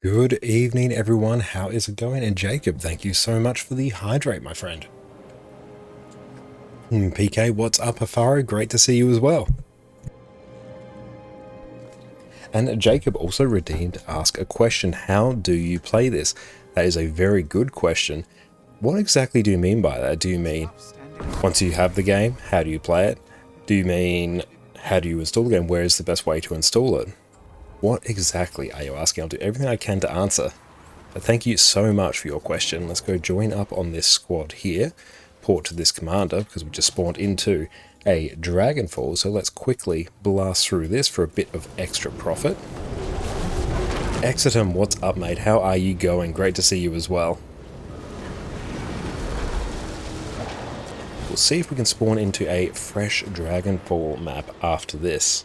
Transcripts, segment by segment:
Good evening, everyone. How is it going? And Jacob, thank you so much for the hydrate, my friend. PK, what's up, Afaro? Great to see you as well. And Jacob also redeemed Ask a Question. How do you play this? That is a very good question. What exactly do you mean by that? Do you mean once you have the game, how do you play it? Do you mean how do you install the game? Where is the best way to install it? What exactly are you asking? I'll do everything I can to answer. But thank you so much for your question. Let's go join up on this squad here. Port to this commander because we just spawned into a Dragonfall. So let's quickly blast through this for a bit of extra profit. Exitum, what's up, mate? How are you going? Great to see you as well. We'll see if we can spawn into a fresh Dragonfall map after this.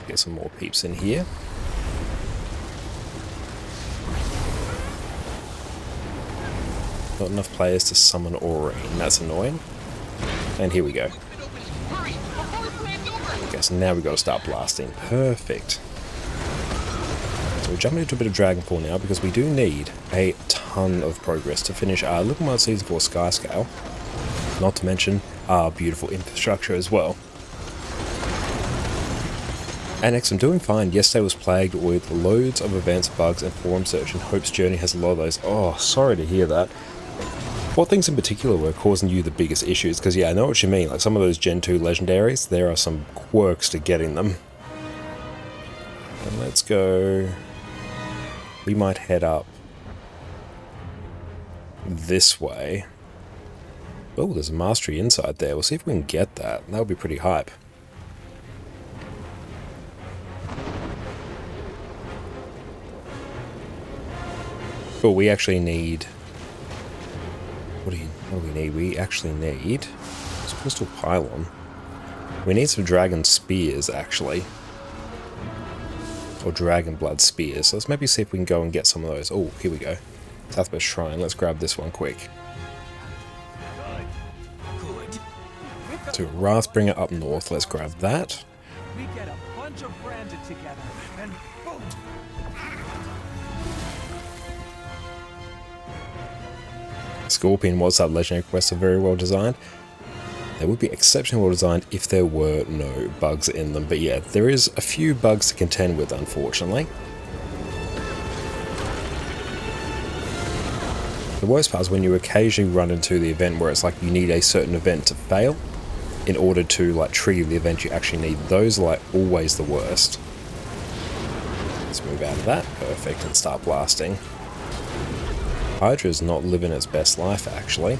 Get some more peeps in here. Not enough players to summon Aurine. That's annoying. And here we go. Okay, so now we've got to start blasting. Perfect. So we're jumping into a bit of Dragonfall now because we do need a ton of progress to finish our Little Mod Season 4 Skyscale. Not to mention our beautiful infrastructure as well. Annex, I'm doing fine. Yesterday was plagued with loads of events, bugs, and forum search, and Hope's Journey has a lot of those. Oh, sorry to hear that. What things in particular were causing you the biggest issues? Because yeah, I know what you mean. Like some of those Gen 2 Legendaries, there are some quirks to getting them. And let's go... We might head up this way. Oh, there's a mastery inside there. We'll see if we can get that. That would be pretty hype. But we actually need... What do we need? We actually need... Crystal Pylon. We need some Dragon Spears, actually. Or Dragon Blood Spears. So let's maybe see if we can go and get some of those. Oh, here we go. Southwest Shrine. Let's grab this one quick. So Wrathbringer up north. Let's grab that. We get a bunch of branded together, and boom! Scorpion was that legendary quest, are very well designed. They would be exceptionally well designed if there were no bugs in them. But yeah, there is a few bugs to contend with, unfortunately. The worst part is when you occasionally run into the event where it's like you need a certain event to fail in order to like trigger the event you actually need. Those are like always the worst. Let's move out of that. Perfect. And start blasting. Hydra's not living its best life, actually.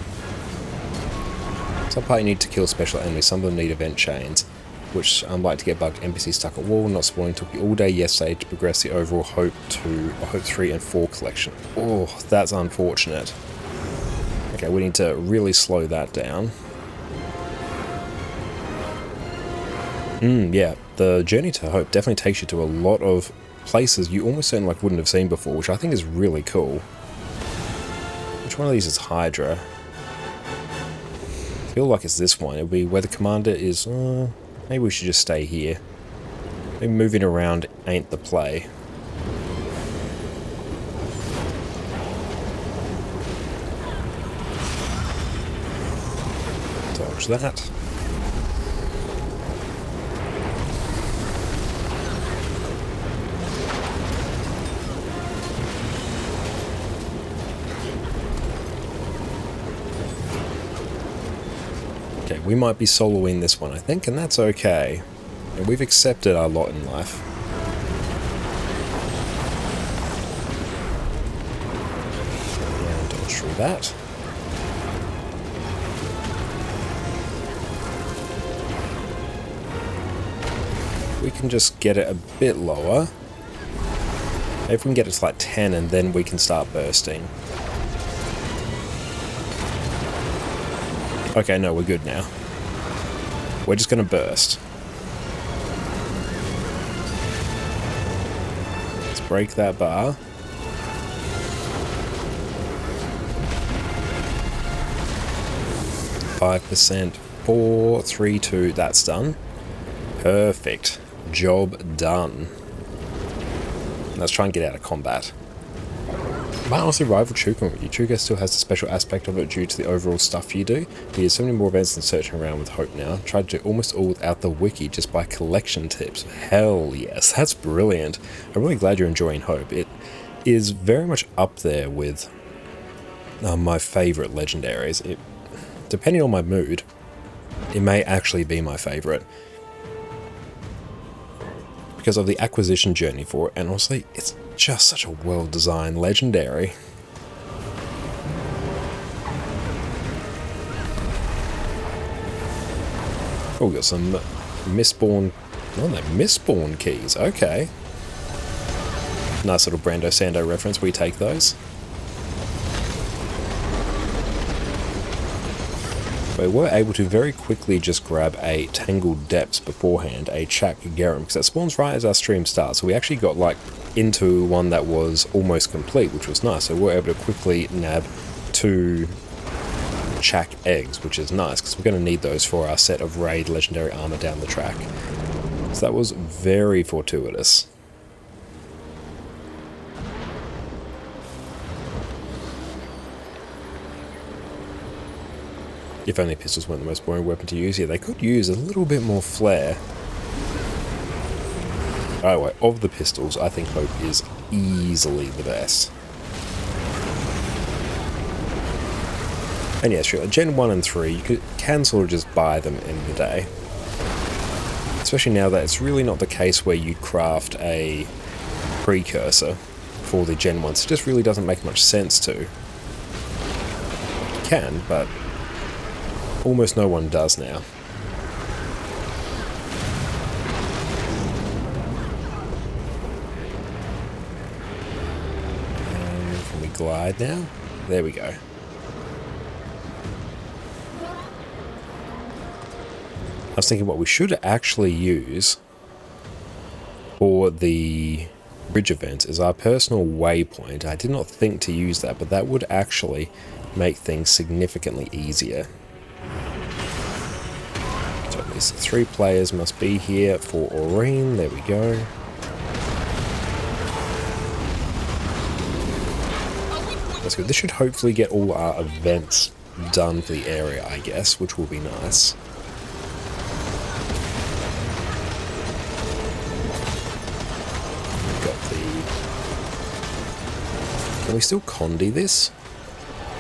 Some part you need to kill special enemies, some of them need event chains, which unlike to get bugged NPC stuck at wall, not spawning, took you all day yesterday to progress the overall Hope 3 and 4 collection. Oh, that's unfortunate. Okay, we need to really slow that down. Yeah, the journey to Hope definitely takes you to a lot of places you almost certainly like wouldn't have seen before, which I think is really cool. Which one of these is Hydra? I feel like it's this one. It'll be where the commander is... maybe we should just stay here. Maybe moving around ain't the play. Dodge that. Okay, we might be soloing this one, I think, and that's okay. And we've accepted our lot in life. And dodge through that. We can just get it a bit lower. Maybe if we can get it to like 10 and then we can start bursting. Okay, no, we're good now. We're just going to burst. Let's break that bar. %, 4, 3, 2, that's done. Perfect. Job done. Let's try and get out of combat. might honestly rival Chuka with you. Chuka still has a special aspect of it due to the overall stuff you do. He has so many more events than searching around with Hope now. Tried to do almost all without the wiki, just by collection tips. Hell yes, that's brilliant. I'm really glad you're enjoying Hope. It is very much up there with my favourite legendaries. Depending on my mood, it may actually be my favourite. Because of the acquisition journey for it, and honestly, it's just such a well-designed legendary. Oh, we got some Mistborn... Oh, they're Mistborn keys, okay. Nice little Brando Sando reference, we take those. We were able to very quickly just grab a Tangled Depths beforehand, a Chak Garum, because that spawns right as our stream starts. So we actually got like into one that was almost complete, which was nice. So we were able to quickly nab 2 Chak eggs, which is nice because we're going to need those for our set of raid legendary armor down the track. So that was very fortuitous. If only pistols weren't the most boring weapon to use here. They could use a little bit more flair. Anyway, of the pistols, I think Hope is easily the best. And yeah, sure, Gen 1 and 3, you can sort of just buy them in the day. Especially now that it's really not the case where you craft a precursor for the Gen 1s. It just really doesn't make much sense to. You can, but almost no one does now. And can we glide now? There we go. I was thinking what we should actually use for the bridge event is our personal waypoint. I did not think to use that, but that would actually make things significantly easier. So at least 3 players must be here for Aurene. There we go. That's good. This should hopefully get all our events done for the area, I guess, which will be nice. We've got the... Can we still Condi this?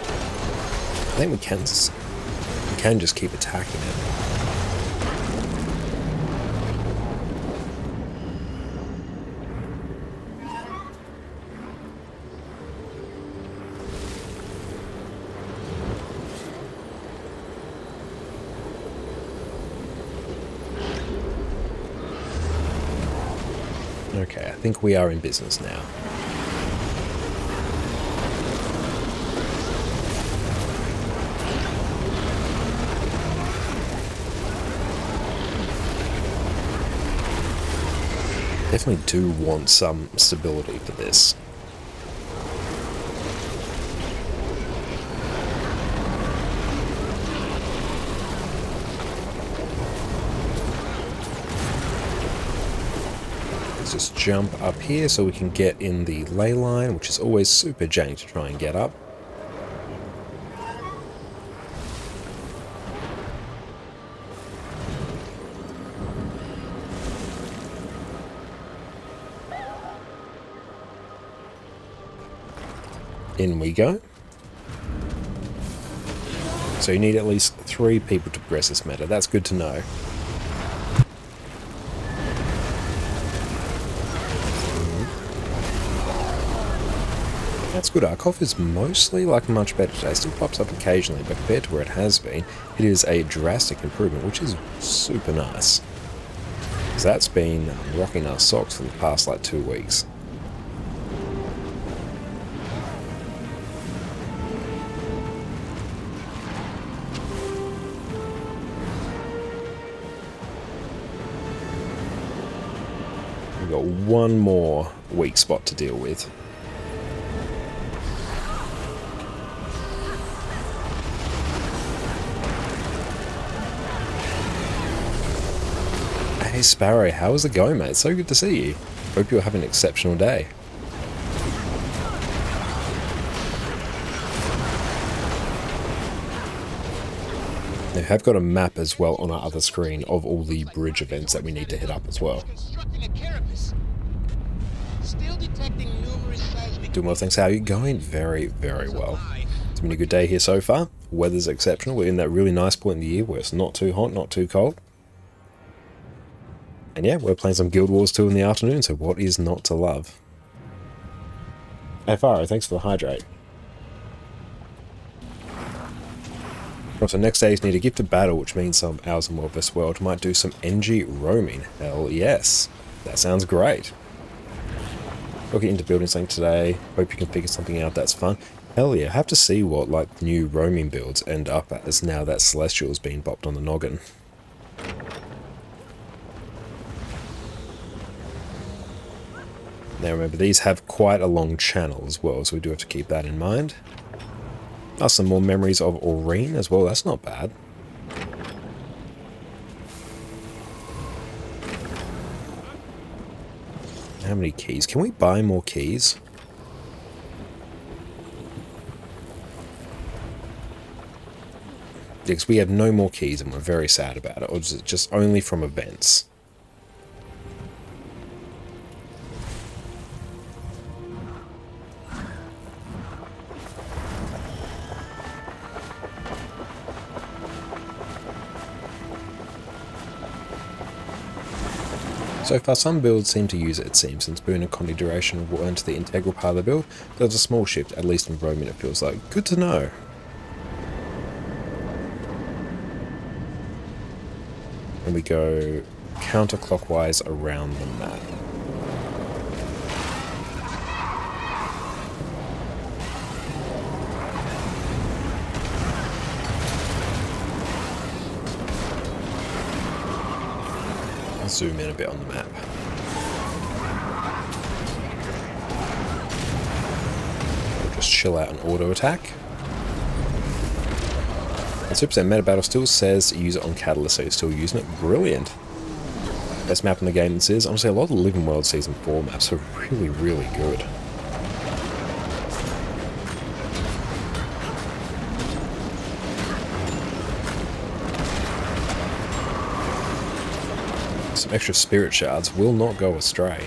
I think we can just keep attacking it. Okay, I think we are in business now. Definitely do want some stability for this. Let's just jump up here so we can get in the ley line, which is always super janky to try and get up. In we go. So you need at least 3 people to progress this meta. That's good to know. That's good. Our cough is mostly like much better today. It still pops up occasionally, but compared to where it has been, it is a drastic improvement, which is super nice. Because that's been rocking our socks for the past like 2 weeks. We've got one more weak spot to deal with. Hey Sparrow, how is it going, mate? It's so good to see you. Hope you're having an exceptional day. I have got a map as well on our other screen of all the bridge events that we need to hit up as well. Doing well, thanks. How are you going? Very, very well. It's been a good day here so far. Weather's exceptional. We're in that really nice point in the year where it's not too hot, not too cold. And yeah, we're playing some Guild Wars 2 in the afternoon, so what is not to love? Hey Faro, thanks for the hydrate. So next day is need a gift of battle, which means some hours in World vs. World. Might do some NG roaming. Hell yes. That sounds great. We'll get into building something today. Hope you can figure something out that's fun. Hell yeah, have to see what like new roaming builds end up as now that Celestial's been bopped on the noggin. Now remember, these have quite a long channel as well, so we do have to keep that in mind. Some more memories of Aurene as well, that's not bad. How many keys? Can we buy more keys? Because we have no more keys and we're very sad about it, or is it just only from events? So far, some builds seem to use it seems, since boon and conti duration will earn to the integral part of the build. There's a small shift, at least in roaming it feels like. Good to know. And we go counterclockwise around the map. Zoom in a bit on the map. We'll just chill out and auto attack. And 2% meta battle still says use it on Catalyst, so you're still using it. Brilliant. Best map in the game this is. Honestly, a lot of the Living World Season 4 maps are really, really good. Some extra spirit shards will not go astray.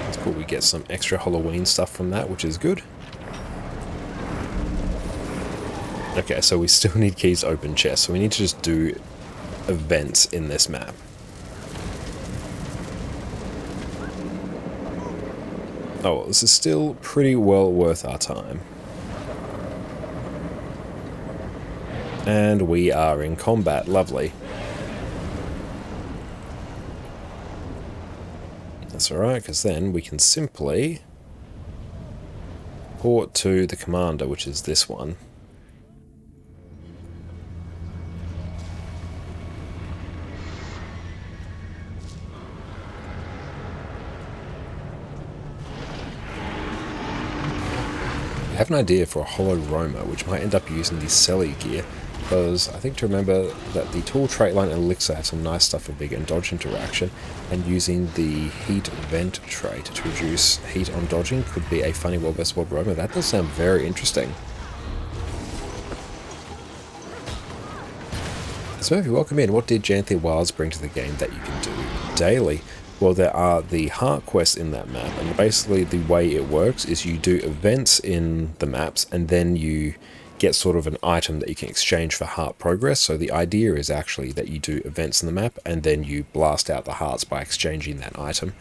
It's cool, we get some extra Halloween stuff from that, which is good. Okay, so we still need keys to open chests, so we need to just do events in this map. Oh, well, this is still pretty well worth our time. And we are in combat, lovely. That's alright, because then we can simply port to the commander, which is this one. I have an idea for a Hollow Roamer, which might end up using the Selly gear, because I think to remember that the Tool trait line and Elixir have some nice stuff for vigor and dodge interaction, and using the Heat Vent trait to reduce heat on dodging could be a funny World vs. World Roamer. That does sound very interesting. So Murphy, welcome in. What did Janthia Wilds bring to the game that you can do daily? Well, there are the heart quests in that map, and basically the way it works is you do events in the maps, and then you get sort of an item that you can exchange for heart progress. So the idea is actually that you do events in the map, and then you blast out the hearts by exchanging that item.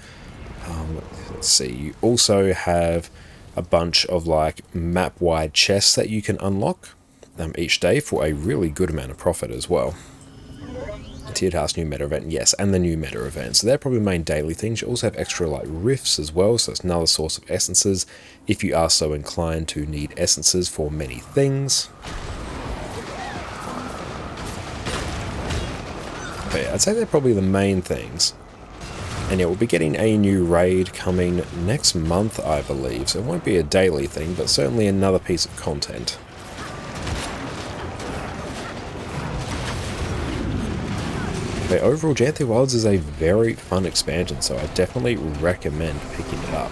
Let's see, you also have a bunch of like map-wide chests that you can unlock each day for a really good amount of profit as well. Tiered House new meta event, yes, and the new meta event. So they're probably the main daily things. You also have extra like rifts as well, so it's another source of essences if you are so inclined to need essences for many things. But yeah, I'd say they're probably the main things. And yeah, we'll be getting a new raid coming next month, I believe. So it won't be a daily thing, but certainly another piece of content. But overall, Janthe Wilds is a very fun expansion, so I definitely recommend picking it up.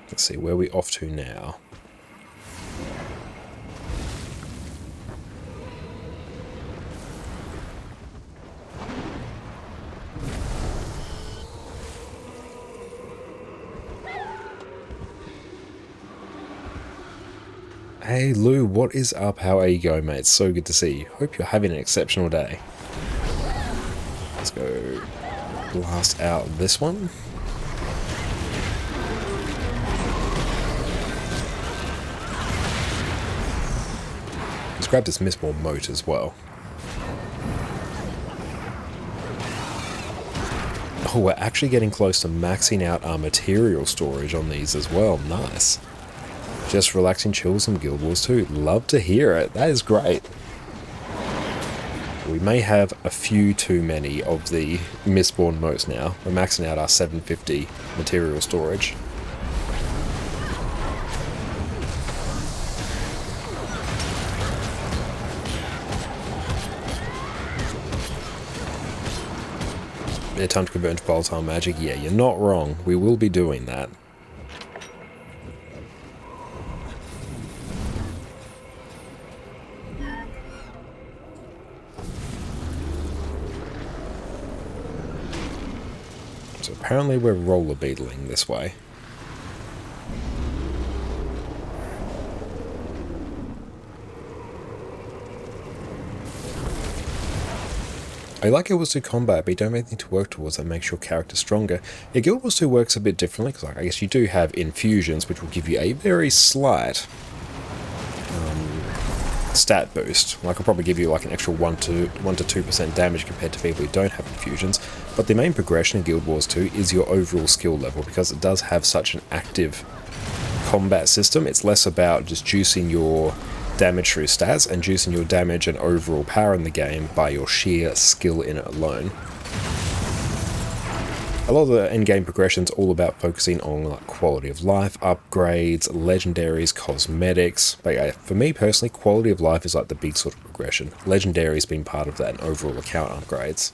Let's see, where are we off to now? Hey Lou, what is up? How are you going, mate? It's so good to see you. Hope you're having an exceptional day. Let's go blast out this one. Let's grab this Mistborn moat as well. Oh, we're actually getting close to maxing out our material storage on these as well. Nice. Just relaxing chills in Guild Wars 2. Love to hear it. That is great. We may have a few too many of the Mistborn moats now. We're maxing out our 750 material storage. Yeah, time to convert into volatile magic. Yeah, you're not wrong. We will be doing that. So apparently we're rollerblading this way. I like Guild Wars 2 combat, but you don't have anything to work towards that makes your character stronger. Yeah, Guild Wars 2 works a bit differently, because like, I guess you do have infusions, which will give you a very slight stat boost. Like, I'll probably give you like an extra 1 to 2% damage compared to people who don't have infusions. But the main progression in Guild Wars 2 is your overall skill level, because it does have such an active combat system. It's less about just juicing your damage through stats and juicing your damage and overall power in the game by your sheer skill in it alone. A lot of the endgame progression is all about focusing on like quality of life, upgrades, legendaries, cosmetics. But yeah, for me personally, quality of life is like the big sort of progression. Legendaries being part of that and overall account upgrades.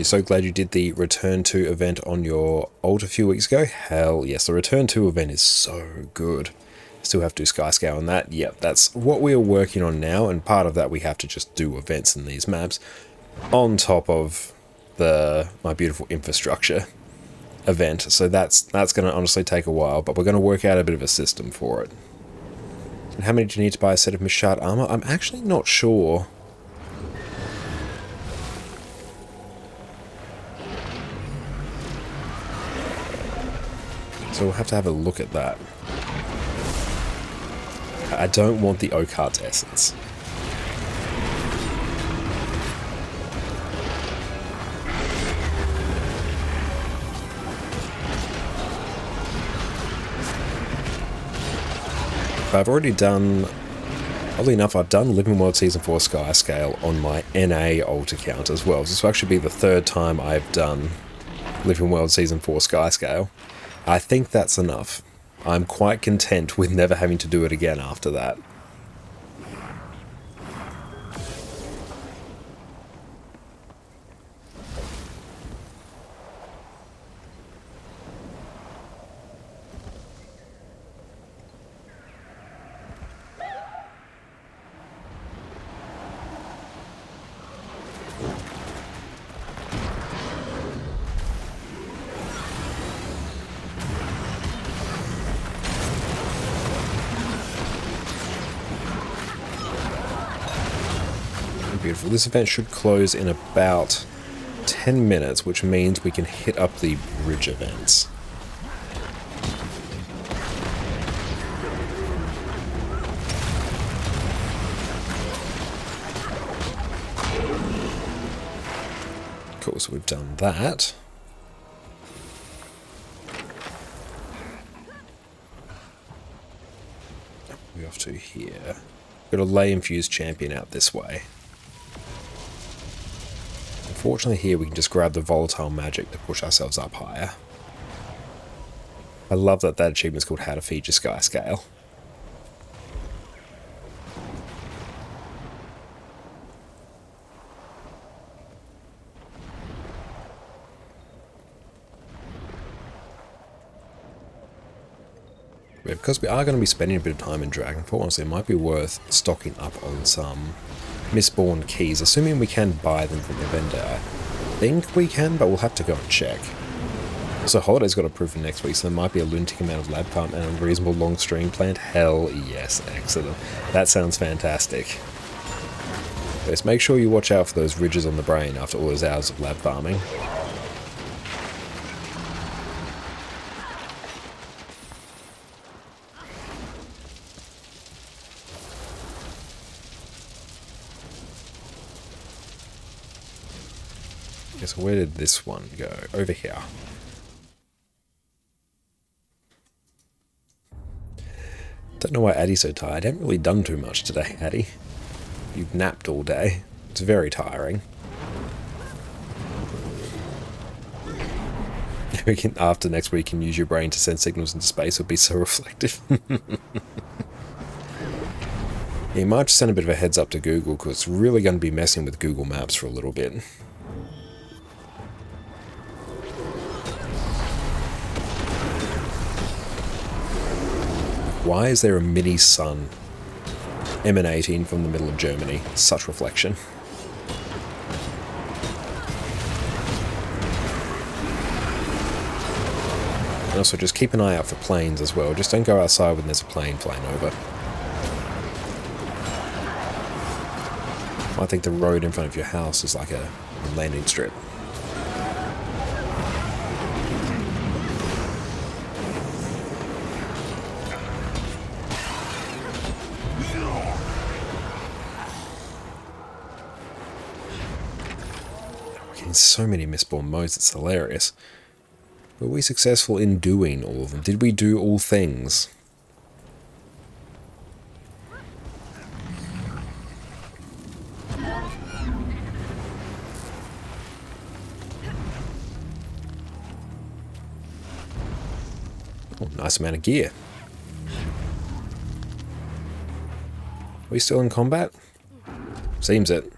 So glad you did the Return to event on your alt a few weeks ago. Hell yes, the Return to event is so good. Still have to do sky scale on that. Yep, that's what we are working on now, and part of that we have to just do events in these maps on top of my beautiful infrastructure event. So that's going to honestly take a while, but we're going to work out a bit of a system for it. And how many do you need to buy a set of Mishard armor? I'm actually not sure. So we'll have to have a look at that. I don't want the Oak Heart essence. But I've already done, oddly enough, I've done Living World Season 4 Sky Scale on my NA alt account as well. So this will actually be the third time I've done Living World Season 4 Sky Scale. I think that's enough. I'm quite content with never having to do it again after that. Beautiful. This event should close in about 10 minutes, which means we can hit up the bridge events. Cool, so we've done that. We're off to here. Got a lay infused champion out this way. Fortunately here we can just grab the volatile magic to push ourselves up higher. I love that that achievement is called How to Feed Your Sky Scale. But because we are going to be spending a bit of time in Dragonfall, honestly, it might be worth stocking up on some Mistborn keys, assuming we can buy them from the vendor. I think we can, but we'll have to go and check. So Holiday's got approved for next week, so there might be a lunatic amount of lab farm and a reasonable long stream planned. Hell yes, excellent. That sounds fantastic. Just make sure you watch out for those ridges on the brain after all those hours of lab farming. Okay, so where did this one go? Over here. Don't know why Addie's so tired. I haven't really done too much today, Addie. You've napped all day. It's very tiring. After next week, you can use your brain to send signals into space. It would be so reflective. You might just send a bit of a heads up to Google, because it's really going to be messing with Google Maps for a little bit. Why is there a mini sun emanating from the middle of Germany? Such reflection. And also just keep an eye out for planes as well. Just don't go outside when there's a plane flying over. I think the road in front of your house is like a landing strip. So many Mistborn modes, it's hilarious. Were we successful in doing all of them? Did we do all things? Oh, nice amount of gear. Are we still in combat? Seems it.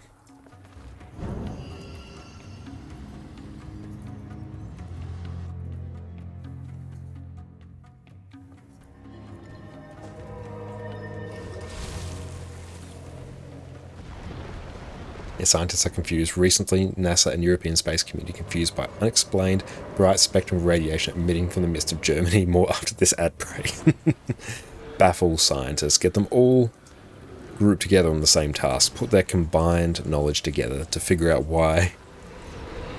Scientists are confused. Recently, NASA and European space community confused by unexplained bright spectrum radiation emitting from the mist of Germany. More after this ad break. Baffle scientists. Get them all grouped together on the same task. Put their combined knowledge together to figure out why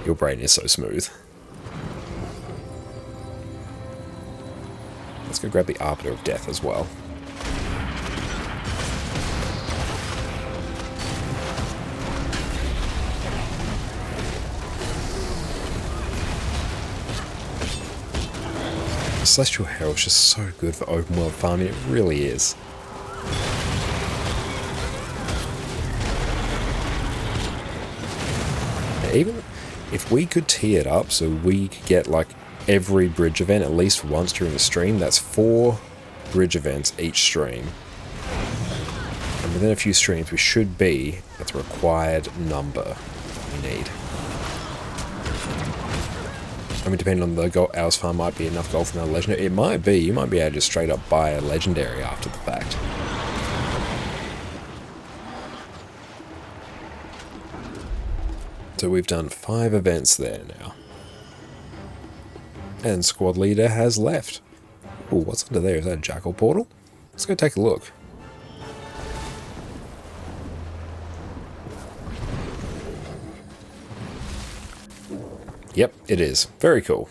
your brain is so smooth. Let's go grab the Arbiter of Death as well. Celestial Herald is just so good for open world farming, it really is. Even if we could tee it up so we could get like every bridge event at least once during the stream, that's 4 bridge events each stream. And within a few streams we should be at the required number we need. I mean, depending on the hours farm, might be enough gold from our legendary. It might be. You might be able to just straight up buy a legendary after the fact. So we've done 5 events there now. And squad leader has left. Oh, what's under there? Is that a jackal portal? Let's go take a look. Yep, it is. Very cool.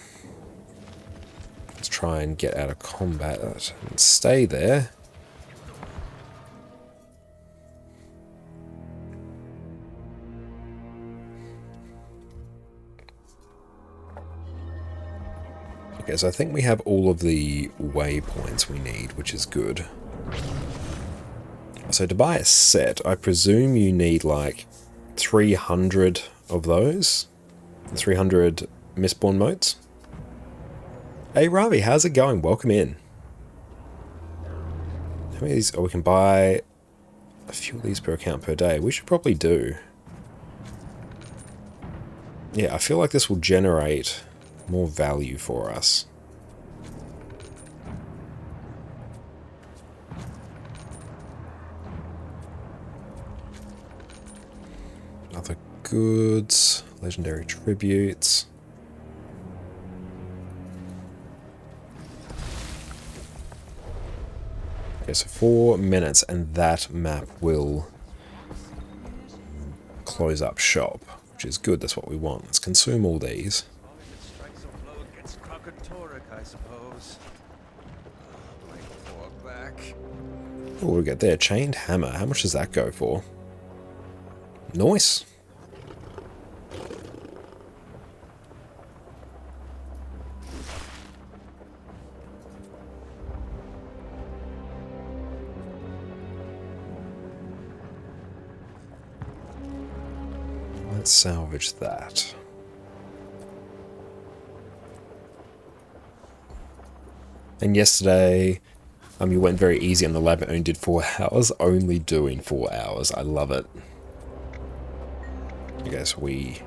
Let's try and get out of combat and stay there. Okay, so I think we have all of the waypoints we need, which is good. So to buy a set, I presume you need like 300 of those. 300 Mistborn motes. Hey Ravi, how's it going? Welcome in. How many of these? Oh, we can buy a few of these per account per day. We should probably do. Yeah, I feel like this will generate more value for us. Other goods, legendary tributes. Okay, so 4 minutes and that map will close up shop, which is good. That's what we want. Let's consume all these. Oh, what do we get there? Chained hammer. How much does that go for? Nice. Let's salvage that. And yesterday, you went very easy on the lab. It only did 4 hours. Only doing 4 hours. I love it. I guess we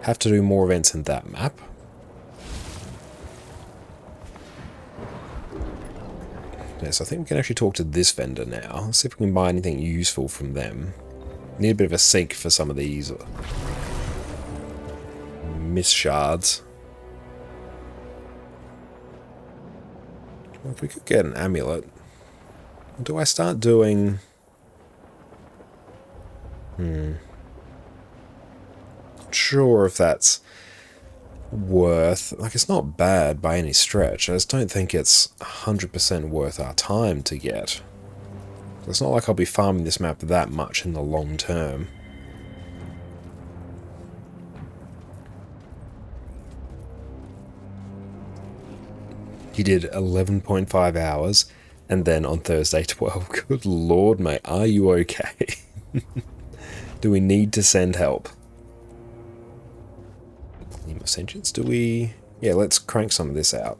have to do more events in that map. Yeah, so I think we can actually talk to this vendor now. Let's see if we can buy anything useful from them. Need a bit of a sink for some of these miss shards. Well, if we could get an amulet. Do I start doing... Not sure if that's worth... Like, it's not bad by any stretch. I just don't think it's 100% worth our time to get. It's not like I'll be farming this map that much in the long term. He did 11.5 hours, and then on Thursday 12. Good lord, mate, are you okay? Do we need to send help? Any more sentience? Do we... Yeah, let's crank some of this out.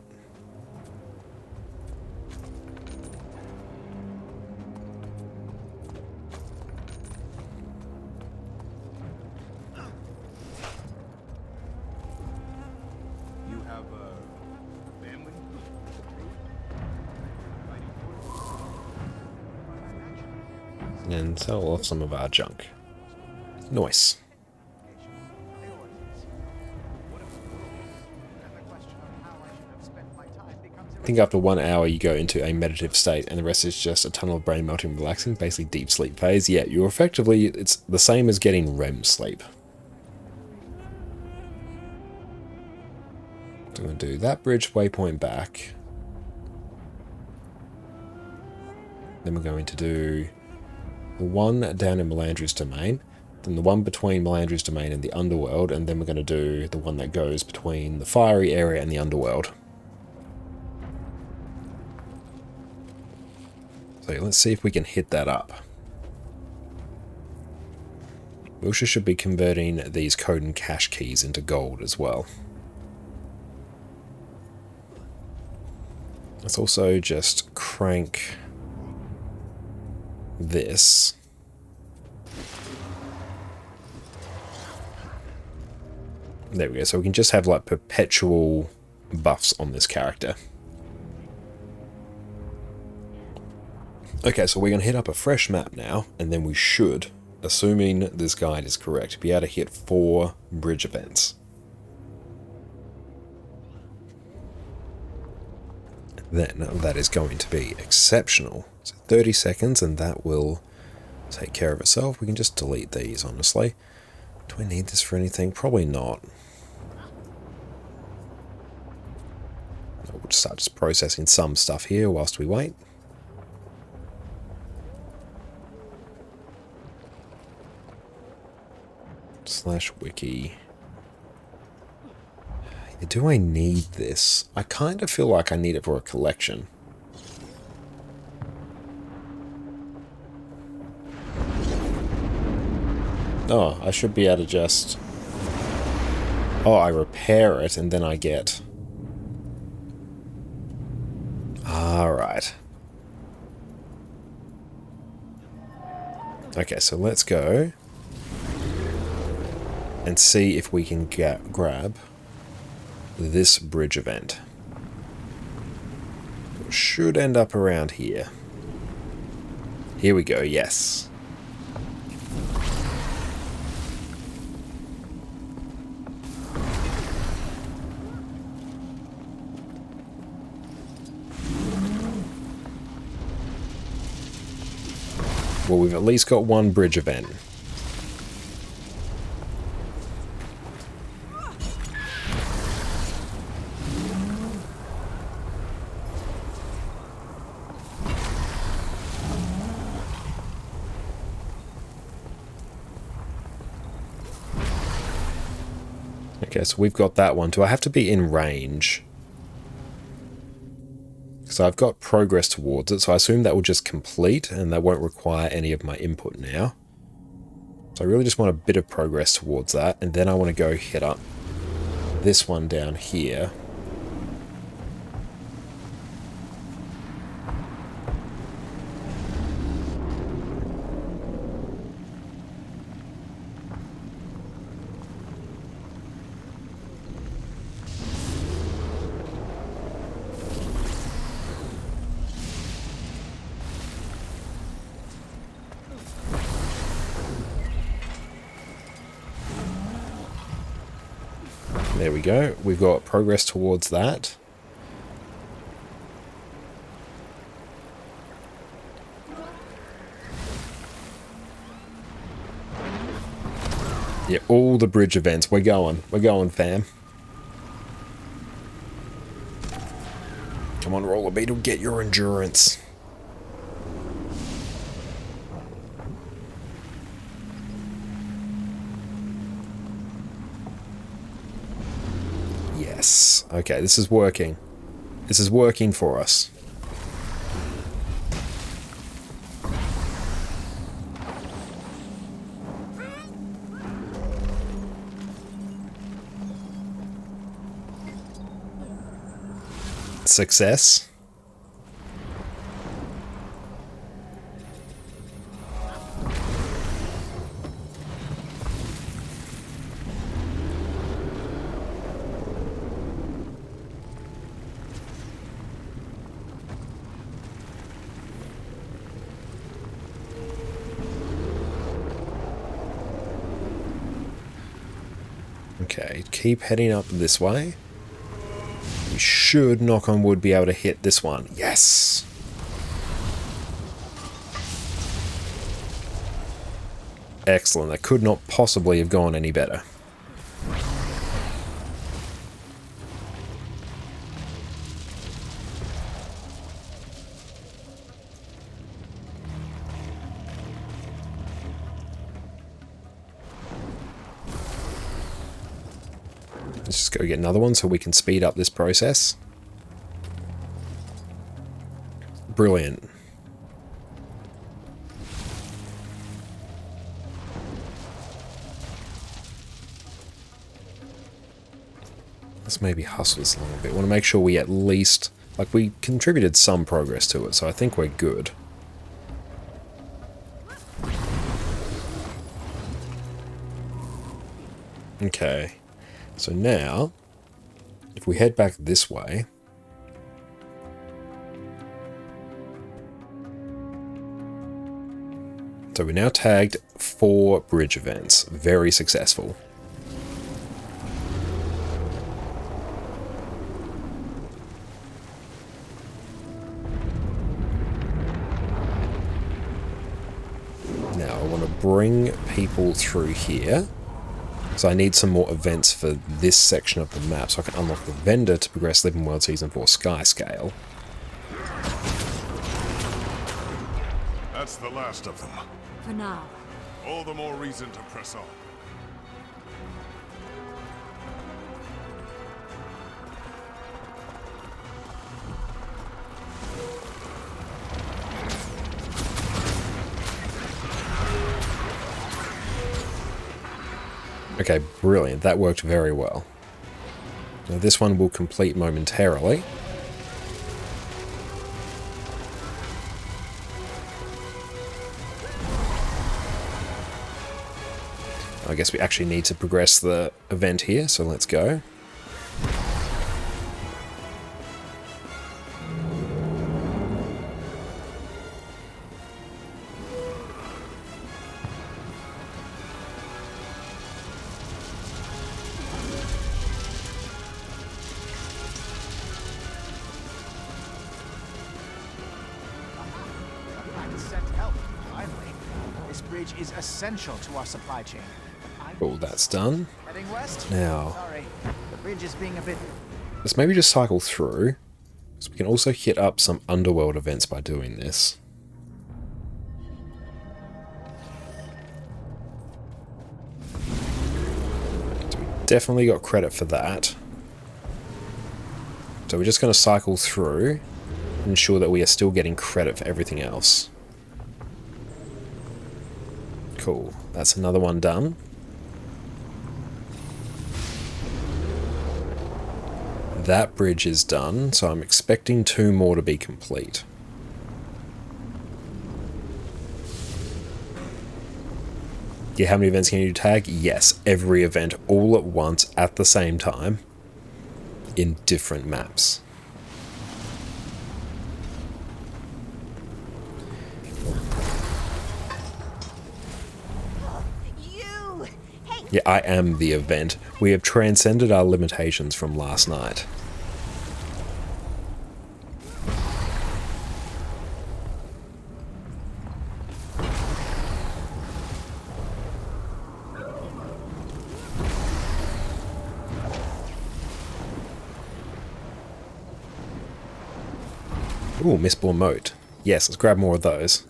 And sell off some of our junk. Nice. I think after 1 hour you go into a meditative state and the rest is just a tunnel of brain melting and relaxing, basically deep sleep phase. Yeah, you're effectively, it's the same as getting REM sleep. So I'm going to do that bridge waypoint back. Then we're going to do the one down in Melandri's Domain, then the one between Melandri's Domain and the Underworld, and then we're going to do the one that goes between the Fiery area and the Underworld. So let's see if we can hit that up. We also should be converting these code and cache keys into gold as well. Let's also just crank this. There we go, so we can just have like perpetual buffs on this character. Okay, so we're going to hit up a fresh map now, and then we should, assuming this guide is correct, be able to hit 4 bridge events. Then that is going to be exceptional. So 30 seconds and that will take care of itself. We can just delete these, honestly. Do we need this for anything? Probably not. We'll just start just processing some stuff here whilst we wait. /wiki. Do I need this? I kind of feel like I need it for a collection. Oh, I should be able to just Oh, I repair it and then I get... Alright. Okay, so let's go and see if we can grab this bridge event. It should end up around here. Here we go, yes. Well, we've at least got one bridge event. Okay, so we've got that one. Do I have to be in range? So I've got progress towards it, so I assume that will just complete and that won't require any of my input now. So I really just want a bit of progress towards that, and then I want to go hit up this one down here. There we go. We've got progress towards that. Yeah, all the bridge events. We're going, fam. Come on, Roller Beetle, get your endurance. Yes. Okay, this is working. This is working for us. Success. Okay, keep heading up this way. We should, knock on wood, be able to hit this one. Yes! Excellent. That could not possibly have gone any better. Let's just go get another one so we can speed up this process. Brilliant. Let's maybe hustle this a little bit. Want to make sure we at least, like, we contributed some progress to it, so I think we're good. Okay. So now, if we head back this way, so we now tagged 4 bridge events. Very successful. Now I want to bring people through here. So I need some more events for this section of the map so I can unlock the vendor to progress Living World Season 4 Sky Scale. That's the last of them. For now. All the more reason to press on. Okay, brilliant. That worked very well. Now this one will complete momentarily. I guess we actually need to progress the event here, so let's go. Sent help, finally. This bridge is essential to our supply chain. All that's done. Heading west? Now, Sorry, the bridge is being a bit... let's maybe just cycle through. So we can also hit up some underworld events by doing this. So we definitely got credit for that. So we're just going to cycle through and ensure that we are still getting credit for everything else. Cool. That's another one done. That bridge is done, so I'm expecting 2 more to be complete. Yeah, how many events can you tag? Yes, every event all at once at the same time in different maps. Yeah, I am the event. We have transcended our limitations from last night. Ooh, Mistborn Moat. Yes, let's grab more of those.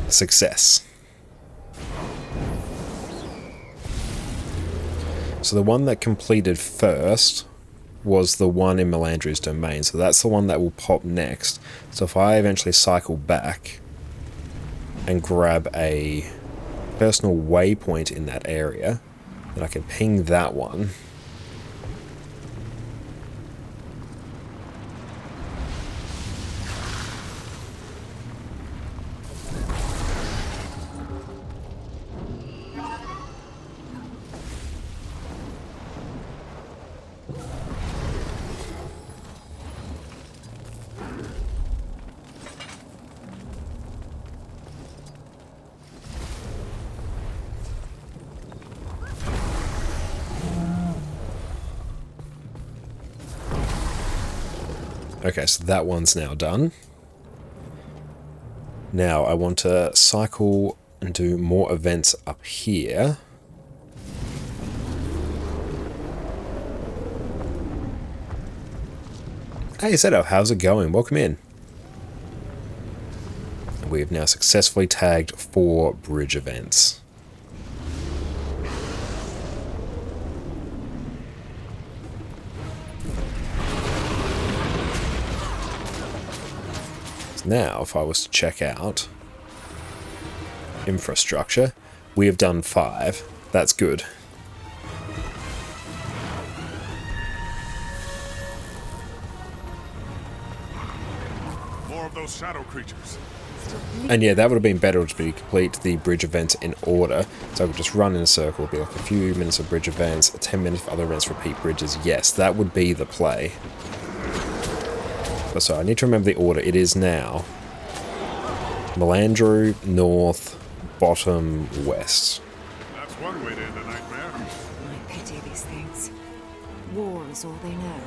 Success. So the one that completed first was the one in Melandri's domain, so that's the one that will pop next. So if I eventually cycle back and grab a personal waypoint in that area, then I can ping that one. Okay, so that one's now done. Now I want to cycle and do more events up here. Hey Zeto, how's it going? Welcome in. We have now successfully tagged 4 bridge events. Now, if I was to check out infrastructure, we have done 5. That's good. More of those shadow creatures. And yeah, that would have been better to be complete the bridge events in order. So I could just run in a circle, be like a few minutes of bridge events, 10 minutes for other events, repeat bridges. Yes, that would be the play. But so I need to remember the order. It is now Melandru, north, bottom, west. That's one way to end a nightmare. I pity these things. War is all they know.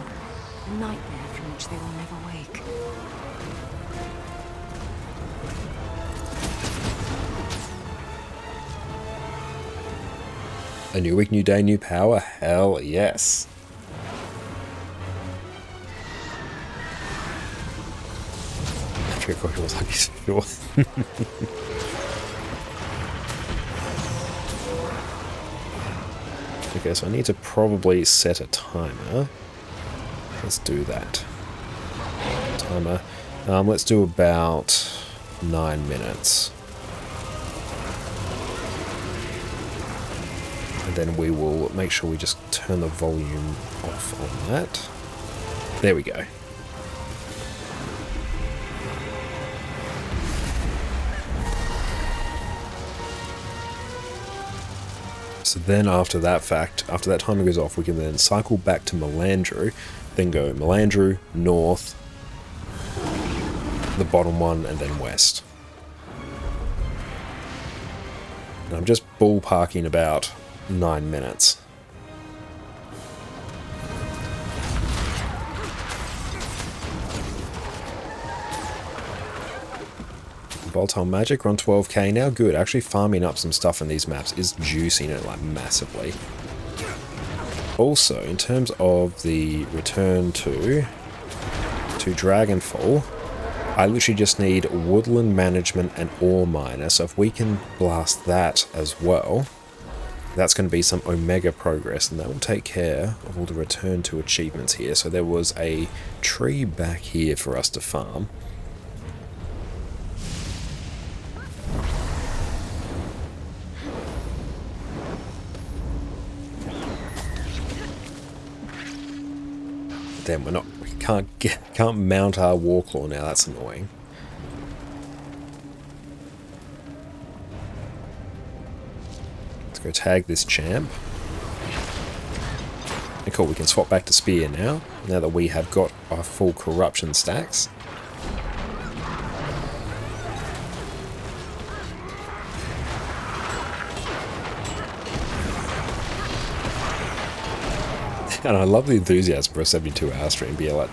A nightmare from which they will never wake. A new week, new day, new power? Hell yes. I forgot it was like sure. Okay, so I need to probably set a timer. Let's do that. Timer. Let's do about 9 minutes. And then we will make sure we just turn the volume off on that. There we go. So then after that timer goes off, we can then cycle back to Melandru, then go Melandru, north, the bottom one, and then west. And I'm just ballparking about 9 minutes. Volatile Magic, we're on 12k now. Good. Actually farming up some stuff in these maps is juicing it like massively. Also, in terms of the return to Dragonfall, I literally just need Woodland Management and Ore Miner. So if we can blast that as well, that's going to be some Omega progress, and that will take care of all the return to achievements here. So there was a tree back here for us to farm. Then we can't mount our Warclaw now, that's annoying. Let's go tag this champ. And cool, we can swap back to Spear now that we have got our full corruption stacks. And I love the enthusiasm for a 72-hour stream, but yeah, like,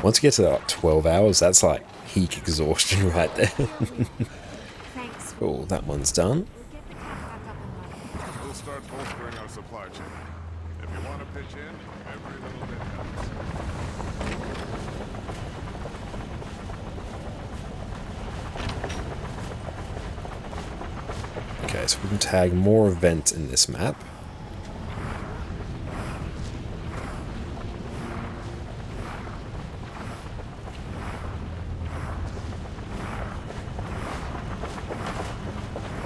once you get to like 12 hours, that's like peak exhaustion right there. Thanks. Cool, that one's done. We'll start bolstering our supply chain. If you want to pitch in, every little bit helps. Okay, so we can tag more events in this map.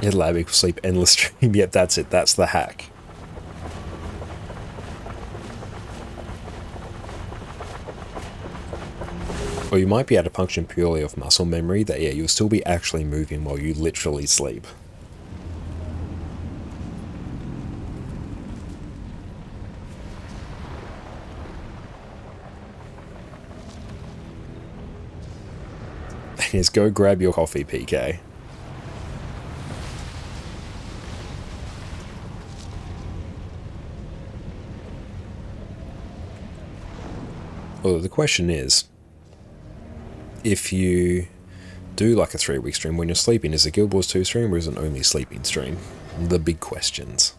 Yeah, lab equals sleep, endless stream. Yep, that's it. That's the hack. Or you might be able to function purely off muscle memory that, yeah, you'll still be actually moving while you literally sleep. Yes, go grab your coffee, PK. Well, the question is, if you do like a 3-week stream when you're sleeping, is it Guild Wars 2 stream or is it an only sleeping stream? The big questions.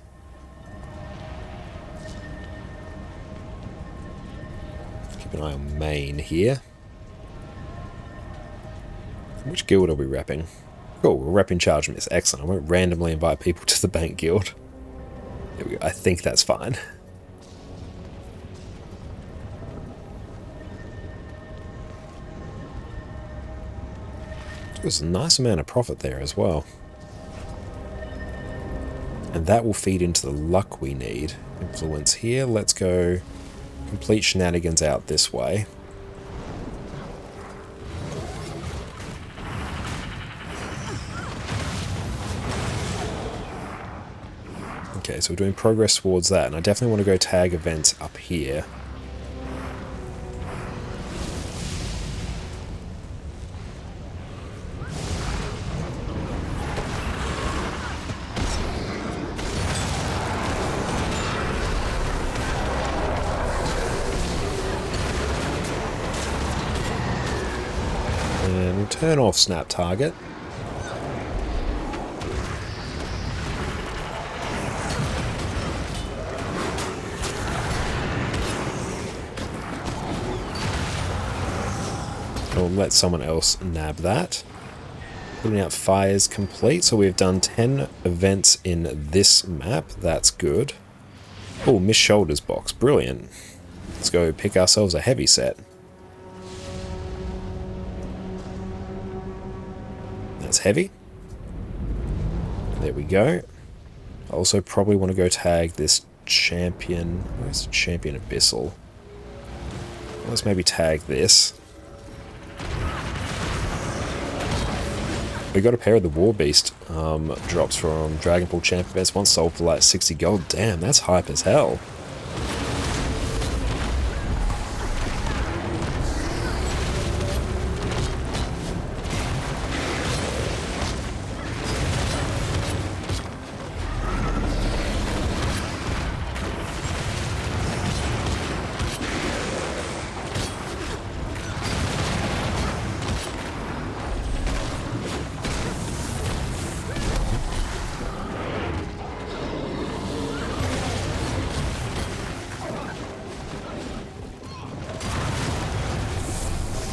Keep an eye on main here. Which guild are we repping? Cool, we're repping Charge Miss. Excellent. I won't randomly invite people to the Bank Guild. There we go. I think that's fine. There's a nice amount of profit there as well. And that will feed into the luck we need. Influence here. Let's go complete shenanigans out this way. Okay, so we're doing progress towards that, and I definitely want to go tag events up here. And we'll turn off snap target. We'll let someone else nab that. Putting out fires complete, so we've done 10 events in this map. That's good. Oh, Miss Shoulders box, brilliant. Let's go pick ourselves a heavy set. That's heavy. There we go. I also probably want to go tag this champion. Where's the champion Abyssal? Let's maybe tag this. We got a pair of the War Beast drops from Dragon Ball Champ events. Once sold for like 60 gold. Damn, that's hype as hell.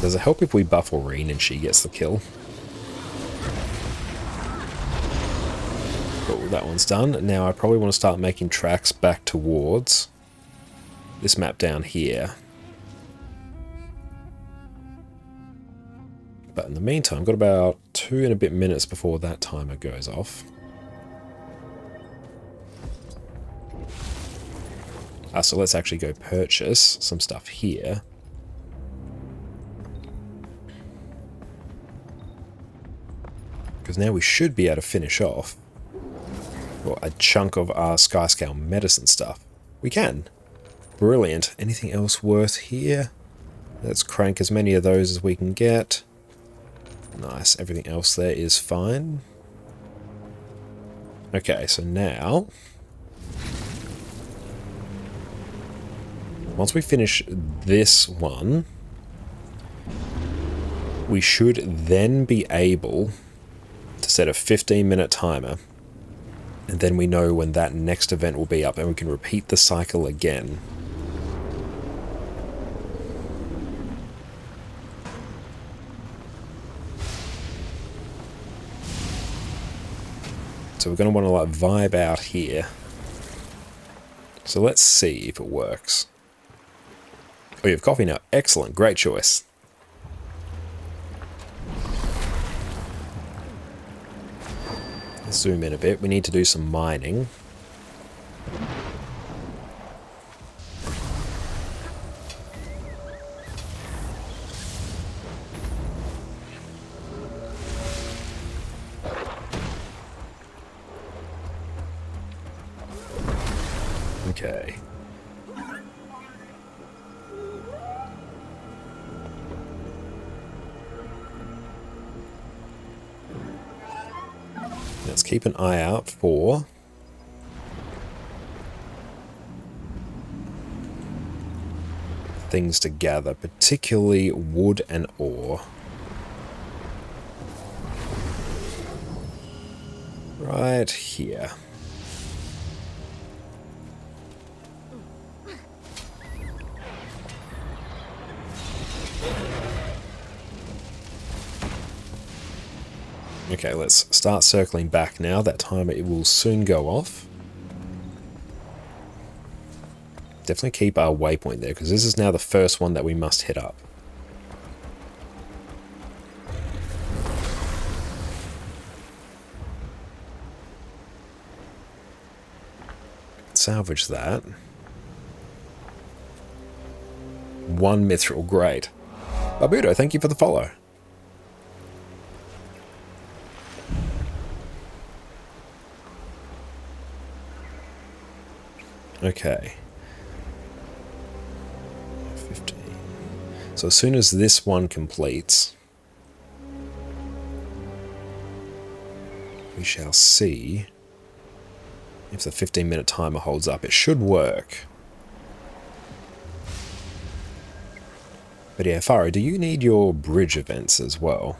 Does it help if we buff Aurene and she gets the kill? Cool, that one's done. Now I probably want to start making tracks back towards this map down here. But in the meantime, I've got about 2 and a bit minutes before that timer goes off. So let's actually go purchase some stuff here. Because now we should be able to finish off a chunk of our Skyscale medicine stuff. We can. Brilliant. Anything else worth here? Let's crank as many of those as we can get. Nice. Everything else there is fine. Okay, so now, once we finish this one, we should then be able to set a 15-minute timer, and then we know when that next event will be up, and we can repeat the cycle again. So we're going to want to like vibe out here. So let's see if it works. Oh, you have coffee now. Excellent. Great choice. Let's zoom in a bit. We need to do some mining. Okay. Let's keep an eye out for things to gather, particularly wood and ore. Right here. Okay, let's start circling back now. That timer, it will soon go off. Definitely keep our waypoint there, because this is now the first one that we must hit up. Salvage that. 1 mithril, great. Barbudo, thank you for the follow. Okay. 15. So as soon as this one completes, we shall see if the 15-minute timer holds up. It should work. But yeah, Faro, do you need your bridge events as well?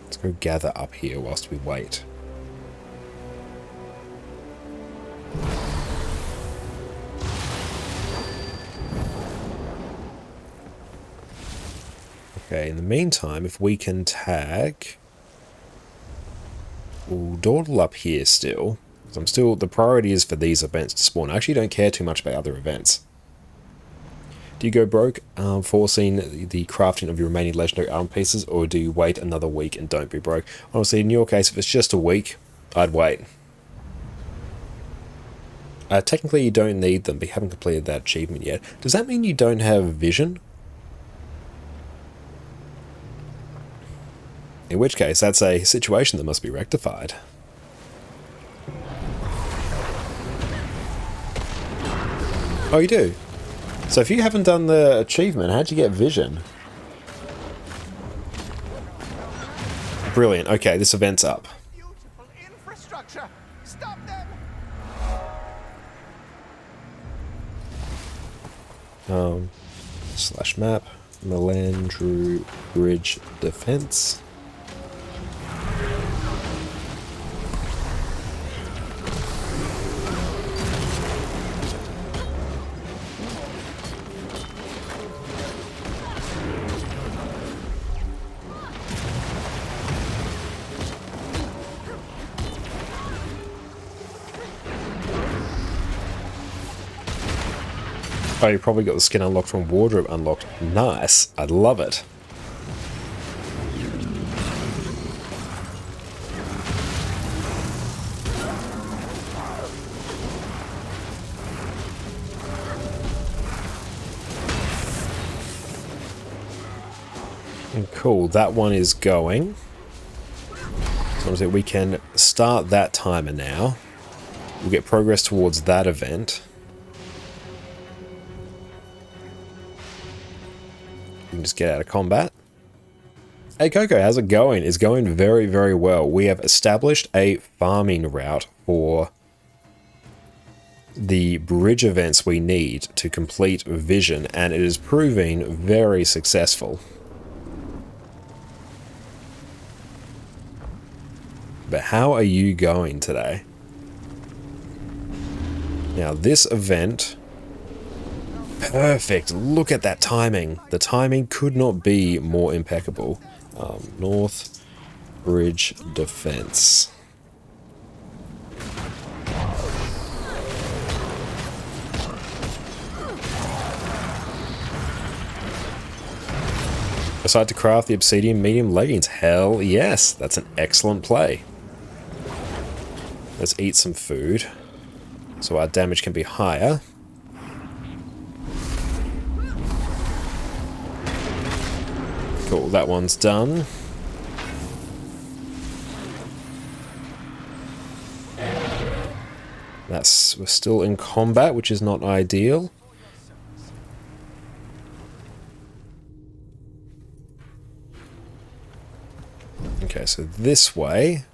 Let's go gather up here whilst we wait. Okay, in the meantime, if we can tag... We'll dawdle up here still. So the priority is for these events to spawn. I actually don't care too much about other events. Do you go broke, forcing the crafting of your remaining legendary armor pieces, or do you wait another week and don't be broke? Honestly, in your case, if it's just a week, I'd wait. Technically, you don't need them, but you haven't completed that achievement yet. Does that mean you don't have vision? In which case, that's a situation that must be rectified. Oh, you do? So if you haven't done the achievement, how'd you get vision? Brilliant. Okay, this event's up. Beautiful infrastructure. Stop them. Slash map. Melandrew Bridge Defense. Oh, you probably got the skin unlocked from wardrobe unlocked. Nice. I love it. Cool. That one is going. So we can start that timer now. We'll get progress towards that event. We can just get out of combat. Hey Coco, how's it going? It's going very, very well. We have established a farming route for the bridge events we need to complete Vision, and it is proving very successful. But how are you going today? Now this event... Perfect. Look at that timing. The timing could not be more impeccable. North Bridge Defense. Decide to craft the obsidian medium leggings. Hell yes. That's an excellent play. Let's eat some food so our damage can be higher. Cool, that one's done. We're still in combat, which is not ideal. Okay, so this way,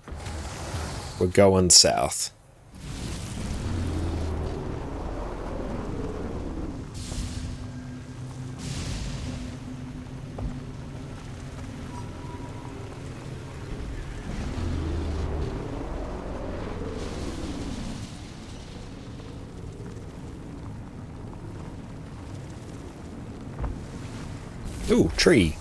we're going south. Ooh, tree.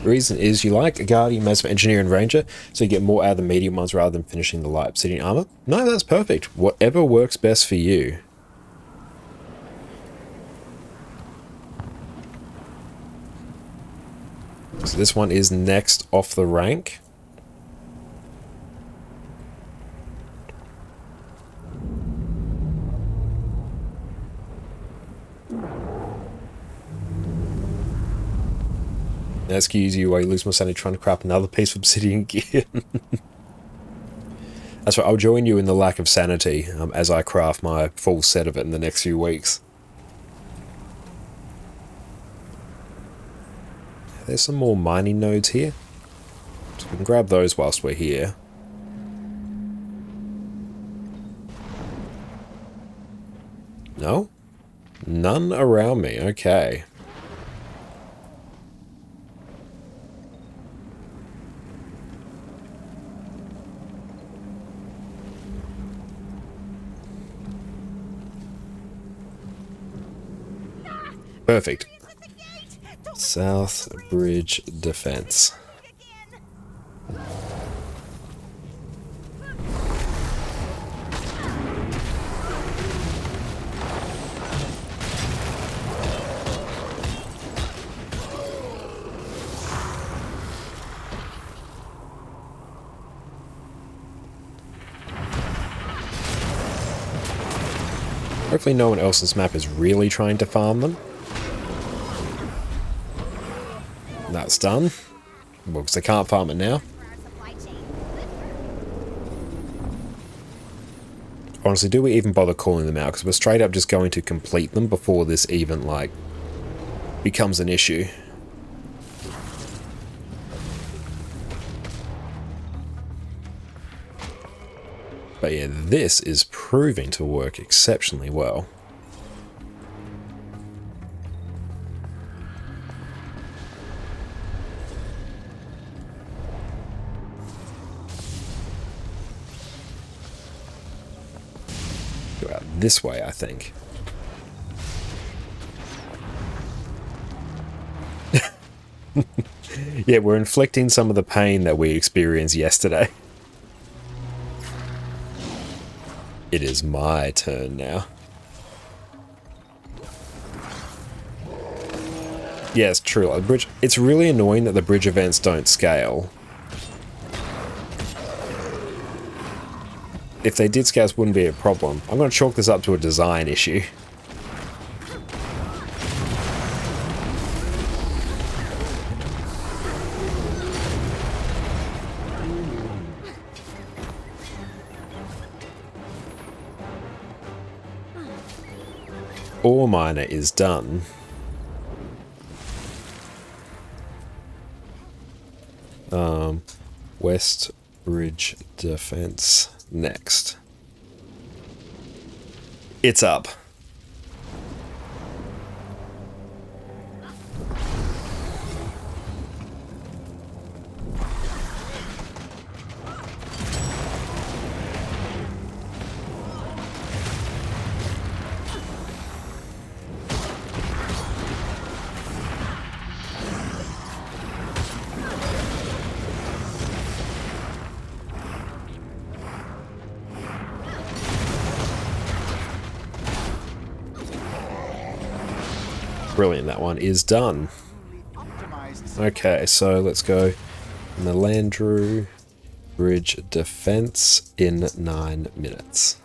The reason is you like a Guardian, Master, Engineer, and Ranger, so you get more out of the medium ones rather than finishing the light obsidian armor. No, that's perfect. Whatever works best for you. So this one is next off the rank. Excuse you while you lose my sanity trying to craft another piece of obsidian gear. That's right, I'll join you in the lack of sanity as I craft my full set of it in the next few weeks. There's some more mining nodes here. So we can grab those whilst we're here. No? None around me, okay. Perfect. South Bridge Defense. Hopefully no one else on this map is really trying to farm them. That's done. Well, because they can't farm it now. Honestly, do we even bother calling them out? Because we're straight up just going to complete them before this even, like, becomes an issue. But yeah, this is proving to work exceptionally well. Go out this way, I think. Yeah, we're inflicting some of the pain that we experienced yesterday. It is my turn now. Yeah, it's true. Like, the bridge, it's really annoying that the bridge events don't scale. If they did scale, this wouldn't be a problem. I'm going to chalk this up to a design issue. Ore miner is done. West Bridge Defense next. It's up. Brilliant, that one is done. Okay, so let's go Melandrew Bridge Defense in 9 minutes.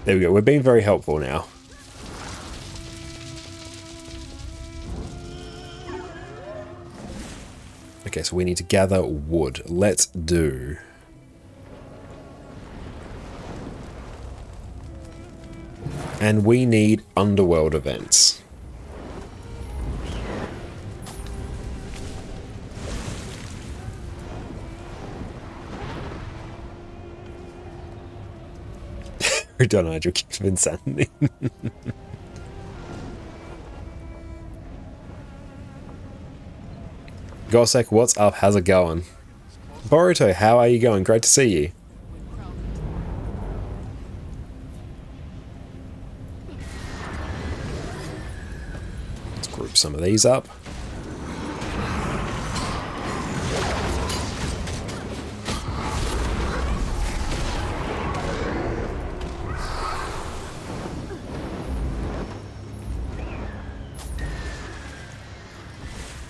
There we go, we're being very helpful now. Okay, so we need to gather wood. Let's do. And we need underworld events. Don't know, keeps insanity. Gosek, what's up? How's it going? Boruto, how are you going? Great to see you. Let's group some of these up.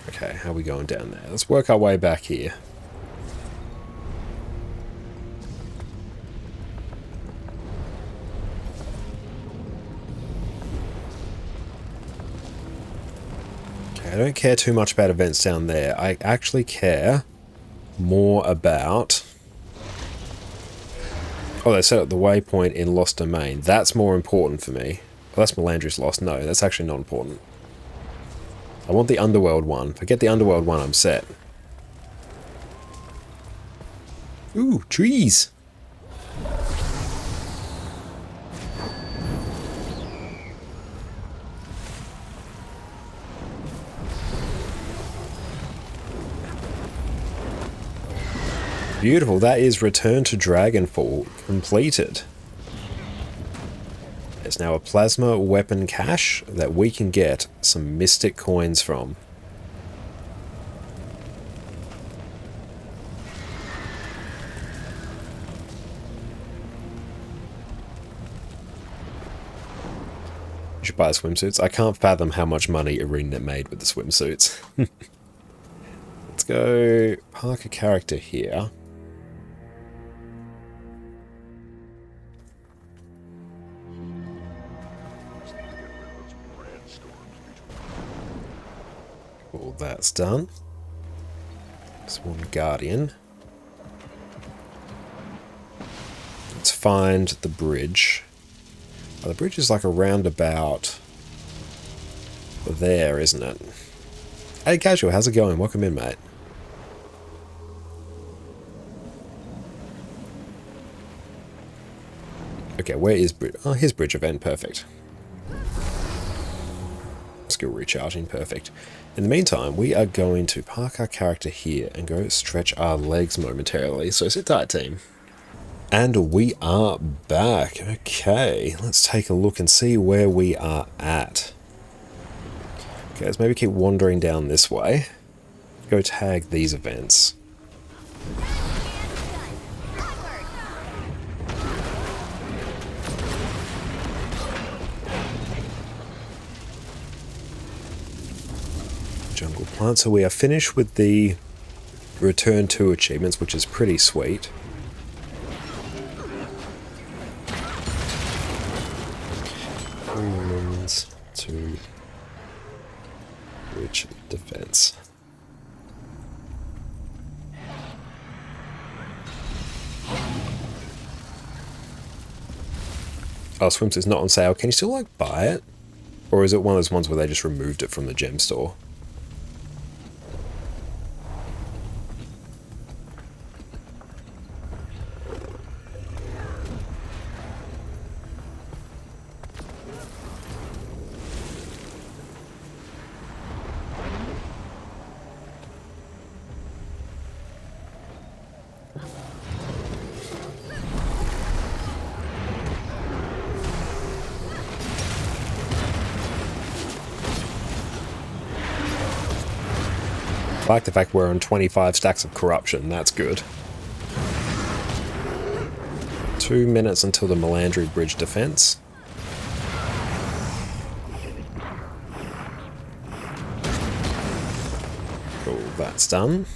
Okay, how are we going down there? Let's work our way back here. Okay, I don't care too much about events down there. I actually care more about... Oh, they set up the waypoint in Lost Domain. That's more important for me. Well, that's Melandrius Lost. No, that's actually not important. I want the Underworld one. If I get the Underworld one, I'm set. Ooh, trees! Beautiful, that is Return to Dragonfall completed. There's now a plasma weapon cache that we can get some mystic coins from. You should buy the swimsuits. I can't fathom how much money ArenaNet made with the swimsuits. Let's go park a character here. All that's done. There's one guardian. Let's find the bridge. Oh, the bridge is like around about there, isn't it? Hey, Casual, how's it going? Welcome in, mate. Okay, where is bridge? Oh, here's bridge event. Perfect. Skill recharging. Perfect. In the meantime, we are going to park our character here and go stretch our legs momentarily. So sit tight, team. And we are back. Okay, let's take a look and see where we are at. Okay, let's maybe keep wandering down this way. Go tag these events. Jungle plant. So we are finished with the return to achievements, which is pretty sweet. Humans to reach defense. Oh, swimsuit is not on sale. Can you still like buy it? Or is it one of those ones where they just removed it from the gem store? I like the fact we're on 25 stacks of corruption. That's good. 2 minutes until the Melandri Bridge defense. Cool, that's done.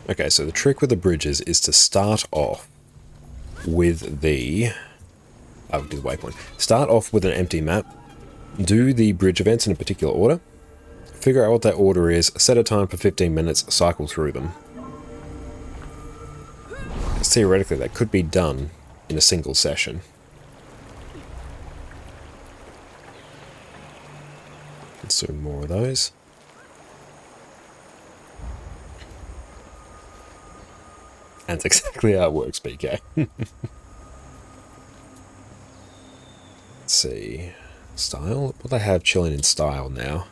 Okay, so the trick with the bridges is to start off with the... I'll do the waypoint. Start off with an empty map, do the bridge events in a particular order, figure out what that order is, set a time for 15 minutes, cycle through them. Theoretically, that could be done in a single session. Let's do more of those. And that's exactly how it works, BK. Let's see. Style? What do they have chilling in style now?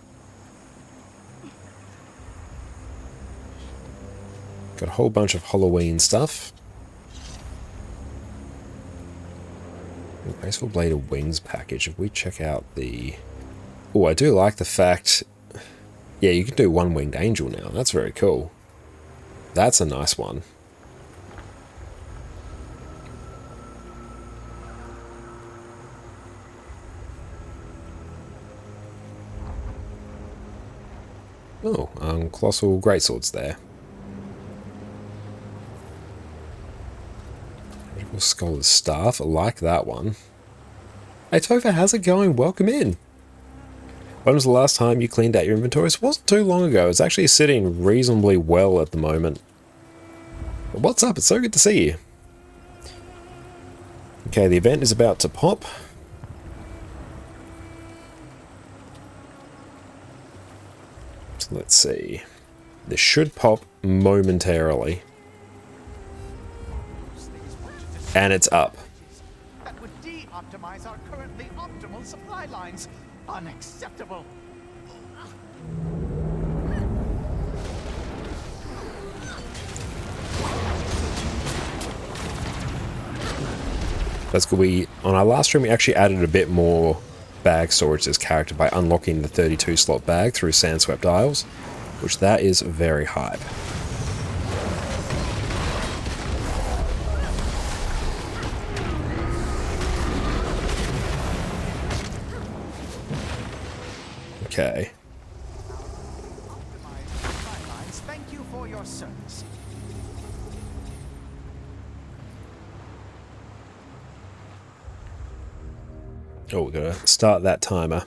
Got a whole bunch of Halloween stuff. Graceful Blade of Wings package. If we check out the... Oh, I do like the fact... Yeah, you can do one-winged angel now. That's very cool. That's a nice one. Oh, colossal greatswords there. Magical Scholar's Staff, I like that one. Hey Topher, how's it going? Welcome in. When was the last time you cleaned out your inventories? It wasn't too long ago. It's actually sitting reasonably well at the moment. But what's up? It's so good to see you. Okay, the event is about to pop. Let's see. This should pop momentarily. And it's up. That would de-optimize our currently optimal supply lines. Unacceptable. That's good. On our last stream, we actually added a bit more bag storage to this character by unlocking the 32 slot bag through Sandswept Isles, which that is very hype. Okay. Optimized supply lines. Thank you for your service. Oh, we're going to start that timer.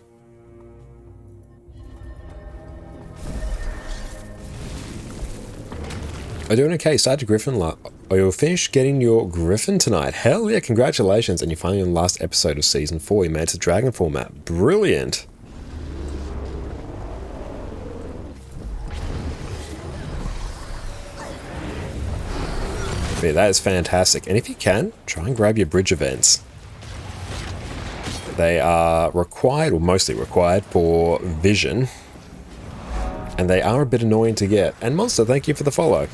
Are you doing okay? Sergeant Griffin, are you finished getting your Griffin tonight? Hell yeah, congratulations. And you're finally on the last episode of Season 4. You made it to Dragon format. Brilliant. Yeah, that is fantastic. And if you can, try and grab your bridge events. They are required, or mostly required, for vision. And they are a bit annoying to get. And Monster, thank you for the follow.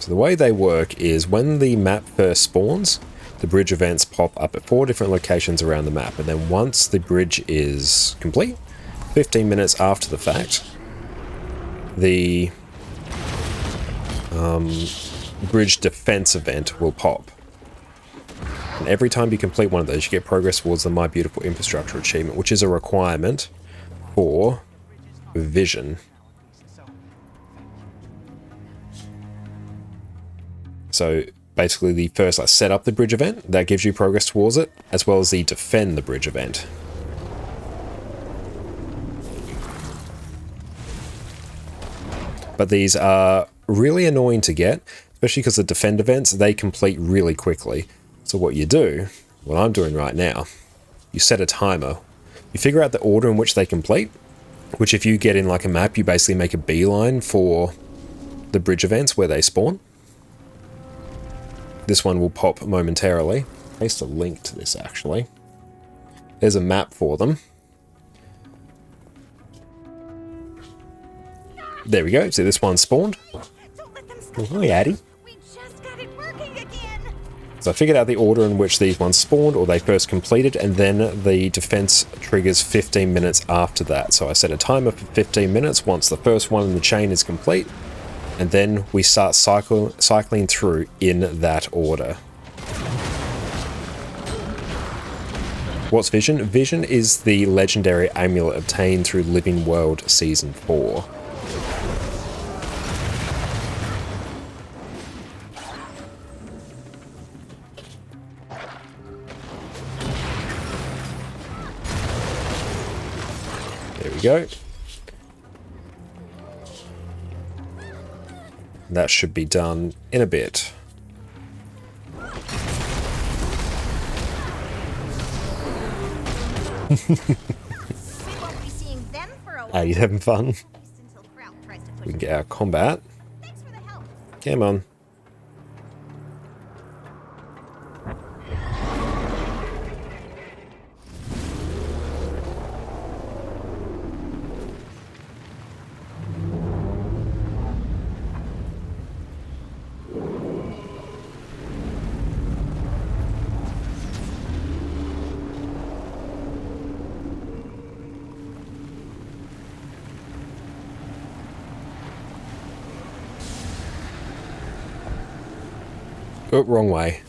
So the way they work is when the map first spawns, the bridge events pop up at 4 different locations around the map. And then once the bridge is complete, 15 minutes after the fact, the bridge defense event will pop. And every time you complete one of those, you get progress towards the My Beautiful Infrastructure achievement, which is a requirement for vision. So basically the first set up the bridge event, that gives you progress towards it, as well as the defend the bridge event. But these are really annoying to get, especially because the defend events, they complete really quickly. So what you do, what I'm doing right now, you set a timer. You figure out the order in which they complete, which if you get in like a map, you basically make a beeline for the bridge events where they spawn. This one will pop momentarily. Paste a link to this actually. There's a map for them. There we go. So this one spawned. Oh, hi, Addy. We just got it working again. So I figured out the order in which these ones spawned, or they first completed, and then the defense triggers 15 minutes after that. So I set a timer for 15 minutes once the first one in the chain is complete, and then we start cycling through in that order. What's Vision? Vision is the legendary amulet obtained through Living World Season 4. There we go. That should be done in a bit. We won't be seeing them for a while. Are you having fun? Until Kraut tries to push We can get our combat. Thanks for the help. Come on. Oh, wrong way.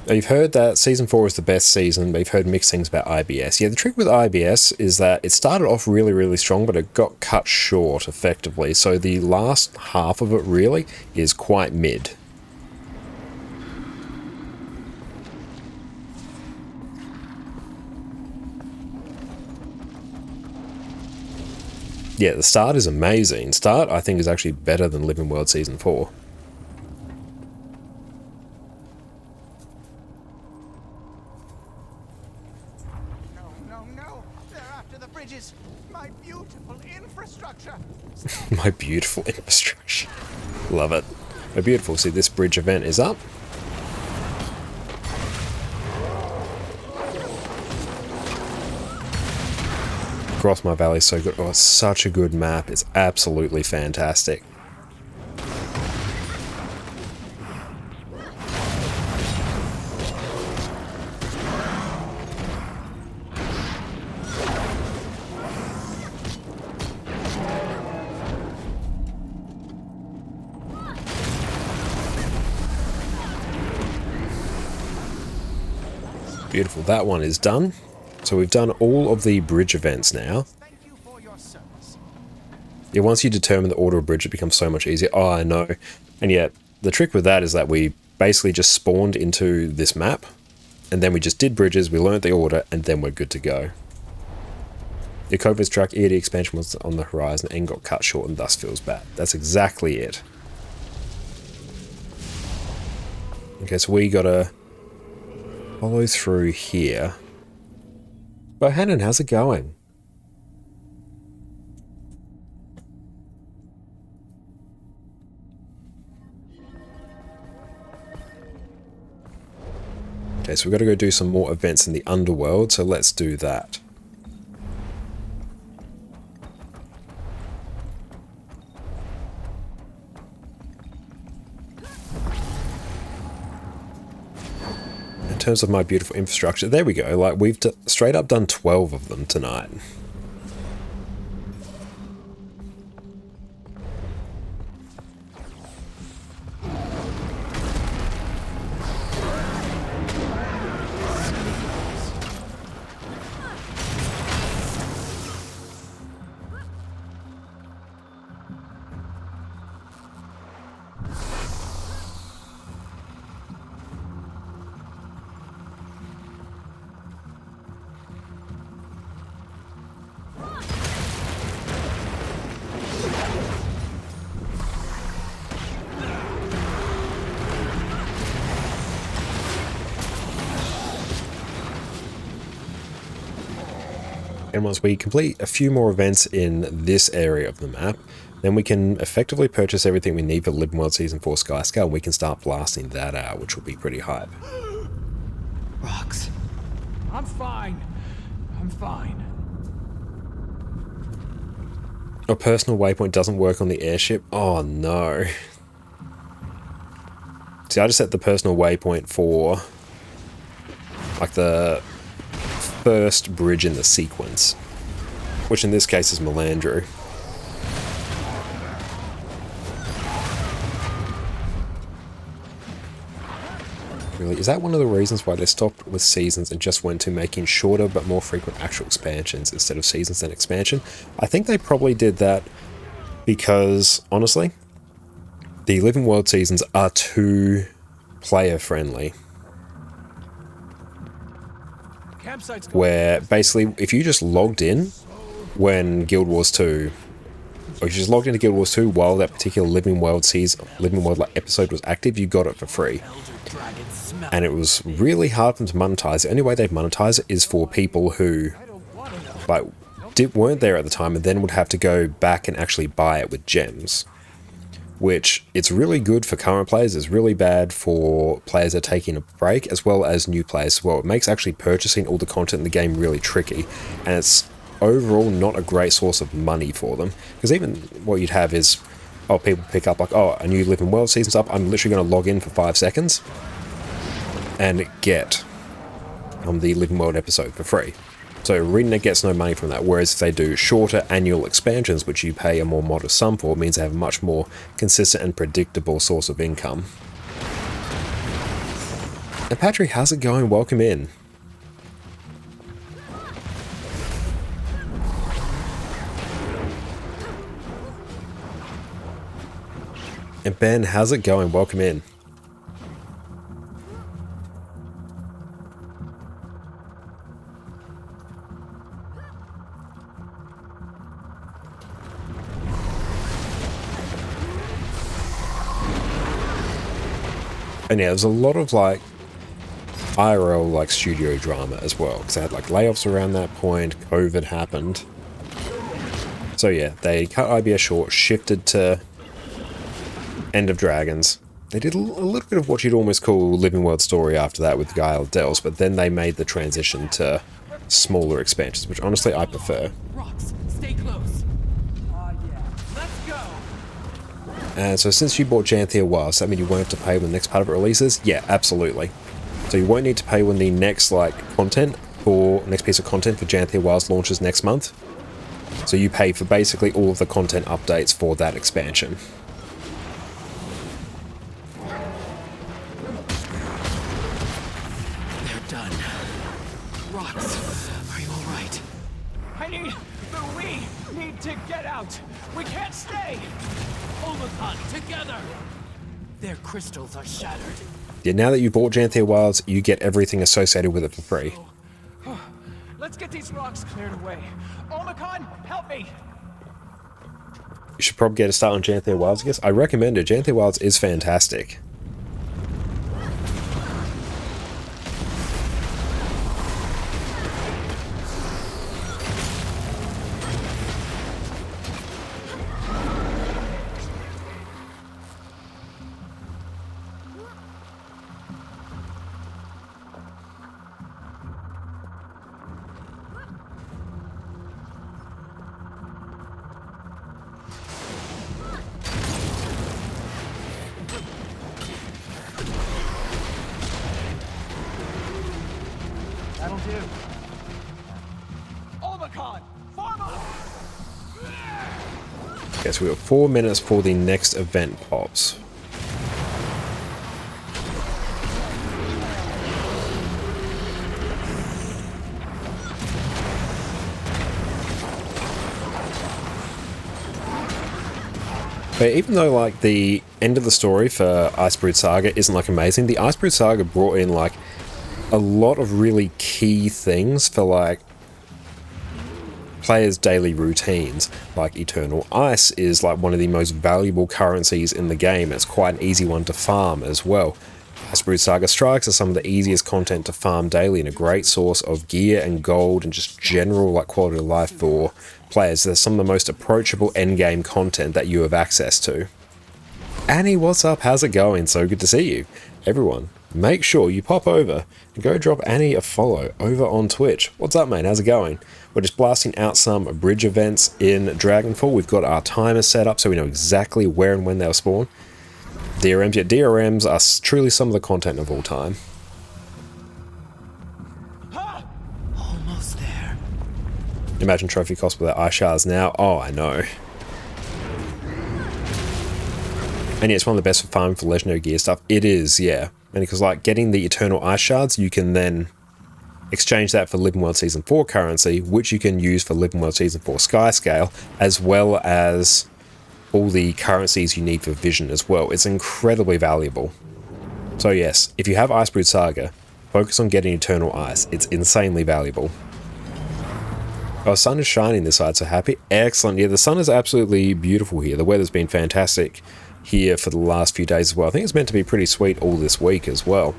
You've heard that Season 4 is the best season, but you've heard mixed things about IBS. Yeah, the trick with IBS is that it started off really, really strong, but it got cut short, effectively. So the last half of it, really, is quite mid. Yeah, the start is amazing. Start, I think, is actually better than Living World Season 4. No. They're after the bridges. My beautiful infrastructure. My beautiful infrastructure. Love it. Oh, beautiful. See, this bridge event is up. Across My Valley is so good. Oh, it's such a good map. It's absolutely fantastic. Beautiful, that one is done. So we've done all of the bridge events now. Thank you for your service. Yeah, once you determine the order of bridge, it becomes so much easier. Oh, I know. And yet, the trick with that is that we basically just spawned into this map, and then we just did bridges, we learned the order, and then we're good to go. Your COVID's track ED expansion was on the horizon and got cut short and thus feels bad. That's exactly it. Okay, so we gotta follow through here. Bohannon, how's it going? Okay, so we've got to go do some more events in the underworld, so let's do that. In terms of my beautiful infrastructure, there we go, like we've straight up done 12 of them tonight. And once we complete a few more events in this area of the map, then we can effectively purchase everything we need for Living World Season 4 Skyscale, and we can start blasting that out, which will be pretty hype. Rocks. I'm fine. I'm fine. A personal waypoint doesn't work on the airship? Oh no. See, I just set the personal waypoint for like the first bridge in the sequence, which in this case is Melandru. Really, is that one of the reasons why they stopped with seasons and just went to making shorter but more frequent actual expansions instead of seasons and expansion? I think they probably did that because, honestly, the Living World seasons are too player friendly. Where basically, if you just logged in when Guild Wars 2, or if you just logged into Guild Wars 2 while that particular Living World season, Living World like episode was active, you got it for free. And it was really hard for them to monetize. The only way they've monetized it is for people who like weren't there at the time and then would have to go back and actually buy it with gems. Which, it's really good for current players, it's really bad for players that are taking a break, as well as new players as well. It makes actually purchasing all the content in the game really tricky, and it's overall not a great source of money for them. Because even what you'd have is, oh, people pick up like, oh, a new Living World season's up, I'm literally going to log in for 5 seconds, and get the Living World episode for free. So Arena gets no money from that, whereas if they do shorter annual expansions, which you pay a more modest sum for, it means they have a much more consistent and predictable source of income. And Patrick, how's it going? Welcome in. And Ben, how's it going? Welcome in. And yeah, there's a lot of like IRL like studio drama as well, because they had like layoffs around that point, COVID happened. So yeah, they cut IBS short, shifted to End of Dragons. They did a little bit of what you'd almost call Living World Story after that with Guile Dells, but then they made the transition to smaller expansions, which honestly I prefer. Rocks. Stay close. Yeah. Let's go. And so since you bought Janthea Wilds, that mean you won't have to pay when the next part of it releases? Yeah, absolutely. So you won't need to pay when the next next piece of content for Janthea Wilds launches next month. So you pay for basically all of the content updates for that expansion. They're done. rocks. Are you all right? We need to get out. We can't stay. Omicron, together! Their crystals are shattered. Yeah, now that you bought Janthia Wilds, you get everything associated with it for free. Let's get these rocks cleared away. Omicron, help me. You should probably get a start on Janthia Wilds, I guess. I recommend it. Janthia Wilds is fantastic. That'll do. Omicron, form up. Okay, so we got 4 minutes before the next event pops. But even though like the end of the story for Icebrood Saga isn't like amazing, the Icebrood Saga brought in like a lot of really key things for like players' daily routines. Like Eternal Ice is like one of the most valuable currencies in the game. It's quite an easy one to farm as well. Icebrood Saga Strikes are some of the easiest content to farm daily and a great source of gear and gold and just general like quality of life for players. They're some of the most approachable endgame content that you have access to. Annie, what's up? How's it going? So good to see you. Everyone, make sure you pop over and go drop Annie a follow over on Twitch. What's up, mate? How's it going? We're just blasting out some bridge events in Dragonfall. We've got our timer set up so we know exactly where and when they'll spawn. DRMs, yet DRMs are truly some of the content of all time. Almost there. Imagine trophy cost without ice shards now. Oh, I know. And yeah, it's one of the best for farming for legendary gear stuff. It is, yeah. And because like getting the Eternal Ice Shards, you can then exchange that for Living World Season 4 currency, which you can use for Living World Season 4 Sky Scale, as well as all the currencies you need for Vision as well. It's incredibly valuable. So yes, if you have Icebrood Saga, focus on getting Eternal Ice. It's insanely valuable. Oh, sun is shining this side, so happy. Excellent. Yeah, the sun is absolutely beautiful here. The weather's been fantastic here for the last few days as well. I think it's meant to be pretty sweet all this week as well.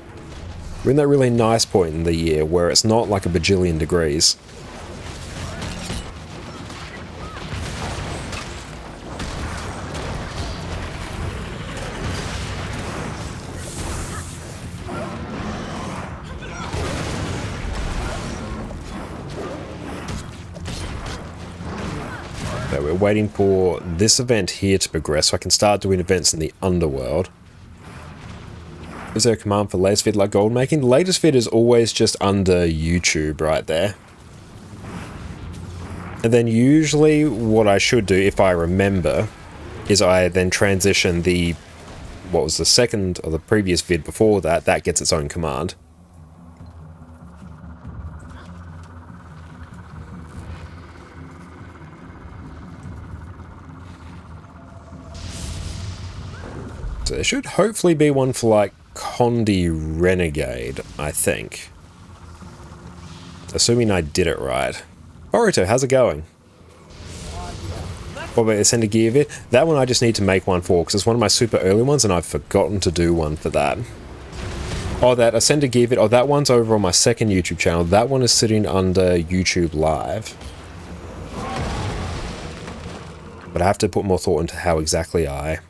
We're in that really nice point in the year where it's not like a bajillion degrees. So we're waiting for this event here to progress so I can start doing events in the underworld. Is there a command for latest vid like gold making? The latest vid is always just under YouTube right there. And then usually what I should do, if I remember, is I then transition the, what was the second or the previous vid before that, that gets its own command. So there should hopefully be one for like Condi Renegade, I think. Assuming I did it right. Boruto, how's it going? What about Ascend a Gear vid? That one I just need to make one for, because it's one of my super early ones and I've forgotten to do one for that. Oh, that Ascend a Gear vid, oh, that one's over on my second YouTube channel. That one is sitting under YouTube Live. But I have to put more thought into how exactly I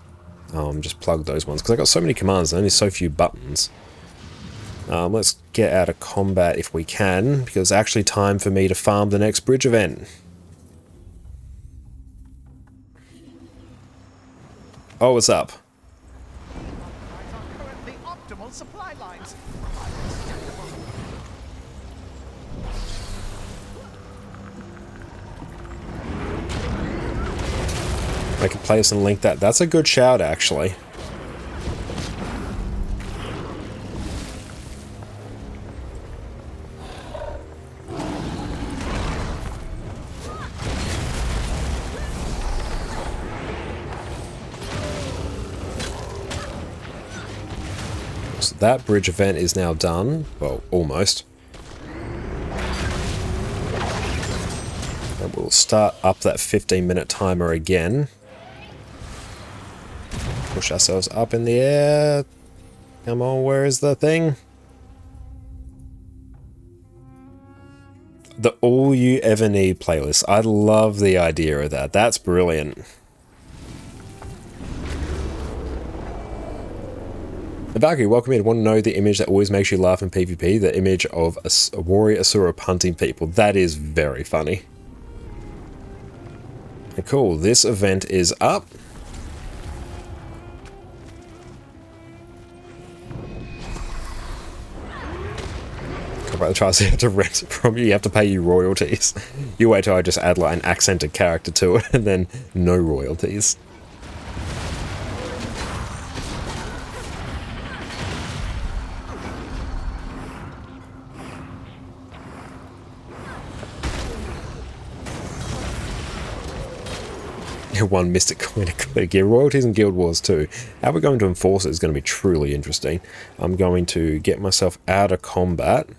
just plug those ones, because I got so many commands and only so few buttons. Let's get out of combat if we can, because it's actually time for me to farm the next bridge event. Oh, what's up? Currently optimal supply lines. I can place and link that. That's a good shout, actually. that bridge event is now done. Well, almost. And we'll start up that 15-minute timer again. Push ourselves up in the air. Come on, where is the thing? The All You Ever Need playlist. I love the idea of that. That's brilliant. Valkyrie, welcome in. Want to know the image that always makes you laugh in PvP? The image of a warrior Asura punting people. That is very funny. And cool. This event is up. About the trials you have to rent it from you have to pay you royalties. You wait till I just add like an accented character to it and then no royalties. One Mystic Coin to click. Yeah, royalties and guild wars too. How we're going to enforce it is going to be truly interesting. I'm going to get myself out of combat.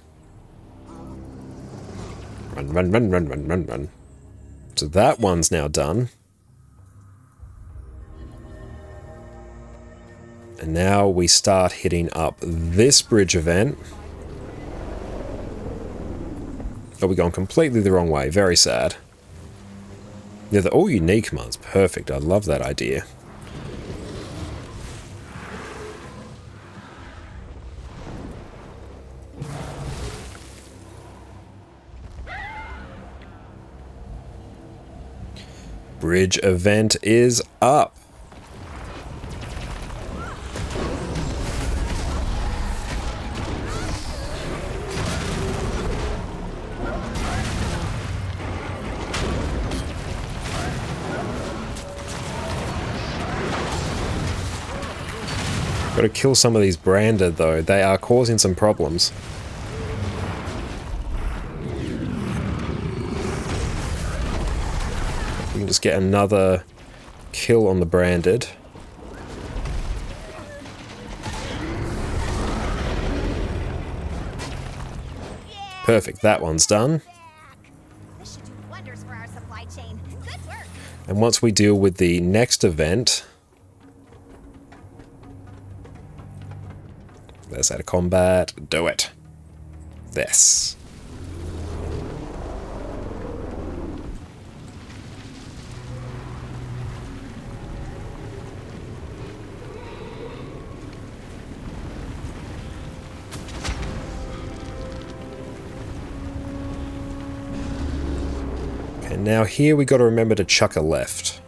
Run, run, run, run, run, run, run. So that one's now done. And now we start hitting up this bridge event. Oh, we're going completely the wrong way. Very sad. Yeah, the all unique command's perfect. I love that idea. Bridge event is up. Got to kill some of these branded though. They are causing some problems. We can just get another kill on the branded. Perfect, that one's done. This should do wonders for our supply chain. Good work. And once we deal with the next event, let's out of combat. Do it. This. Okay, now here we got to remember to chuck a left.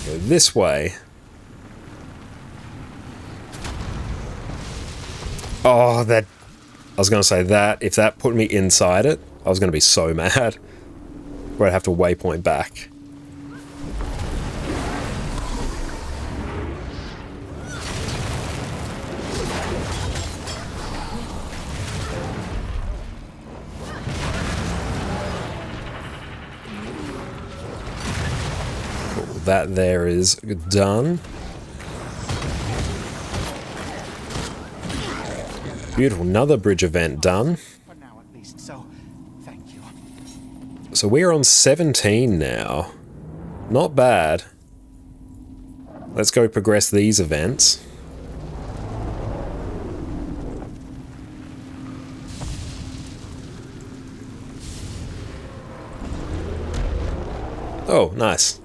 Go this way. Oh, that... I was going to say that. If that put me inside it, I was going to be so mad. Where I'd have to waypoint back. Cool, that there is done. Beautiful, another bridge event done. For now at least, so thank you. So we're on 17 now. Not bad. Let's go progress these events. Oh, nice.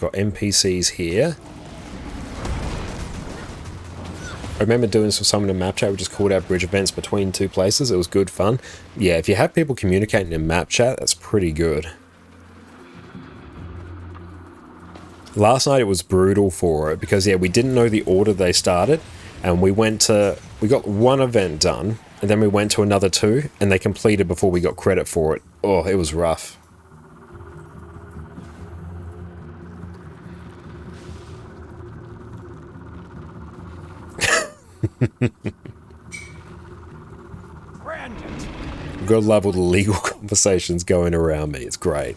Got NPCs here. I remember doing some in a map chat. We just called out bridge events between two places. It was good fun. Yeah, if you have people communicating in map chat, that's pretty good. Last night it was brutal for it because, yeah, we didn't know the order they started, and we got one event done, and then we went to another two, and they completed before we got credit for it. Oh, it was rough. We've got to love all the legal conversations going around me. It's great.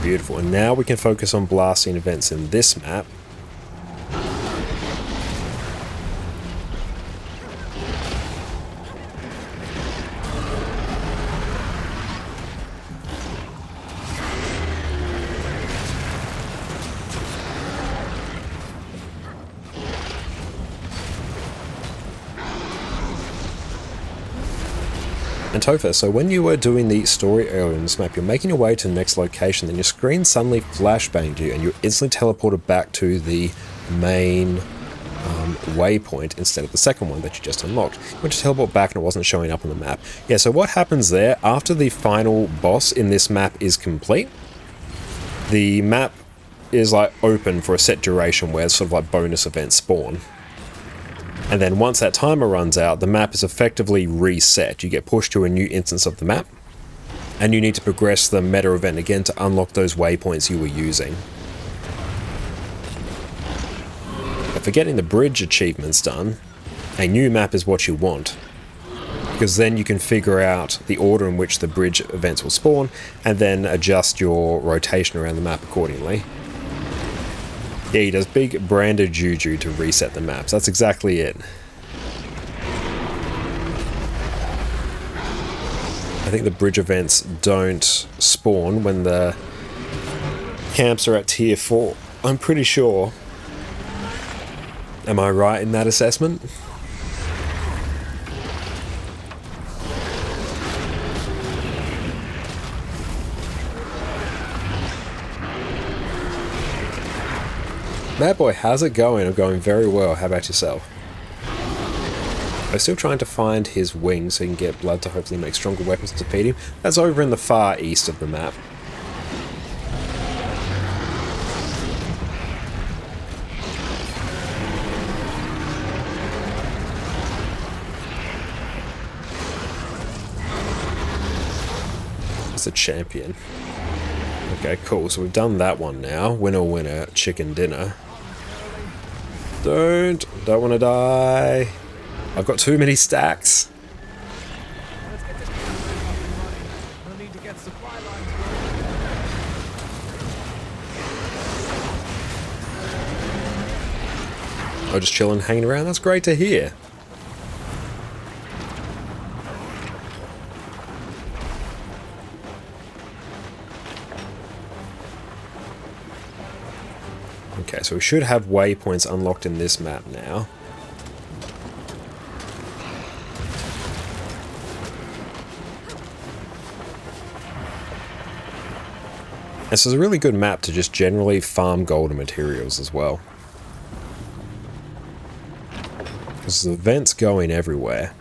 Beautiful. And now we can focus on blasting events in this map. And Topher, so when you were doing the story earlier in this map, you're making your way to the next location, then your screen suddenly flashbanged you and you're instantly teleported back to the main waypoint instead of the second one that you just unlocked. You went to teleport back and it wasn't showing up on the map. Yeah, so what happens there, after the final boss in this map is complete, the map is like open for a set duration where sort of like bonus events spawn. And then once that timer runs out, the map is effectively reset. You get pushed to a new instance of the map, and you need to progress the meta event again to unlock those waypoints you were using. But for getting the bridge achievements done, a new map is what you want, because then you can figure out the order in which the bridge events will spawn, and then adjust your rotation around the map accordingly. Yeah, he does big branded juju to reset the maps. That's exactly it. I think the bridge events don't spawn when the camps are at tier 4. I'm pretty sure. Am I right in that assessment? Mad Boy, how's it going? I'm going very well. How about yourself? I'm still trying to find his wings so he can get blood to hopefully make stronger weapons to defeat him. That's over in the far east of the map. It's a champion. Okay, cool. So we've done that one now. Winner, winner, chicken dinner. Don't want to die. I've got too many stacks. We'll need to get supply lines. Oh, just chilling, hanging around. That's great to hear. Okay, so we should have waypoints unlocked in this map now. This is a really good map to just generally farm gold and materials as well. Because there's events going everywhere.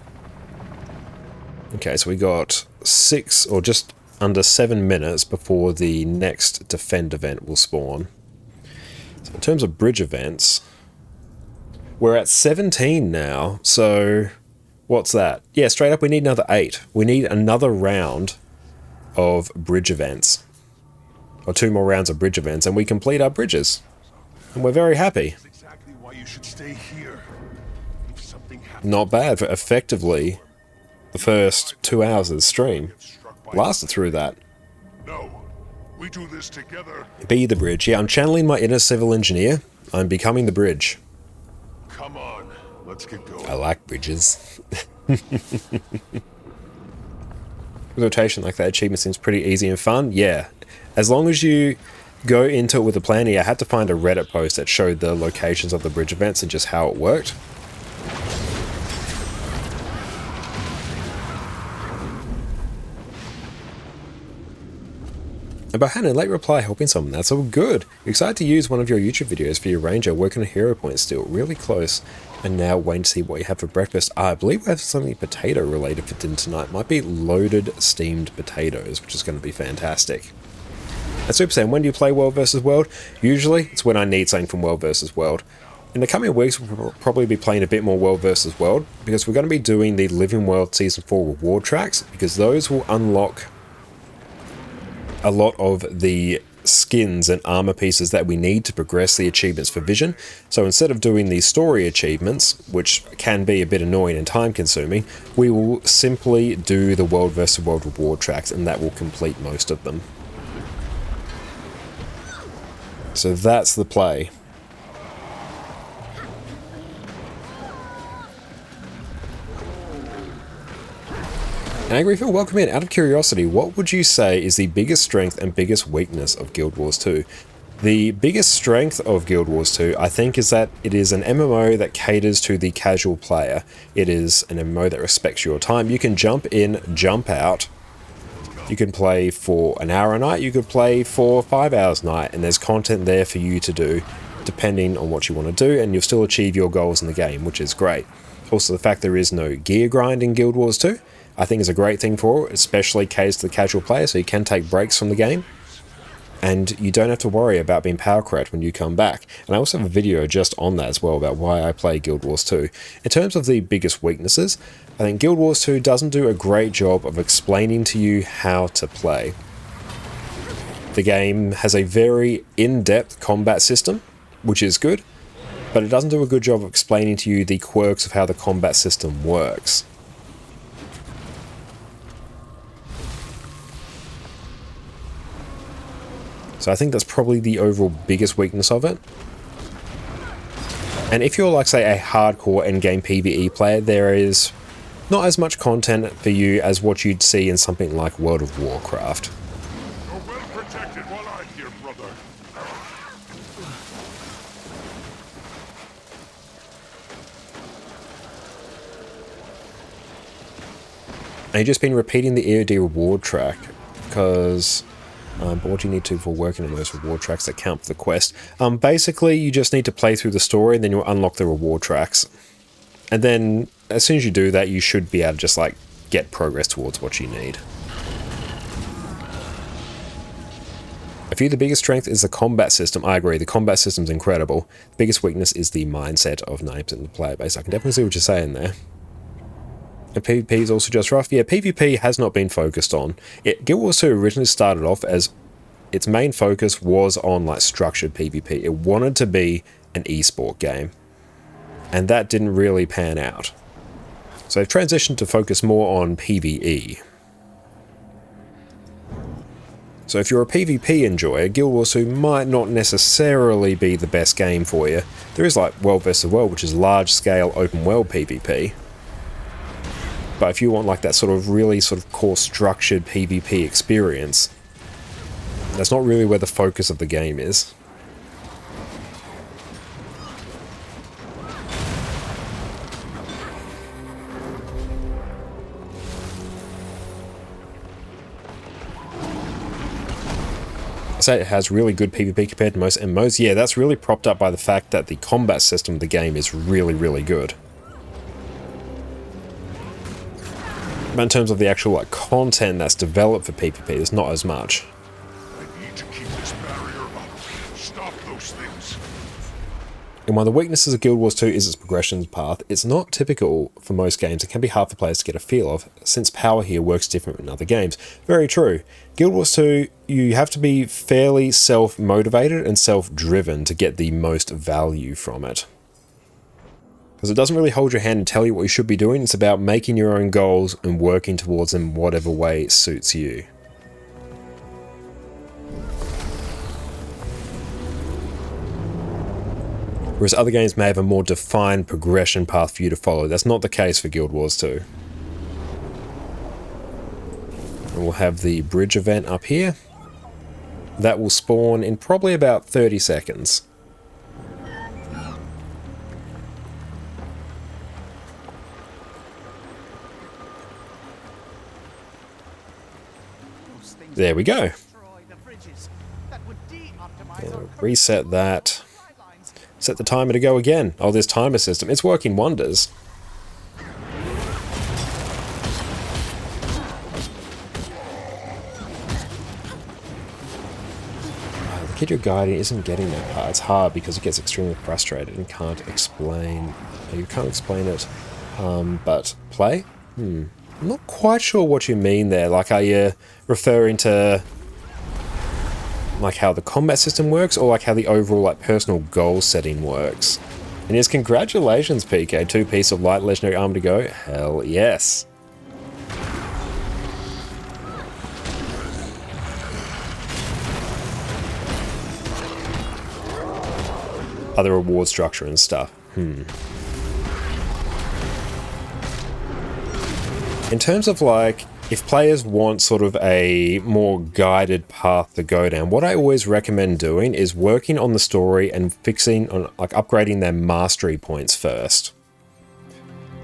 Okay, so we got 6 or just under 7 minutes before the next defend event will spawn. So in terms of bridge events, we're at 17 now, so what's that? Yeah, straight up we need another 8. We need another round of bridge events. Or 2 more rounds of bridge events, and we complete our bridges. And we're very happy. That's exactly why you should stay here. If something happens, Not bad for effectively the first 2 hours of the stream. Lasted through that. no. We do this together. Be the bridge. Yeah, I'm channeling my inner civil engineer. I'm becoming the bridge. Come on, let's get going. I like bridges. Rotation like that achievement seems pretty easy and fun. Yeah. As long as you go into it with a plan. I had to find a Reddit post that showed the locations of the bridge events and just how it worked. About Hannah, late reply helping someone. That's all good. You're excited to use one of your YouTube videos for your ranger, working on hero points still. Really close. And now waiting to see what you have for breakfast. I believe we have something potato related for dinner tonight. Might be loaded steamed potatoes, which is going to be fantastic. And Super Sam, when do you play World vs. World? Usually, it's when I need something from World vs. World. In the coming weeks, we'll probably be playing a bit more World vs. World, because we're going to be doing the Living World Season 4 reward tracks, because those will unlock a lot of the skins and armor pieces that we need to progress the achievements for Vision. So instead of doing the story achievements, which can be a bit annoying and time consuming, we will simply do the world versus world reward tracks, and that will complete most of them. So that's the play. Angry Phil, welcome in. Out of curiosity, what would you say is the biggest strength and biggest weakness of Guild Wars 2? The biggest strength of Guild Wars 2, I think, is that it is an MMO that caters to the casual player. It is an MMO that respects your time. You can jump in, jump out. You can play for an hour a night, you could play for 5 hours a night, and there's content there for you to do depending on what you want to do, and you'll still achieve your goals in the game, which is great. Also, the fact there is no gear grind in Guild Wars 2, I think is a great thing for it, especially caters to the casual player, so you can take breaks from the game. And you don't have to worry about being power crept when you come back. And I also have a video just on that as well, about why I play Guild Wars 2. In terms of the biggest weaknesses, I think Guild Wars 2 doesn't do a great job of explaining to you how to play. The game has a very in-depth combat system, which is good, but it doesn't do a good job of explaining to you the quirks of how the combat system works. So I think that's probably the overall biggest weakness of it. And if you're like, say, a hardcore endgame PvE player, there is not as much content for you as what you'd see in something like World of Warcraft. You're well protected while I'm here, brother. And you've just been repeating the EOD reward track, because... but what do you need to for working on those reward tracks that count for the quest? Basically, you just need to play through the story, and then you'll unlock the reward tracks. And then, as soon as you do that, you should be able to just, like, get progress towards what you need. I feel the biggest strength is the combat system. I agree, the combat system's incredible. The biggest weakness is the mindset of 90% of the player base. I can definitely see what you're saying there. And PvP is also just rough. Yeah, PvP has not been focused on. Guild Wars 2 originally started off as its main focus was on like structured PvP. It wanted to be an esport game, and that didn't really pan out. So they've transitioned to focus more on PvE. So if you're a PvP enjoyer, Guild Wars 2 might not necessarily be the best game for you. There is like World vs. World, which is large-scale open world PvP. But if you want like that sort of really sort of core structured PvP experience, that's not really where the focus of the game is. I say it has really good PvP compared to most MMOs. Yeah, that's really propped up by the fact that the combat system of the game is really, really good. But in terms of the actual like content that's developed for PvP, there's not as much. I need to keep this barrier up. Stop those things. And one of the weaknesses of Guild Wars 2 is its progression path. It's not typical for most games. It can be hard for players to get a feel of, since power here works different in other games. Very true. Guild Wars 2, you have to be fairly self-motivated and self-driven to get the most value from it. Because it doesn't really hold your hand and tell you what you should be doing. It's about making your own goals and working towards them whatever way suits you. Whereas other games may have a more defined progression path for you to follow. That's not the case for Guild Wars 2. And we'll have the bridge event up here. That will spawn in probably about 30 seconds. There we go. Reset that. Set the timer to go again. Oh, this timer system. It's working wonders. The kid you're guiding isn't getting that part. It's hard because it gets extremely frustrated and can't explain. You can't explain it. But play? I'm not quite sure what you mean there. Like, are you referring to like how the combat system works, or like how the overall like personal goal setting works. And yes, congratulations, PK. 2 pieces of light legendary armor to go. Hell yes. Other reward structure and stuff. In terms of like, if players want sort of a more guided path to go down, what I always recommend doing is working on the story and fixing on like upgrading their mastery points first.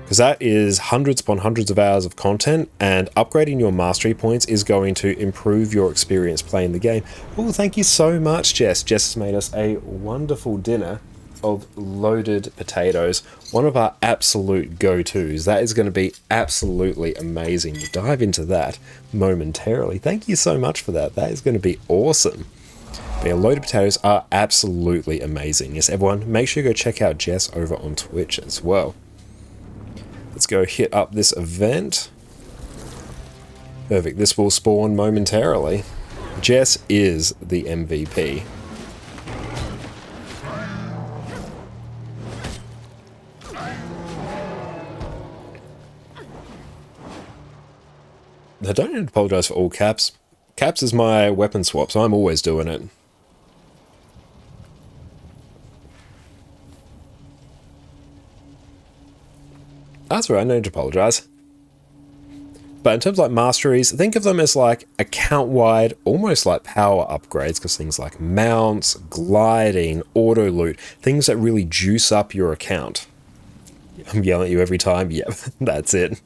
Because that is hundreds upon hundreds of hours of content, and upgrading your mastery points is going to improve your experience playing the game. Oh, thank you so much, Jess. Jess has made us a wonderful dinner of loaded potatoes, one of our absolute go-tos. That is going to be absolutely amazing. We'll dive into that momentarily. Thank you so much for that. That is going to be awesome. But yeah, loaded potatoes are absolutely amazing. Yes, everyone, make sure you go check out Jess over on Twitch as well. Let's go hit up this event. Perfect. This will spawn momentarily. Jess is the MVP. I don't need to apologise for all caps. Caps is my weapon swap, so I'm always doing it. That's right, no need to apologise. But in terms of like masteries, think of them as like account-wide, almost like power upgrades, because things like mounts, gliding, auto loot, things that really juice up your account. I'm yelling at you every time. Yep, that's it.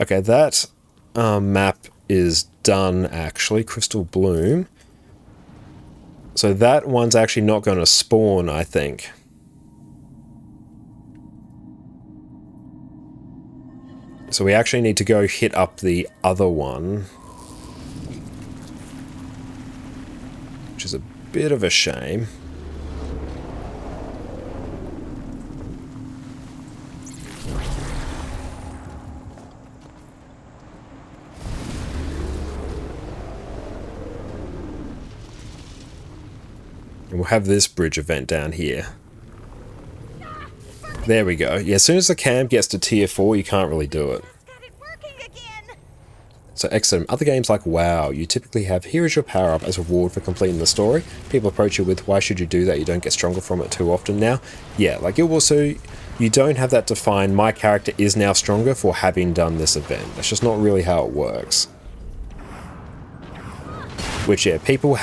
Okay, that map is done actually, Crystal Bloom. So that one's actually not going to spawn, I think. So we actually need to go hit up the other one, which is a bit of a shame. And we'll have this bridge event down here. There we go. Yeah, as soon as the camp gets to tier 4, you can't really do it. Got it working again. So excellent. Other games like WoW, you typically have, here is your power up as a reward for completing the story. People approach you with, why should you do that? You don't get stronger from it too often now. Yeah, like Guild Wars 2, you don't have that defined, my character is now stronger for having done this event. That's just not really how it works. Which, yeah, people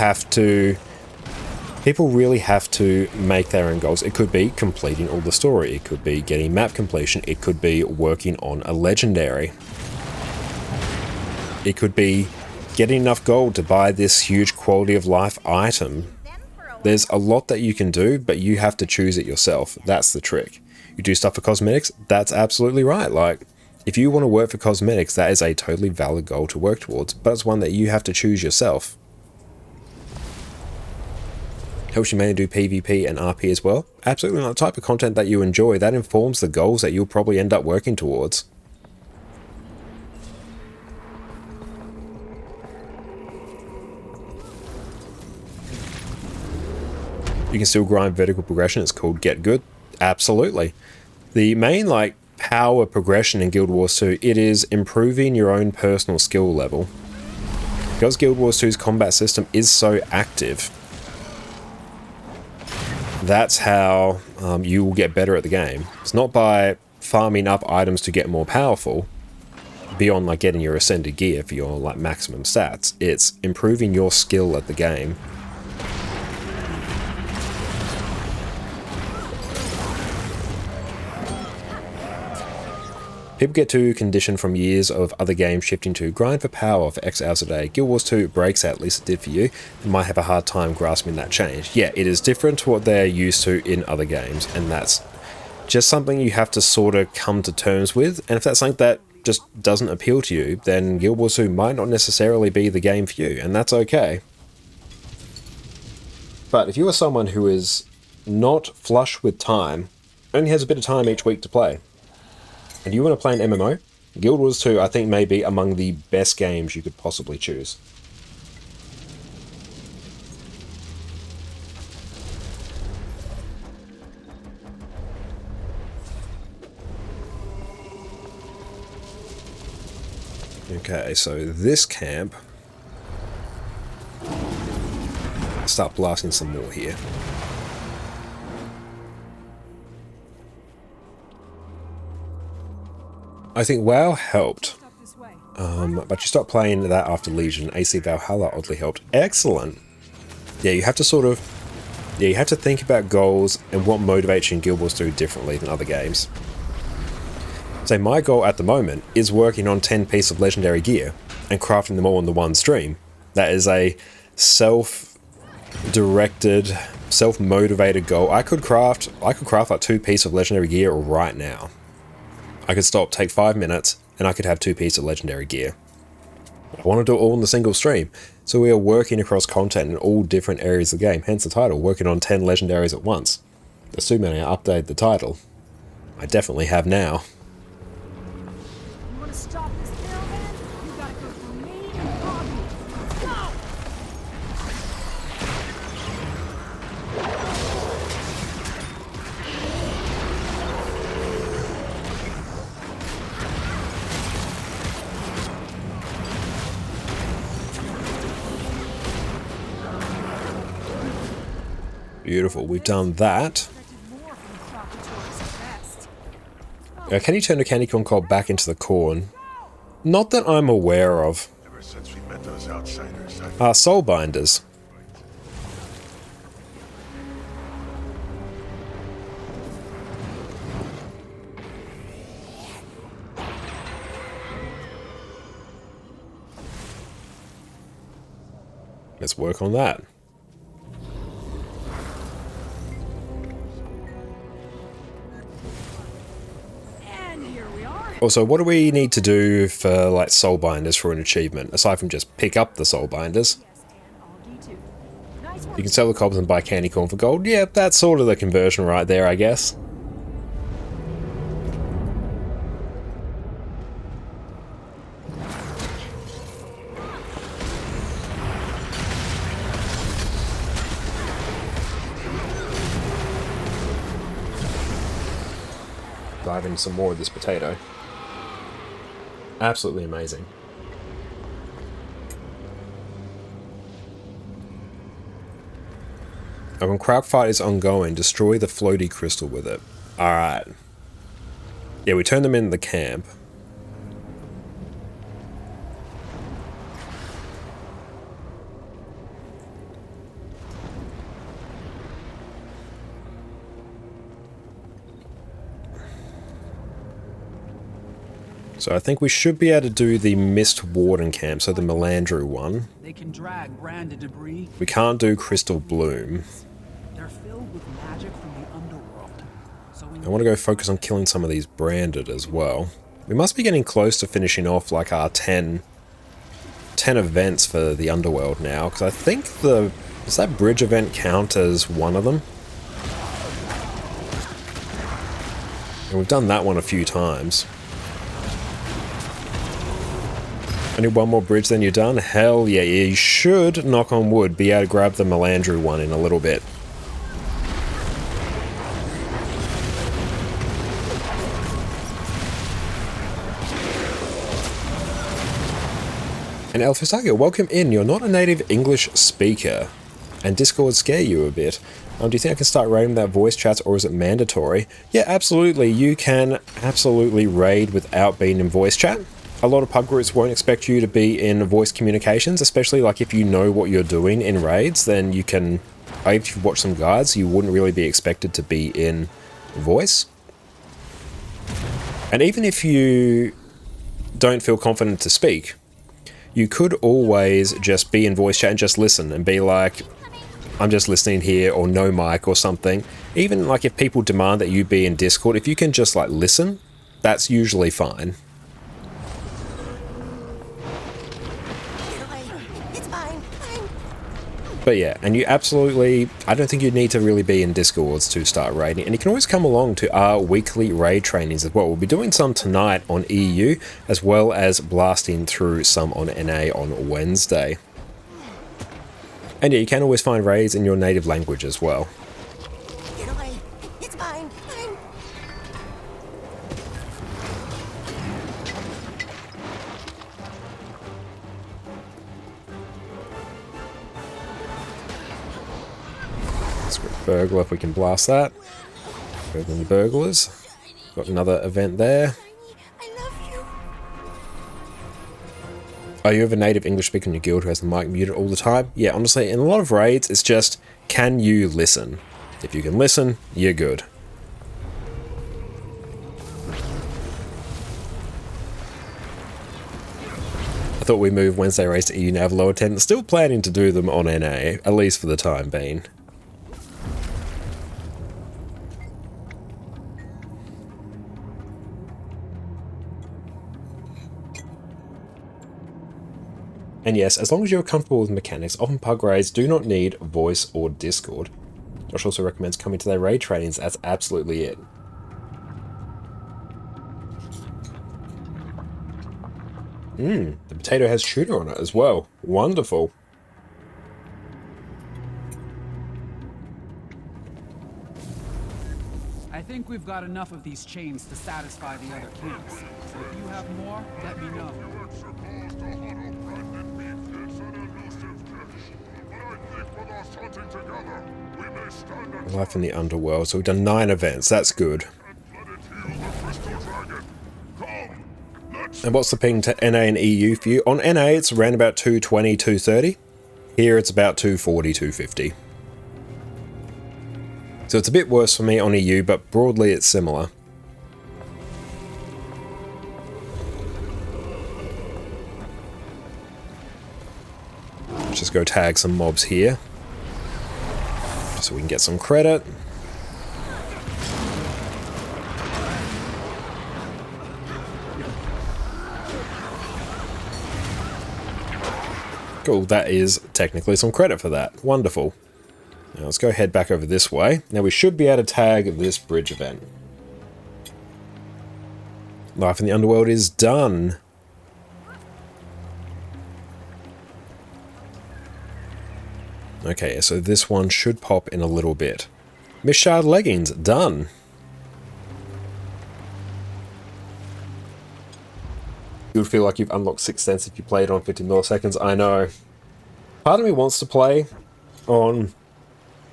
really have to make their own goals. It could be completing all the story. It could be getting map completion. It could be working on a legendary. It could be getting enough gold to buy this huge quality of life item. There's a lot that you can do, but you have to choose it yourself. That's the trick. You do stuff for cosmetics, that's absolutely right. Like, if you want to work for cosmetics, that is a totally valid goal to work towards, but it's one that you have to choose yourself. Helps you mainly do PvP and RP as well. Absolutely not the type of content that you enjoy. That informs the goals that you'll probably end up working towards. You can still grind vertical progression. It's called Get Good. Absolutely. The main like power progression in Guild Wars 2, it is improving your own personal skill level. Because Guild Wars 2's combat system is so active, that's how you will get better at the game. It's not by farming up items to get more powerful, beyond like getting your ascended gear for your like maximum stats. It's improving your skill at the game. People get too conditioned from years of other games shifting to grind for power for X hours a day. Guild Wars 2 breaks that, at least it did for you. They might have a hard time grasping that change. Yeah, it is different to what they're used to in other games, and that's just something you have to sort of come to terms with. And if that's something that just doesn't appeal to you, then Guild Wars 2 might not necessarily be the game for you, and that's okay. But if you are someone who is not flush with time, only has a bit of time each week to play, and you want to play an MMO, Guild Wars 2 I think may be among the best games you could possibly choose. Okay, so this camp. Start blasting some more here. I think WoW helped. But you stopped playing that after Legion. AC Valhalla oddly helped. Excellent. Yeah, you have to sort of... Yeah, you have to think about goals and what motivates you in Guild Wars 2 differently than other games. So my goal at the moment is working on 10 pieces of legendary gear and crafting them all in the one stream. That is a self-directed, self-motivated goal. I could craft like 2 pieces of legendary gear right now. I could stop, take 5 minutes, and I could have 2 pieces of legendary gear. I want to do it all in the single stream. So we are working across content in all different areas of the game, hence the title, working on 10 legendaries at once. Assuming I update the title. I definitely have now. You want to stop this mailman? You gotta go through me and Bobby. Let's go! Beautiful, we've done that. More from the provocateurs at best. Can you turn the candy corn cob back into the corn? Not that I'm aware of. Ever since we met those outsiders, Soul binders. Let's work on that. And here we are. Also, what do we need to do for like soul binders for an achievement, aside from just pick up the soul binders? Yes, and Augie too. Nice work. You can sell the cobs and buy candy corn for gold. Yeah, that's sort of the conversion right there, I guess. Dive into some more of this potato. Absolutely amazing. And when crowd fight is ongoing, destroy the floaty crystal with it. Alright. Yeah, we turn them into the camp. So I think we should be able to do the Mist Warden camp, so the Melandru one. They can drag branded debris. We can't do Crystal Bloom. They're filled with magic from the underworld. So I want to go focus on killing some of these branded as well. We must be getting close to finishing off like our 10 events for the underworld now, because I think does that bridge event count as one of them? And we've done that one a few times. Only one more bridge, then you're done? Hell yeah, you should, knock on wood, be able to grab the Melandru one in a little bit. And Elfisaga, welcome in. You're not a native English speaker, and Discord scare you a bit. Do you think I can start raiding without voice chats, or is it mandatory? Yeah, absolutely. You can absolutely raid without being in voice chat. A lot of pub groups won't expect you to be in voice communications, especially like if you know what you're doing in raids, then you can, if you've watched some guides, you wouldn't really be expected to be in voice. And even if you don't feel confident to speak, you could always just be in voice chat and just listen and be like, I'm just listening here, or no mic or something. Even like if people demand that you be in Discord, if you can just like listen, that's usually fine. But yeah, and you absolutely, I don't think you need to really be in Discords to start raiding, and you can always come along to our weekly raid trainings as well. We'll be doing some tonight on EU, as well as blasting through some on NA on Wednesday. And yeah, you can always find raids in your native language as well. Get away. It's mine. Mine. Burglar, if we can blast that. Burgling the burglars. Got another event there. Are you ever native English speaker in your guild who has the mic muted all the time? Yeah, honestly, in a lot of raids, it's just, can you listen? If you can listen, you're good. I thought we moved Wednesday raids to EU Nav lower 10. Still planning to do them on NA, at least for the time being. And yes, as long as you're comfortable with mechanics, often pug raids do not need voice or Discord. Josh also recommends coming to their raid trainings. That's absolutely it. The potato has tuna on it as well. Wonderful. I think we've got enough of these chains to satisfy the other camps. So if you have more, let me know. Life in the underworld. So we've done 9 events. That's good. And what's the ping to NA and EU for you? On NA, it's around about 220, 230. Here, it's about 240, 250. So it's a bit worse for me on EU, but broadly it's similar. Let's just go tag some mobs here, just so we can get some credit. Cool, that is technically some credit for that. Wonderful. Now let's go head back over this way. Now we should be able to tag this bridge event. Life in the Underworld is done. Okay, so this one should pop in a little bit. Miss Shard Leggings, done. You would feel like you've unlocked Sixth Sense if you played on 50 milliseconds. I know. Part of me wants to play on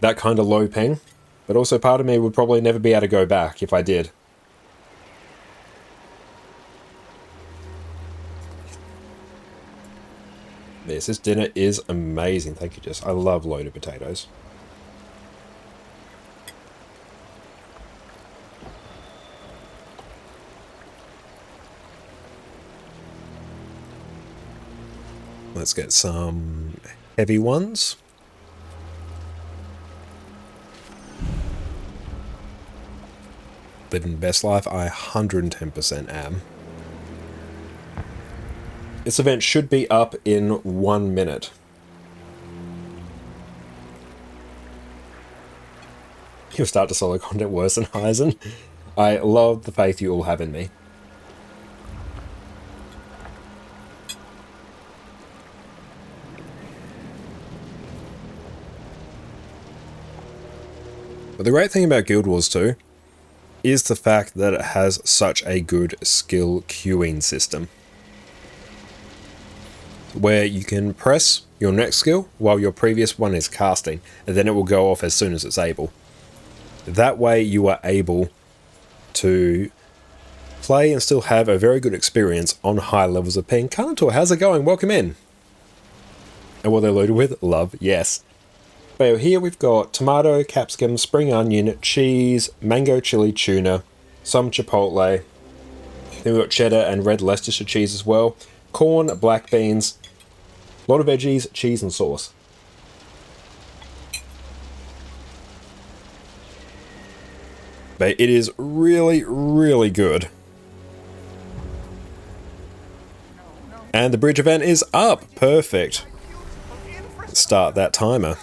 that kind of low ping, but also part of me would probably never be able to go back if I did. This dinner is amazing. Thank you, Jess. I love loaded potatoes. Let's get some heavy ones. Living the best life, I 110% am. This event should be up in 1 minute. You'll start to solo content worse than Heisen. I love the faith you all have in me. But the great thing about Guild Wars 2 is the fact that it has such a good skill queuing system, where you can press your next skill while your previous one is casting, and then it will go off as soon as it's able. That way you are able to play and still have a very good experience on high levels of ping. Carnotaur, how's it going? Welcome in. And what they're loaded with? Love, yes. But here we've got tomato, capsicum, spring onion, cheese, mango chili tuna, some chipotle. Then we've got cheddar and red Leicestershire cheese as well. Corn, black beans, a lot of veggies, cheese and sauce. But it is really, really good. And the bridge event is up. Perfect. Let's start that timer.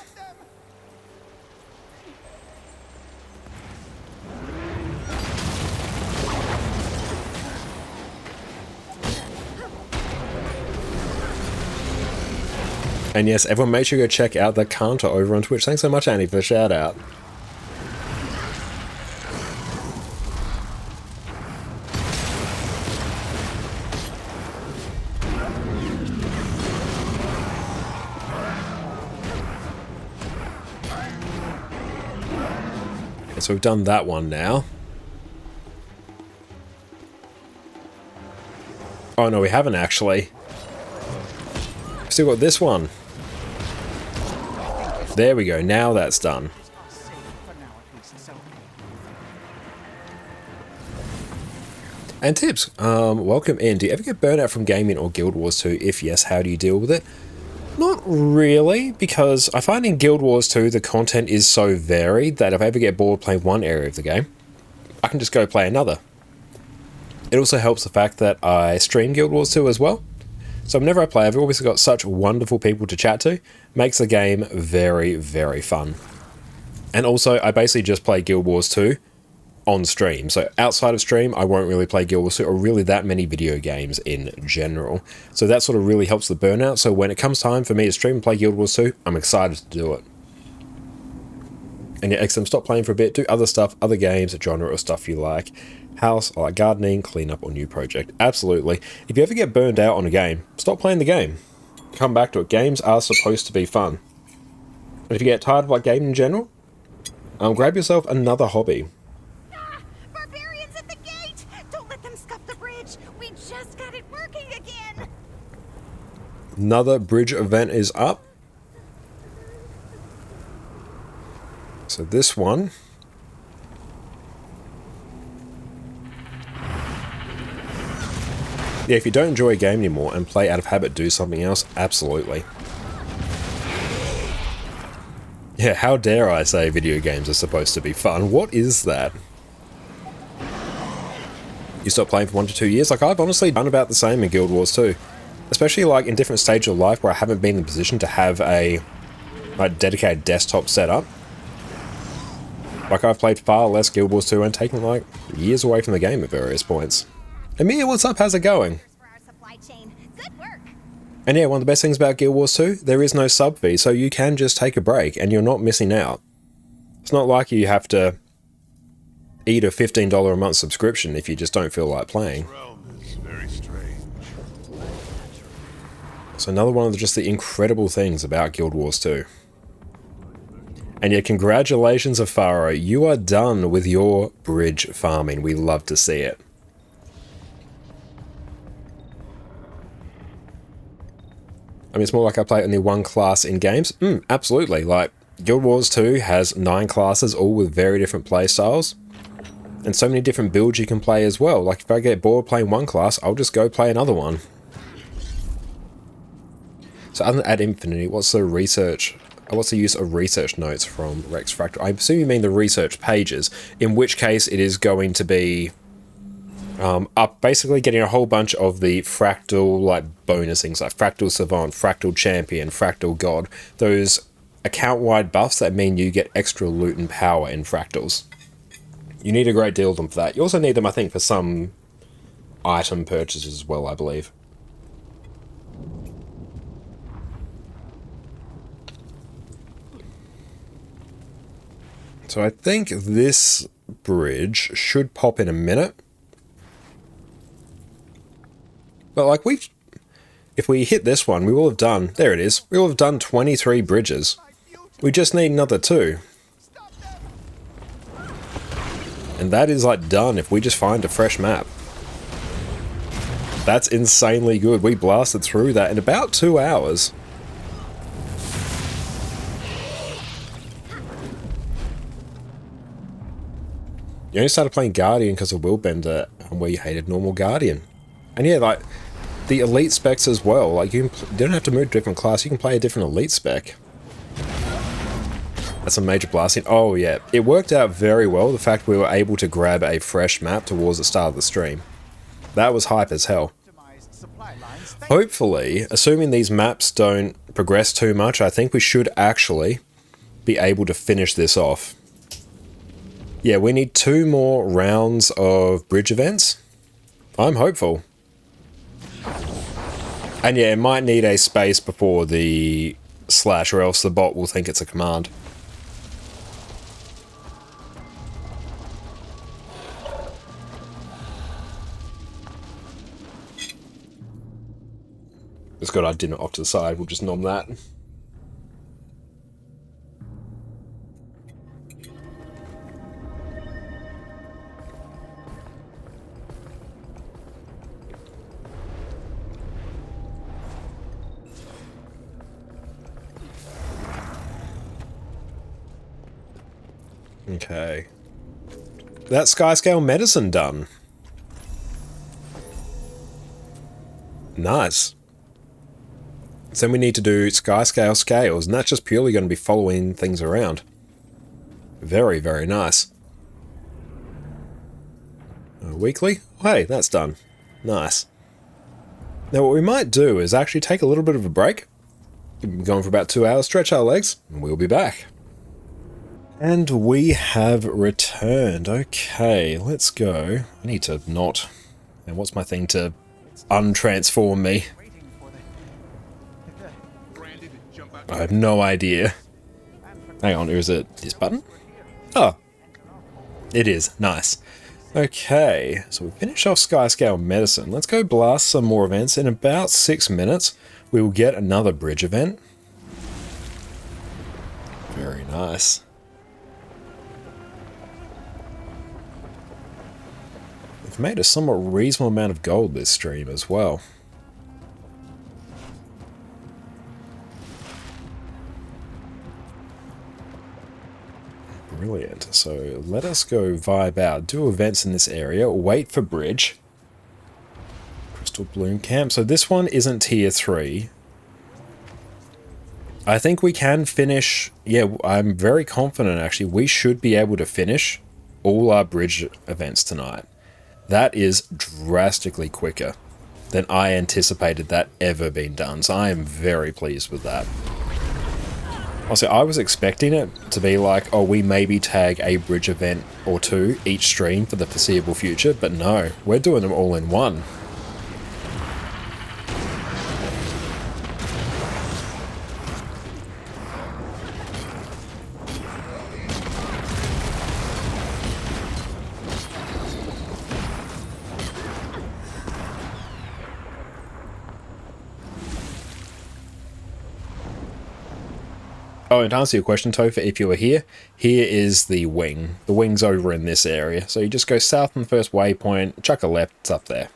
And yes, everyone make sure you go check out the counter over on Twitch. Thanks so much, Annie, for the shout out. So we've done that one now. Oh no, we haven't actually. We've still got this one. There we go, now that's done. And tips, welcome in. Do you ever get burnt out from gaming or Guild Wars 2? If yes, how do you deal with it? Not really, because I find in Guild Wars 2 the content is so varied that if I ever get bored playing one area of the game, I can just go play another. It also helps the fact that I stream Guild Wars 2 as well. So whenever I play, I've always got such wonderful people to chat to. Makes the game very, very fun. And also, I basically just play Guild Wars 2 on stream. So outside of stream, I won't really play Guild Wars 2 or really that many video games in general. So that sort of really helps the burnout. So when it comes time for me to stream and play Guild Wars 2, I'm excited to do it. And yeah, XM, stop playing for a bit, do other stuff, other games, genre or stuff you like. House, I like gardening, cleanup or new project. Absolutely. If you ever get burned out on a game, stop playing the game. Come back to it. Games are supposed to be fun. And if you get tired of like gaming in general, grab yourself another hobby. Barbarians at the gate! Don't let them scuff the bridge! We just got it working again! Another bridge event is up. So this one... yeah, if you don't enjoy a game anymore and play out of habit, do something else, absolutely. Yeah, how dare I say video games are supposed to be fun? What is that? You stop playing for 1 to 2 years? Like, I've honestly done about the same in Guild Wars 2. Especially, like, in different stages of life where I haven't been in the position to have a dedicated desktop setup. Like, I've played far less Guild Wars 2 and taken, like, years away from the game at various points. Amir, what's up? How's it going? And yeah, one of the best things about Guild Wars 2, there is no sub fee, so you can just take a break and you're not missing out. It's not like you have to eat a $15 a month subscription if you just don't feel like playing. So another one of just the incredible things about Guild Wars 2. And yeah, congratulations, Afaro, you are done with your bridge farming. We love to see it. I mean, it's more like I play only one class in games. Absolutely. Like, Guild Wars 2 has 9 classes, all with very different play styles. And so many different builds you can play as well. Like, if I get bored playing one class, I'll just go play another one. So other than Ad Infinity, what's the use of research notes from Rex Fractal? I assume you mean the research pages, in which case it is going to be up basically getting a whole bunch of the fractal like bonus things like Fractal Savant, Fractal Champion, Fractal God, those account-wide buffs that mean you get extra loot and power in fractals. You need a great deal of them for that. You also need them, I think, for some item purchases as well, I believe. So I think this bridge should pop in a minute. But like if we hit this one, we will have done, there it is, we will have done 23 bridges. We just need another 2. And that is like done if we just find a fresh map. That's insanely good. We blasted through that in about 2 hours. You only started playing Guardian because of Willbender and where you hated normal Guardian. And yeah, like, the elite specs as well. Like, you don't have to move to a different class, you can play a different elite spec. That's a major blasting. Oh yeah, it worked out very well, the fact we were able to grab a fresh map towards the start of the stream. That was hype as hell. Hopefully, assuming these maps don't progress too much, I think we should actually be able to finish this off. Yeah, we need 2 more rounds of bridge events. I'm hopeful. And yeah, it might need a space before the slash, or else the bot will think it's a command. It's good I didn't off to the side, we'll just nom that. Okay. That sky scale medicine done. Nice. So then we need to do sky scale scales, and that's just purely going to be following things around. Very, very nice. Weekly? Hey, that's done. Nice. Now what we might do is actually take a little bit of a break. We've been going for about 2 hours, stretch our legs, and we'll be back. And we have returned. Okay, let's go. I need to not... And what's my thing to untransform me? I have no idea. Hang on, is it this button? Oh, it is. Nice. Okay, so we finished off Sky Scale Medicine. Let's go blast some more events. In about 6 minutes, we will get another bridge event. Very nice. We've made a somewhat reasonable amount of gold this stream as well. Brilliant. So let us go vibe out, do events in this area, wait for bridge. Crystal Bloom Camp. So this one isn't tier 3. I think we can finish... Yeah, I'm very confident actually. We should be able to finish all our bridge events tonight. That is drastically quicker than I anticipated that ever being done. So I am very pleased with that. Also, I was expecting it to be like, oh, we maybe tag a bridge event or two each stream for the foreseeable future, but no, we're doing them all in one. Oh, and to answer your question, Topher, if you were here, here is the wing. The wing's over in this area. So you just go south on the first waypoint, chuck a left, it's up there.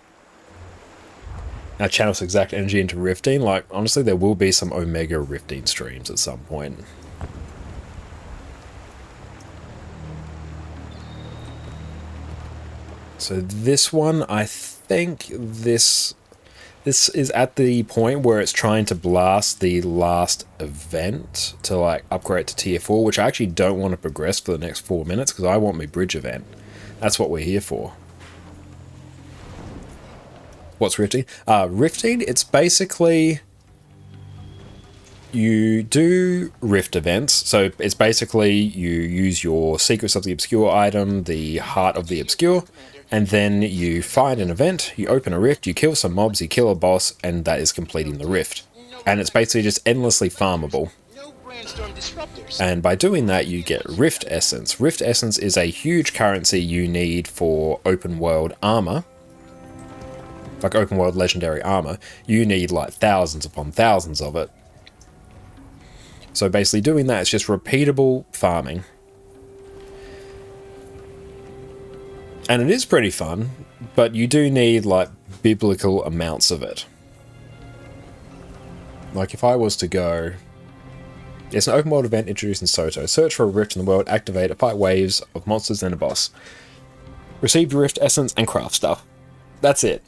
Now channel exact energy into rifting. Like, honestly, there will be some Omega rifting streams at some point. So this one, I think this is at the point where it's trying to blast the last event to like upgrade to tier 4, which I actually don't want to progress for the next 4 minutes because I want my bridge event. That's what we're here for. What's rifting? Rifting, it's basically... You do rift events, so it's basically you use your Secrets of the Obscure item, the Heart of the Obscure, and then you find an event, you open a rift, you kill some mobs, you kill a boss, and that is completing the rift. And it's basically just endlessly farmable. And by doing that, you get Rift Essence. Rift Essence is a huge currency you need for open world armor. Like open world legendary armor. You need like thousands upon thousands of it. So basically doing that is just repeatable farming. And it is pretty fun, but you do need like biblical amounts of it. Like if I was to go... It's an open world event introduced in Soto. Search for a rift in the world, activate it, fight waves of monsters and a boss. Receive rift essence and craft stuff. That's it.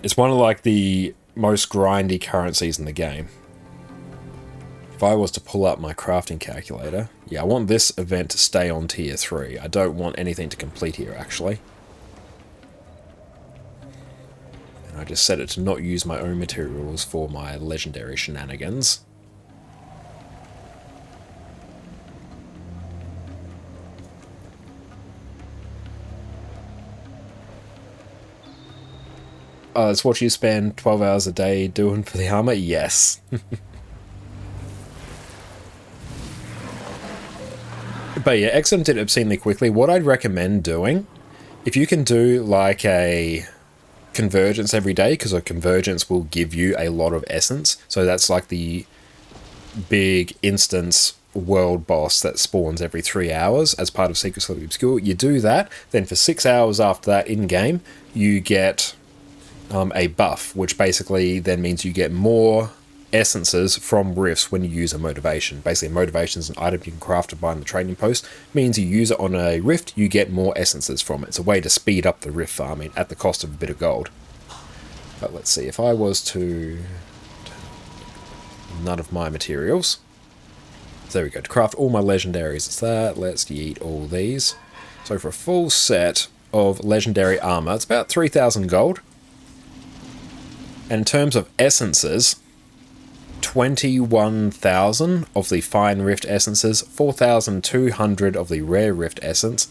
It's one of like the most grindy currencies in the game. If I was to pull up my crafting calculator, yeah, I want this event to stay on tier 3. I don't want anything to complete here, actually. And I just set it to not use my own materials for my legendary shenanigans. Oh, that's what you spend 12 hours a day doing for the armor? Yes. But yeah, XM did obscenely quickly. What I'd recommend doing, if you can do like a convergence every day, because a convergence will give you a lot of essence. So that's like the big instance world boss that spawns every 3 hours as part of Secrets of the Obscure. You do that, then for 6 hours after that in-game, you get a buff, which basically then means you get more essences from rifts when you use a motivation. Basically, motivation is an item you can craft to buy in the trading post. Means you use it on a rift, you get more essences from it. It's a way to speed up the rift farming at the cost of a bit of gold. But let's see, if I was to... none of my materials. So there we go, to craft all my legendaries, it's that. Let's yeet all these. So for a full set of legendary armor, it's about 3,000 gold. And in terms of essences, 21,000 of the fine rift essences, 4,200 of the rare rift essence,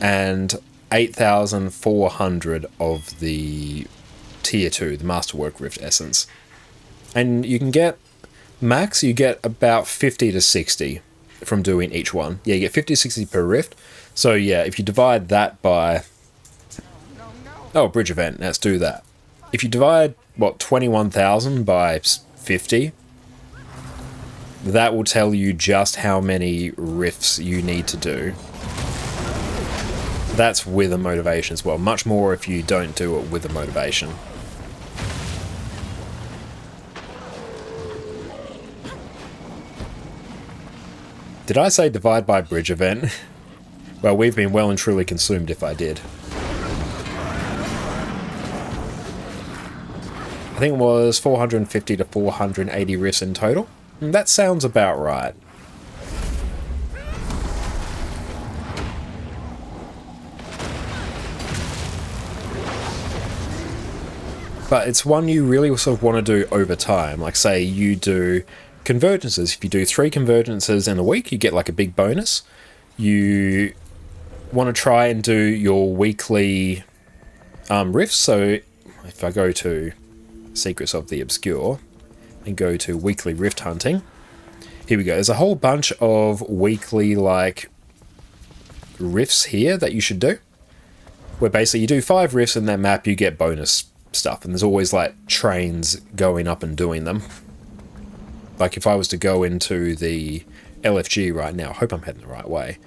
and 8,400 of the tier 2, the masterwork rift essence. And you can get, max, you get about 50 to 60 from doing each one. Yeah, you get 50 to 60 per rift. So yeah, if you divide that by... oh, bridge event, let's do that. If you divide, what, 21,000 by 50, that will tell you just how many rifts you need to do. That's with a motivation as well. Much more if you don't do it with a motivation. Did I say divide by bridge event? Well, we've been well and truly consumed if I did. I think it was 450 to 480 rifts in total. That sounds about right. But it's one you really sort of want to do over time. Like say you do convergences. If you do 3 convergences in a week, you get like a big bonus. You want to try and do your weekly rifts. So if I go to Secrets of the Obscure and go to weekly rift hunting, here we go. There's a whole bunch of weekly like rifts here that you should do, where basically you do 5 rifts in that map, you get bonus stuff, and there's always like trains going up and doing them. Like if I was to go into the LFG right now, I hope I'm heading the right way.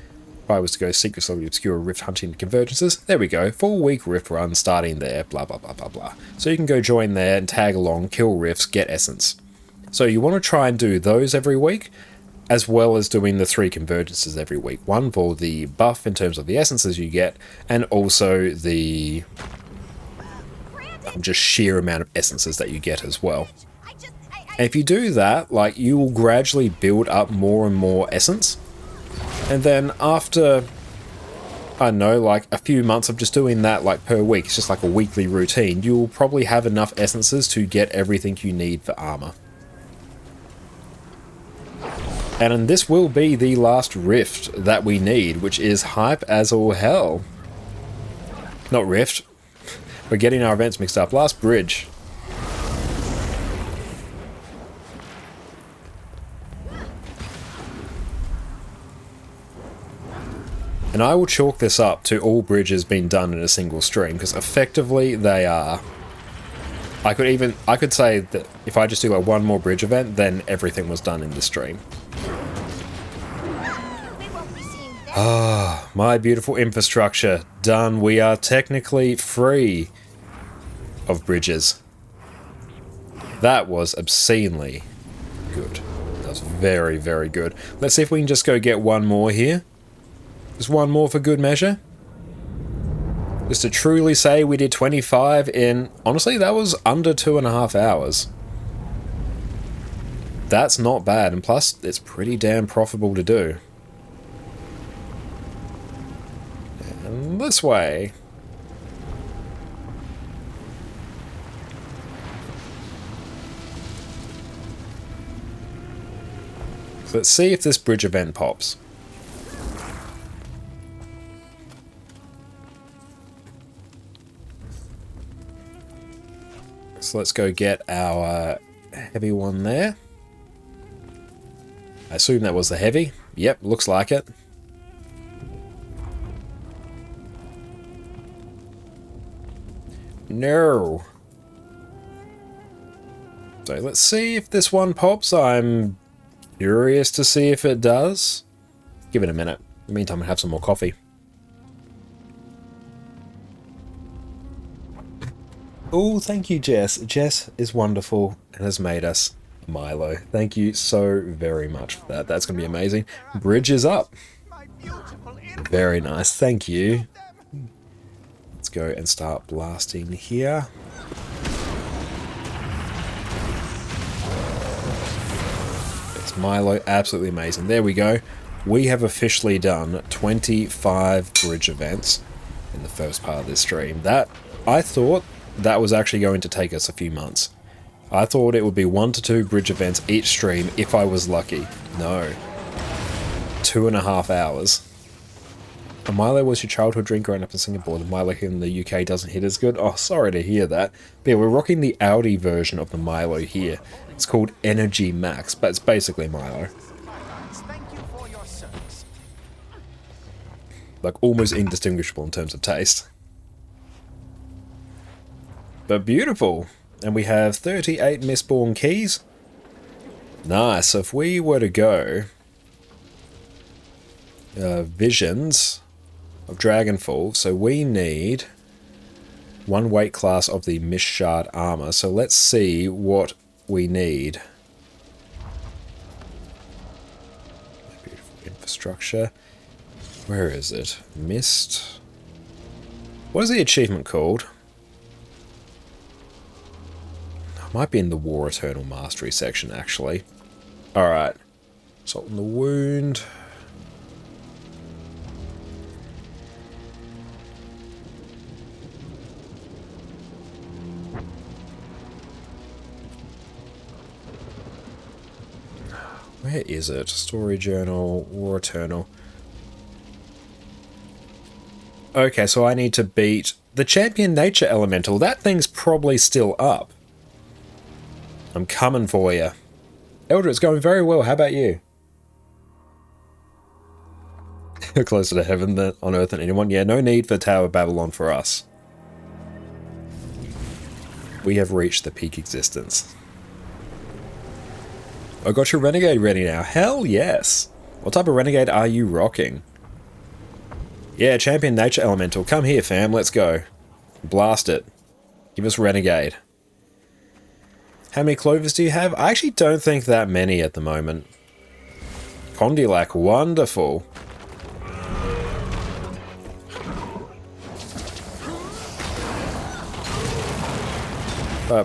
If I was to go Secrets of the Obscure Rift Hunting Convergences, there we go, 4-week rift run starting there, blah blah blah blah blah. So you can go join there and tag along, kill rifts, get essence. So you want to try and do those every week, as well as doing the 3 convergences every week. One for the buff in terms of the essences you get, and also the just sheer amount of essences that you get as well. And if you do that, like, you will gradually build up more and more essence. And then after, I don't know, like a few months of just doing that like per week, it's just like a weekly routine, you'll probably have enough essences to get everything you need for armor. And this will be the last rift that we need, which is hype as all hell. Not rift. We're getting our events mixed up. Last bridge. And I will chalk this up to all bridges being done in a single stream, because effectively they are. I could say that if I just do like one more bridge event, then everything was done in the stream. Ah, my beautiful infrastructure. Done. We are technically free of bridges. That was obscenely good. That was very, very good. Let's see if we can just go get one more here. Just one more for good measure. Just to truly say we did 25 in... honestly, that was under 2.5 hours. That's not bad, and plus, it's pretty damn profitable to do. And this way. So let's see if this bridge event pops. So let's go get our heavy one there. I assume that was the heavy. Yep, looks like it. No. So let's see if this one pops. I'm curious to see if it does. Give it a minute. In the meantime, I'll have some more coffee. Oh, thank you, Jess. Jess is wonderful and has made us Milo. Thank you so very much for that. That's going to be amazing. Bridge is up. My beautiful Very nice. Thank you. Let's go and start blasting here. It's Milo. Absolutely amazing. There we go. We have officially done 25 bridge events in the first part of this stream. That, I thought that was actually going to take us a few months. I thought it would be 1 to 2 bridge events each stream if I was lucky. No. 2.5 hours. A Milo was your childhood drink growing up in Singapore. The Milo here in the UK doesn't hit as good. Oh, sorry to hear that. But yeah, we're rocking the Audi version of the Milo here. It's called Energy Max, but it's basically Milo. Thank you for your service. Like, almost indistinguishable in terms of taste. But beautiful. And we have 38 Mistborn keys. Nice. So if we were to go... Visions of Dragonfall. So we need 1 weight class of the Mist Shard armor. So let's see what we need. Beautiful infrastructure. Where is it? Mist. What is the achievement called? Might be in the War Eternal Mastery section, actually. Alright. Salt in the Wound. Where is it? Story Journal, War Eternal. Okay, so I need to beat the Champion Nature Elemental. That thing's probably still up. I'm coming for you. Elder, it's going very well. How about you? Closer to heaven than on earth than anyone. Yeah, no need for Tower of Babylon for us. We have reached the peak existence. I got your Renegade ready now. Hell yes. What type of Renegade are you rocking? Yeah, Champion Nature Elemental. Come here, fam. Let's go. Blast it. Give us Renegade. How many clovers do you have? I actually don't think that many at the moment. Condilac, wonderful.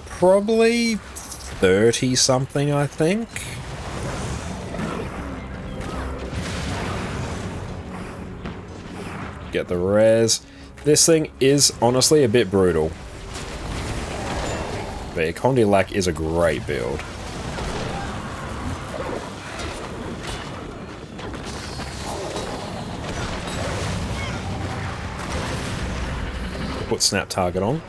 Probably 30 something, I think. Get the res. This thing is honestly a bit brutal. But yeah, Condilac is a great build. Put Snap Target on.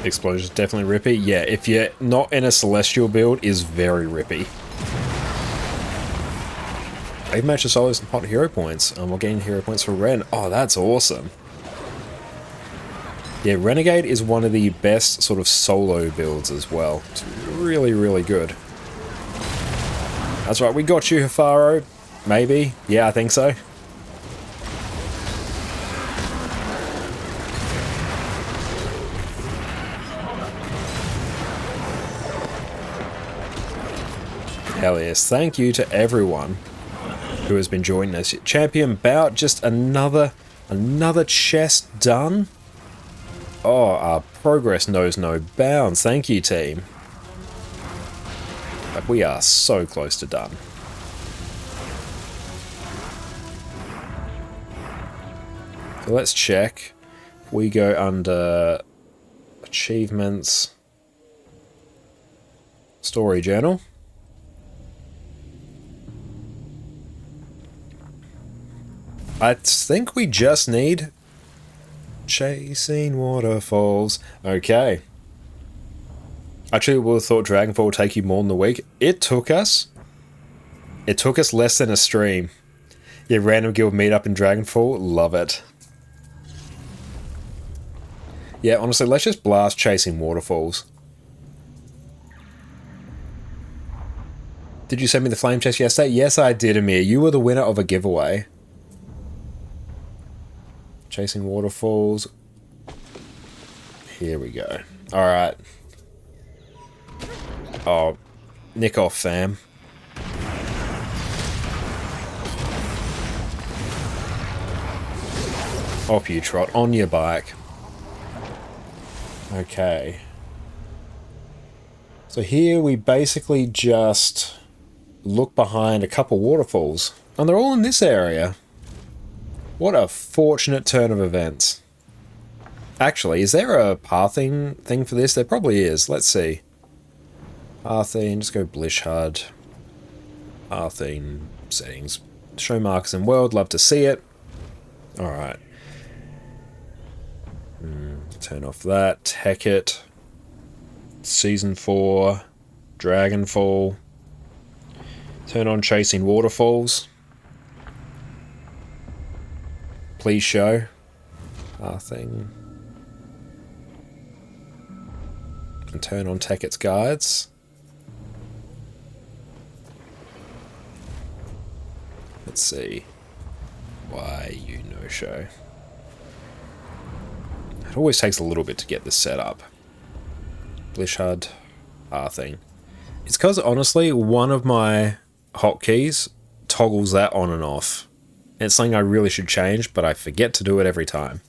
Explosion's definitely rippy. Yeah, if you're not in a Celestial build, is very rippy. I've matched the solos and pot hero points. We're getting hero points for Ren. Oh, that's awesome. Yeah, Renegade is one of the best sort of solo builds as well. It's really, really good. That's right, we got you, Hafaro. Maybe. Yeah, I think so. Hell yes, thank you to everyone who has been joining us. Champion bout, just another chest done. Oh, our progress knows no bounds. Thank you, team. Like, we are so close to done. So let's check. We go under achievements, story journal. I think we just need chasing waterfalls. Okay. Actually, would have thought Dragonfall would take you more than a week. It took us less than a stream. Yeah, random guild meetup in Dragonfall. Love it. Yeah, honestly, let's just blast chasing waterfalls. Did you send me the flame chest yesterday? Yes, I did, Amir. You were the winner of a giveaway. Chasing waterfalls. Here we go. Alright. Oh, nick off, fam. Off you trot, on your bike. Okay. So here we basically just look behind a couple waterfalls. And they're all in this area. What a fortunate turn of events. Actually, is there a pathing thing for this? There probably is. Let's see. Pathing, just go Blish HUD. Pathing, settings. Show markers in world, love to see it. Alright. Turn off that. Heck it. Season 4. Dragonfall. Turn on chasing waterfalls. Please show. Pathing. And turn on Tekkett's guides. Let's see. Why you no show. It always takes a little bit to get this set up. Blish HUD. Pathing. It's because honestly, one of my hotkeys toggles that on and off. And it's something I really should change, but I forget to do it every time.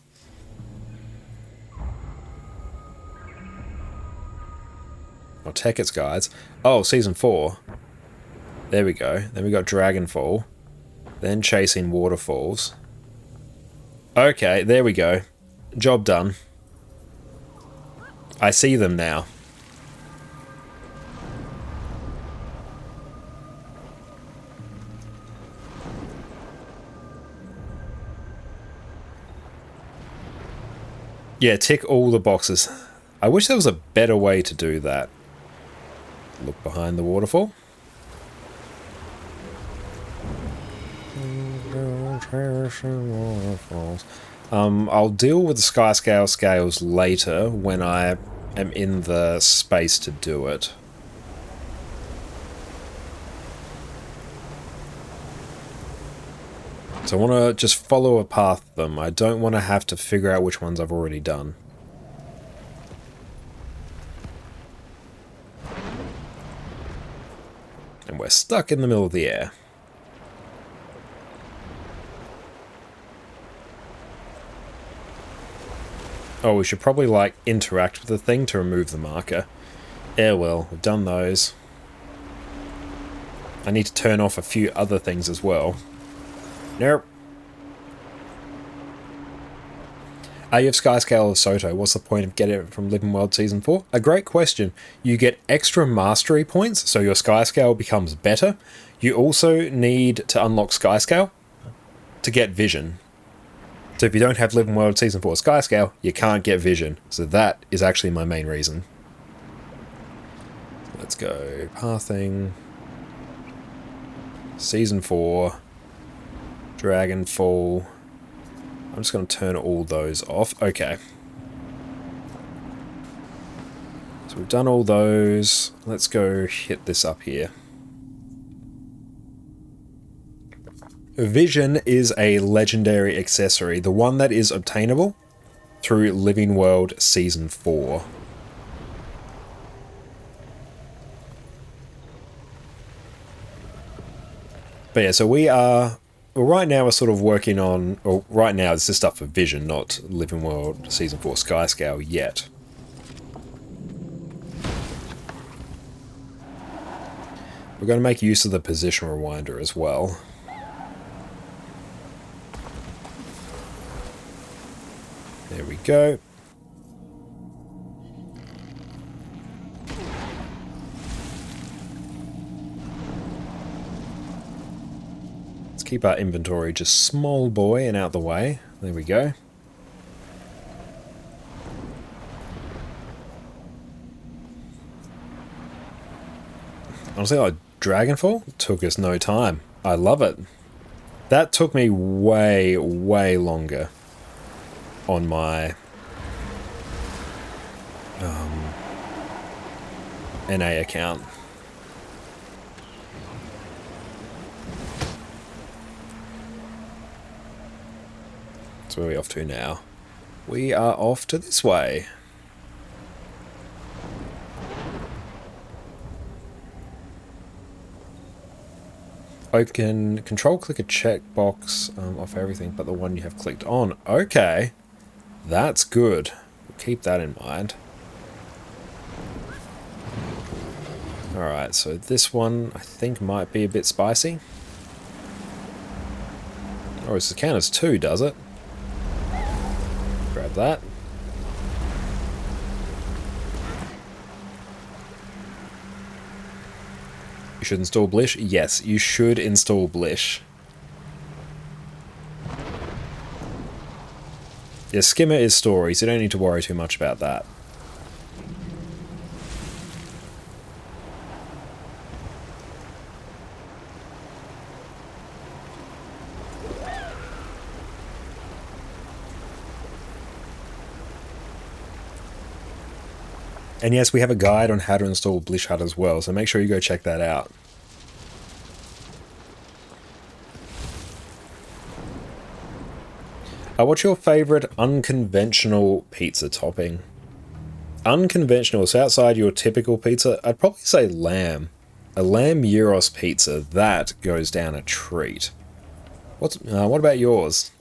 Oh, Tekkett's guides. Oh, season 4. There we go. Then we got Dragonfall. Then chasing waterfalls. Okay, there we go. Job done. I see them now. Yeah, tick all the boxes. I wish there was a better way to do that. Look behind the waterfall. I'll deal with the sky scale scales later when I am in the space to do it. So I want to just follow a path of them. I don't want to have to figure out which ones I've already done. And we're stuck in the middle of the air. Oh, we should probably, like, interact with the thing to remove the marker. Yeah, well, we've done those. I need to turn off a few other things as well. Nope. You have Skyscale of Soto. What's the point of getting it from Living World Season 4? A great question. You get extra mastery points, so your Skyscale becomes better. You also need to unlock Skyscale to get Vision. So if you don't have Living World Season 4 Skyscale, you can't get Vision. So that is actually my main reason. Let's go. Pathing. Season 4. Dragonfall. I'm just going to turn all those off. Okay. So we've done all those. Let's go hit this up here. Vision is a legendary accessory, the one that is obtainable through Living World Season 4. But yeah, so we are... Well, right now we're sort of working on... Well, right now this is stuff for Vision, not Living World Season 4 Skyscale yet. We're going to make use of the position rewinder as well. There we go. Let's keep our inventory just small boy and out the way. There we go. Honestly, like Dragonfall took us no time. I love it. That took me way, way longer on my NA account. So where are we off to now? We are off to this way. Open, control click a checkbox off everything but the one you have clicked on. Okay, that's good. We'll keep that in mind. Alright, so this one I think might be a bit spicy. Oh, it's the count as 2, does it? Grab that. You should install Blish? Yes, you should install Blish. Yeah, Skimmer is story, so you don't need to worry too much about that. And yes, we have a guide on how to install Blish Hut as well, so make sure you go check that out. What's your favourite unconventional pizza topping? Unconventional, so outside your typical pizza, I'd probably say lamb. A lamb gyros pizza, that goes down a treat. What about yours?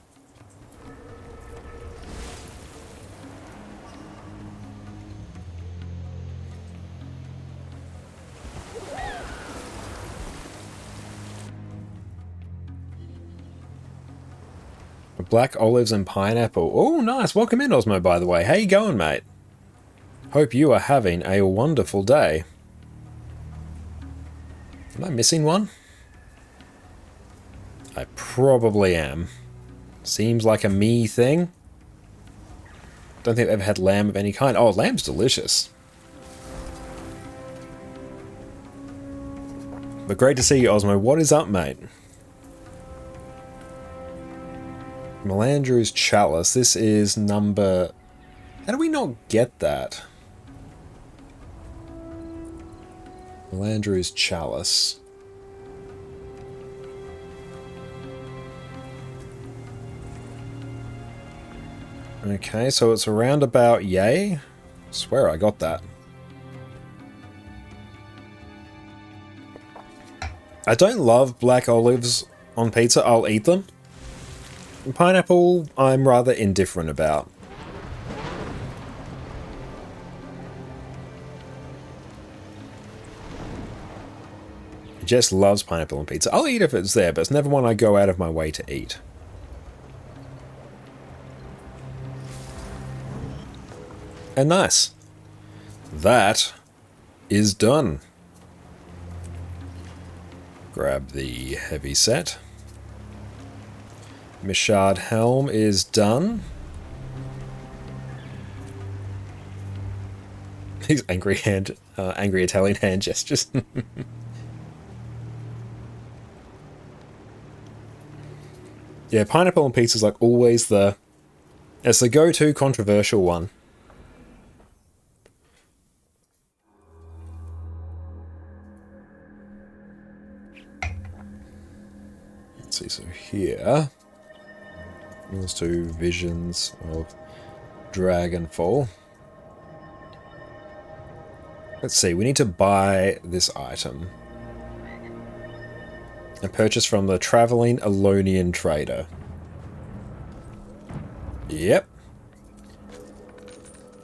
Black olives and pineapple. Oh, nice. Welcome in, Osmo, by the way. How you going, mate? Hope you are having a wonderful day. Am I missing one? I probably am. Seems like a me thing. Don't think I've ever had lamb of any kind. Oh, lamb's delicious. But great to see you, Osmo. What is up, mate? Melandru's Chalice. This is number... How do we not get that? Melandru's Chalice. Okay, so it's around about yay. I swear I got that. I don't love black olives on pizza. I'll eat them. Pineapple, I'm rather indifferent about. Jess loves pineapple on pizza. I'll eat if it's there, but it's never one I go out of my way to eat. And nice. That is done. Grab the heavy set. Michard Helm is done. These angry Italian hand gestures. Yeah, pineapple on pizza is like always it's the go-to controversial one. Let's see, so here... Let's do Visions of Dragonfall. Let's see, we need to buy this item. And purchase from the Traveling Elonian Trader. Yep.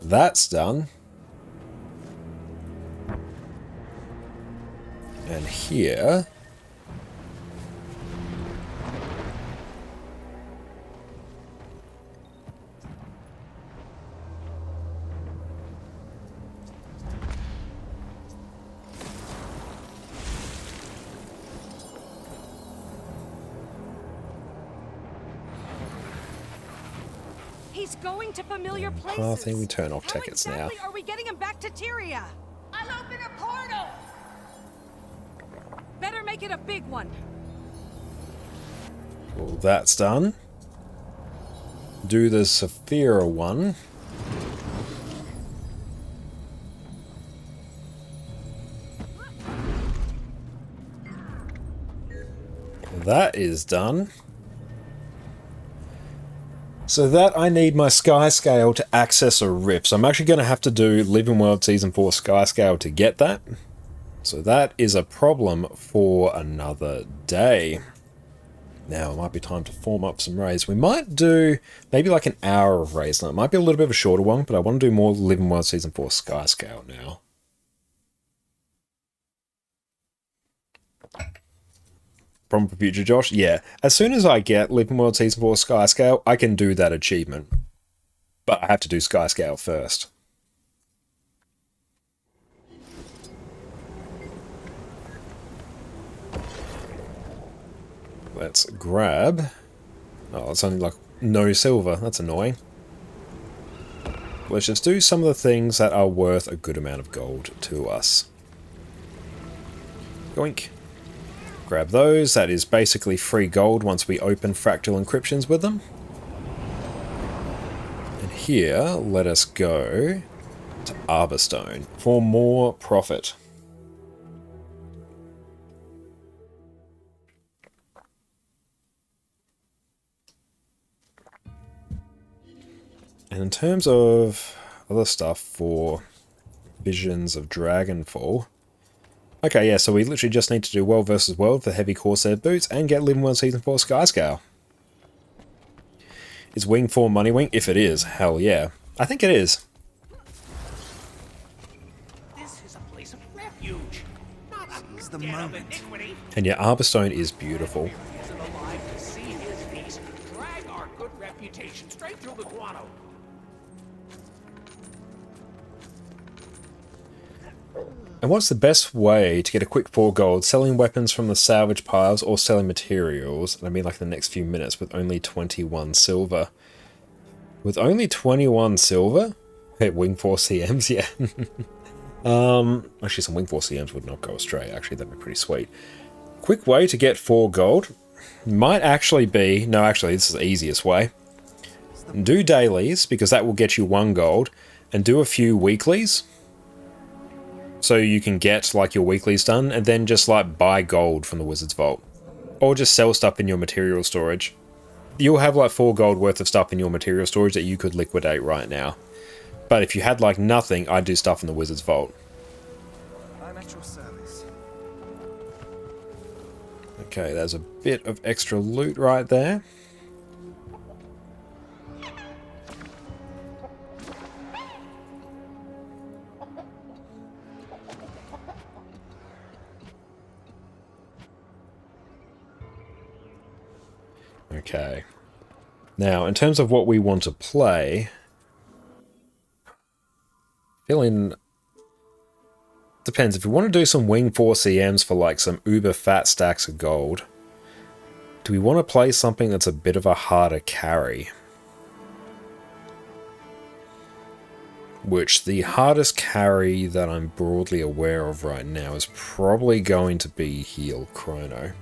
That's done. And here... He's going to familiar places. I think we turn off How tickets exactly now. are we getting him back to Tyria? I'll open a portal! Better make it a big one. Well, that's done. Do the Saphira one. that is done. So that I need my Sky Scale to access a rift. So I'm actually going to have to do Living World Season 4 Sky Scale to get that. So that is a problem for another day. Now it might be time to form up some raids. We might do maybe like an hour of raids. Now it might be a little bit of a shorter one, but I want to do more Living World Season 4 Sky Scale now. Problem for future Josh? Yeah. As soon as I get Living World Season 4 Sky Scale, I can do that achievement. But I have to do Sky Scale first. Let's grab... Oh, it's only like no silver. That's annoying. Let's just do some of the things that are worth a good amount of gold to us. Yoink. Grab those. That is basically free gold once we open fractal encryptions with them. And here, let us go to Arborstone for more profit. And in terms of other stuff for Visions of Dragonfall... Okay, yeah, so we literally just need to do World versus World for Heavy Corsair Boots and get Living World Season 4 Sky Scale. Is Wing 4 Money Wing? If it is, hell yeah. I think it is. This is a place of refuge, not a den of iniquity. And yeah, Arborstone is beautiful. Isn't alive to see his feast. Drag our good reputation straight through the guano. And what's the best way to get a quick 4 gold? Selling weapons from the salvage piles or selling materials? I mean like the next few minutes with only 21 silver. With only 21 silver? Hey, Wing 4 CMs, yeah. Actually some Wing 4 CMs would not go astray, actually that'd be pretty sweet. Quick way to get 4 gold might actually be... No, actually this is the easiest way. Do dailies, because that will get you 1 gold, and do a few weeklies. So you can get like your weeklies done and then just like buy gold from the Wizard's Vault. Or just sell stuff in your material storage. You'll have like 4 gold worth of stuff in your material storage that you could liquidate right now. But if you had like nothing, I'd do stuff in the Wizard's Vault. I'm at your service. Okay, there's a bit of extra loot right there. Okay. Now, in terms of what we want to play, feeling depends. If we want to do some Wing 4 CMs for like some uber fat stacks of gold, do we want to play something that's a bit of a harder carry? Which the hardest carry that I'm broadly aware of right now is probably going to be Heal Chrono.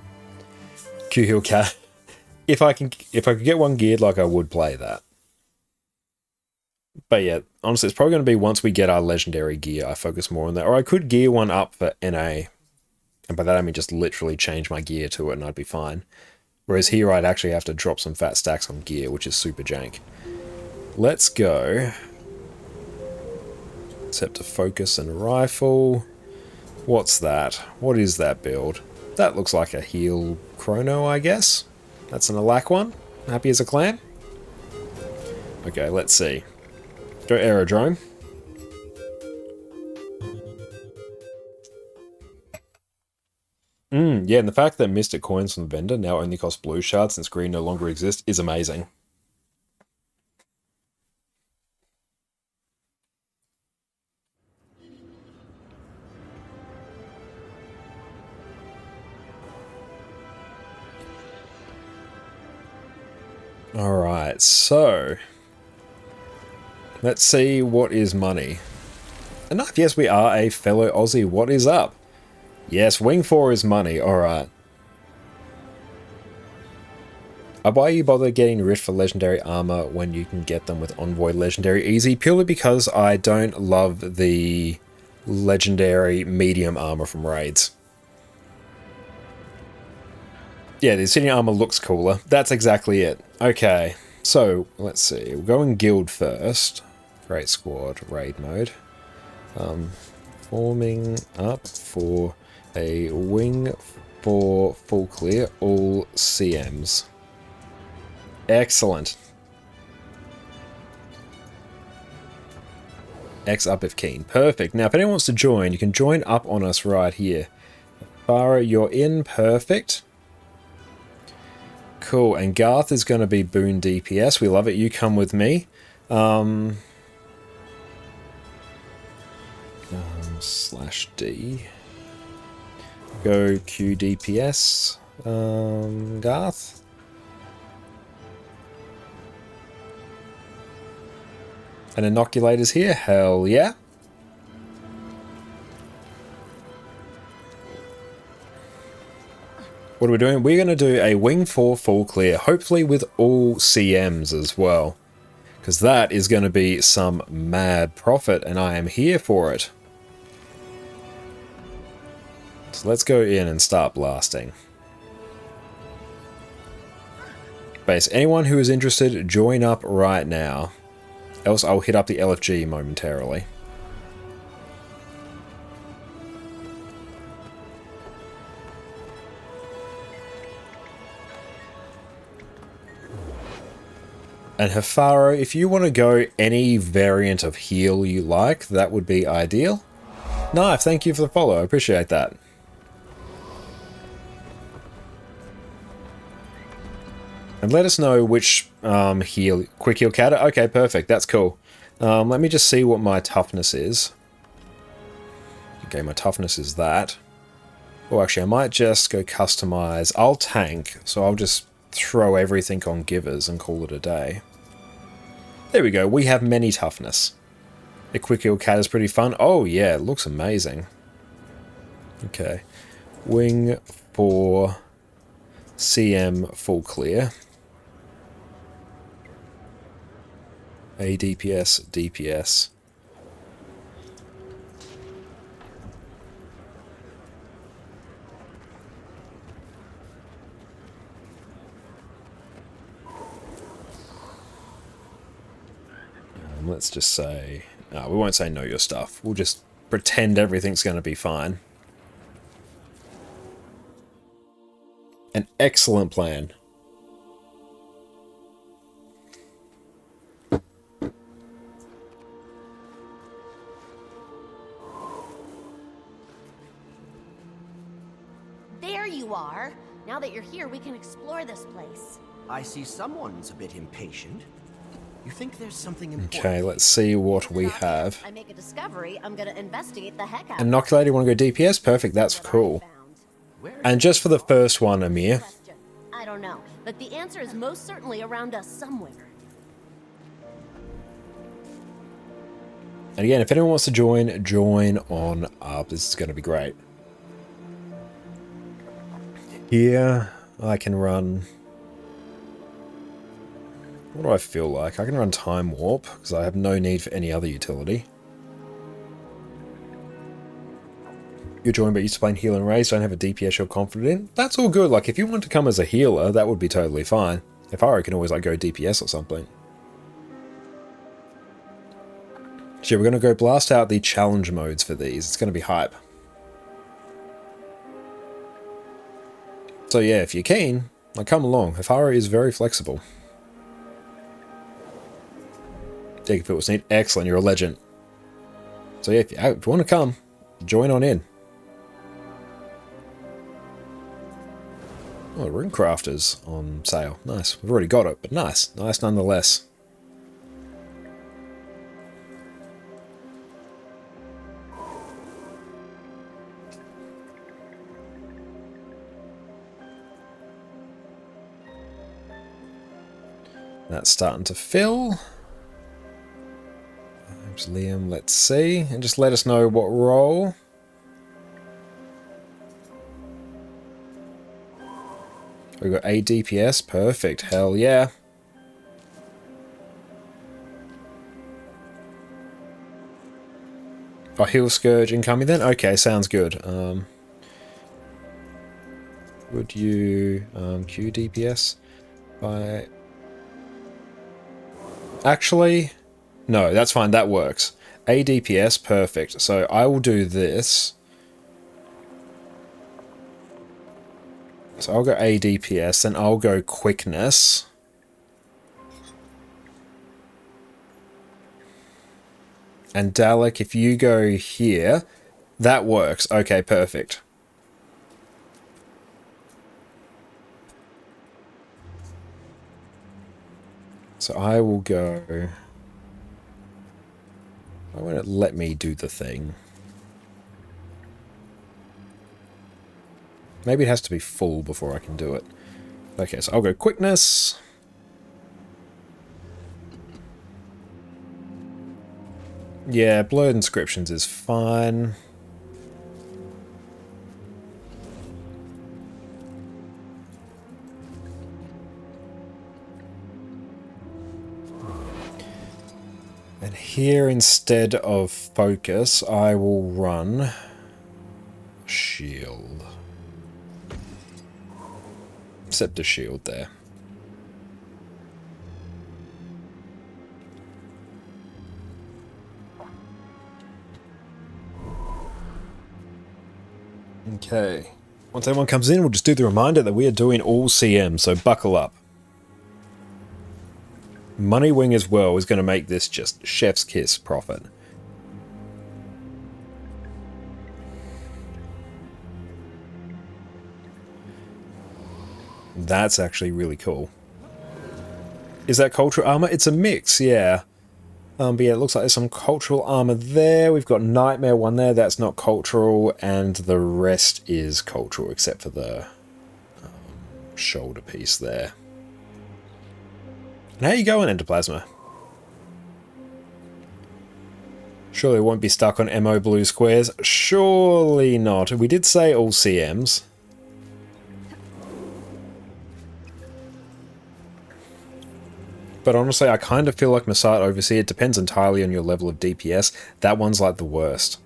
Q Heal Cat. If I could get one geared, like I would play that. But yeah, honestly, it's probably going to be once we get our legendary gear, I focus more on that. Or I could gear one up for NA. And by that I mean just literally change my gear to it and I'd be fine. Whereas here I'd actually have to drop some fat stacks on gear, which is super jank. Let's go. Scepter Focus and Rifle. What's that? What is that build? That looks like a Heal Chrono, I guess. That's an Alack one. Happy as a clam. Okay, let's see. Go Aerodrome. Yeah, and the fact that Mystic Coins from the vendor now only cost blue shards since green no longer exists is amazing. Alright, so let's see what is money. Enough, yes, we are a fellow Aussie. What is up? Yes, Wing 4 is money, alright. Why you bother getting Rift for legendary armor when you can get them with Envoy legendary easy? Purely because I don't love the legendary medium armor from raids. Yeah, the obsidian armor looks cooler. That's exactly it. Okay, so let's see. We'll go in guild first. Great squad, raid mode. Forming up for a wing for full clear, all CMs. Excellent. X up if keen. Perfect. Now, if anyone wants to join, you can join up on us right here. Farah, you're in. Perfect. Cool. And Garth is going to be Boon DPS. We love it. You come with me. /D. Go Q DPS. Garth. And inoculators here. Hell yeah. What are we doing? We're going to do a wing 4 full clear, hopefully with all CMs as well, because that is going to be some mad profit, and I am here for it. So let's go in and start blasting. Base, anyone who is interested, join up right now. Else I'll hit up the LFG momentarily. And Hafaro, if you want to go any variant of heal you like, that would be ideal. Knife, thank you for the follow. I appreciate that. And let us know which quick heal kata. Okay, perfect. That's cool. Let me just see what my toughness is. Okay, my toughness is that. Oh, actually, I might just go customize. I'll tank, so I'll just throw everything on givers and call it a day. There we go. We have many toughness. A quick heal cat is pretty fun. Oh, yeah, it looks amazing. Okay. Wing for CM full clear. A DPS, DPS. Let's just say... No, we won't say know your stuff. We'll just pretend everything's going to be fine. An excellent plan. There you are. Now that you're here, we can explore this place. I see someone's a bit impatient. You think there's something important? Okay, let's see what we have. I make a discovery, I'm gonna investigate the heck out of it. Inoculator, you want to go DPS? Perfect, that's cool. And just for the first one, Amir. I don't know, but the answer is most certainly around us somewhere. And again, if anyone wants to join, join on up. This is going to be great. Here, I can run... What do I feel like? I can run Time Warp, because I have no need for any other utility. You're joined but used to playing Heal and Raise, don't have a DPS you're confident in. That's all good. Like, if you want to come as a healer, that would be totally fine. If I can always, like, go DPS or something. So we're going to go blast out the challenge modes for these. It's going to be hype. So yeah, if you're keen, like, come along. Hafara is very flexible. Take what's neat. Excellent, you're a legend. So yeah, if you want to come, join on in. Oh, Rune Crafter's on sale. Nice. We've already got it, but nice. Nice nonetheless. That's starting to fill. Liam, let's see, and just let us know what role. We've got a DPS, perfect, hell yeah. Oh, Heal Scourge incoming then? Okay, sounds good. Would you Q DPS by... Actually, no, that's fine. That works. A DPS, perfect. So I will do this. So I'll go A DPS, then I'll go quickness. And Dalek, if you go here, that works. Okay, perfect. So I will go... Why won't it let me do the thing? Maybe it has to be full before I can do it. Okay, so I'll go quickness. Yeah, blurred inscriptions is fine. And here, instead of focus, I will run shield. Scepter shield there. Okay. Once everyone comes in, we'll just do the reminder that we are doing all CM, so buckle up. Money Wing as well is going to make this just chef's kiss profit. That's actually really cool. Is that cultural armor? It's a mix, yeah. But yeah, it looks like there's some cultural armor there. We've got Nightmare one there. That's not cultural. And the rest is cultural, except for the shoulder piece there. And how you going, Endoplasma? Surely it won't be stuck on MO blue squares. Surely not. We did say all CMs. But honestly, I kind of feel like Masat Overseer. It depends entirely on your level of DPS. That one's like the worst.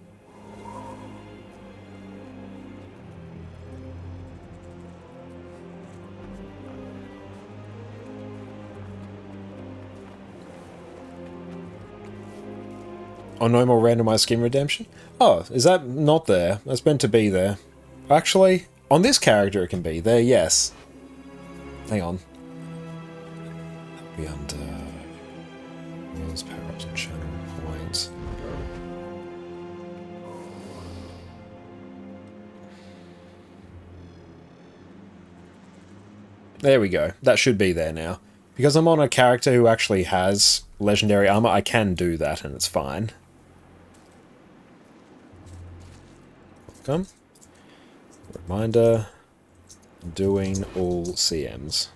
Oh, no more randomized skin redemption? Oh, is that not there? That's meant to be there. Actually, on this character it can be there, yes. Hang on. Be under... World's power-ups and channel points. There we go. That should be there now. Because I'm on a character who actually has legendary armor, I can do that and it's fine. Welcome. Reminder. Doing all CMs.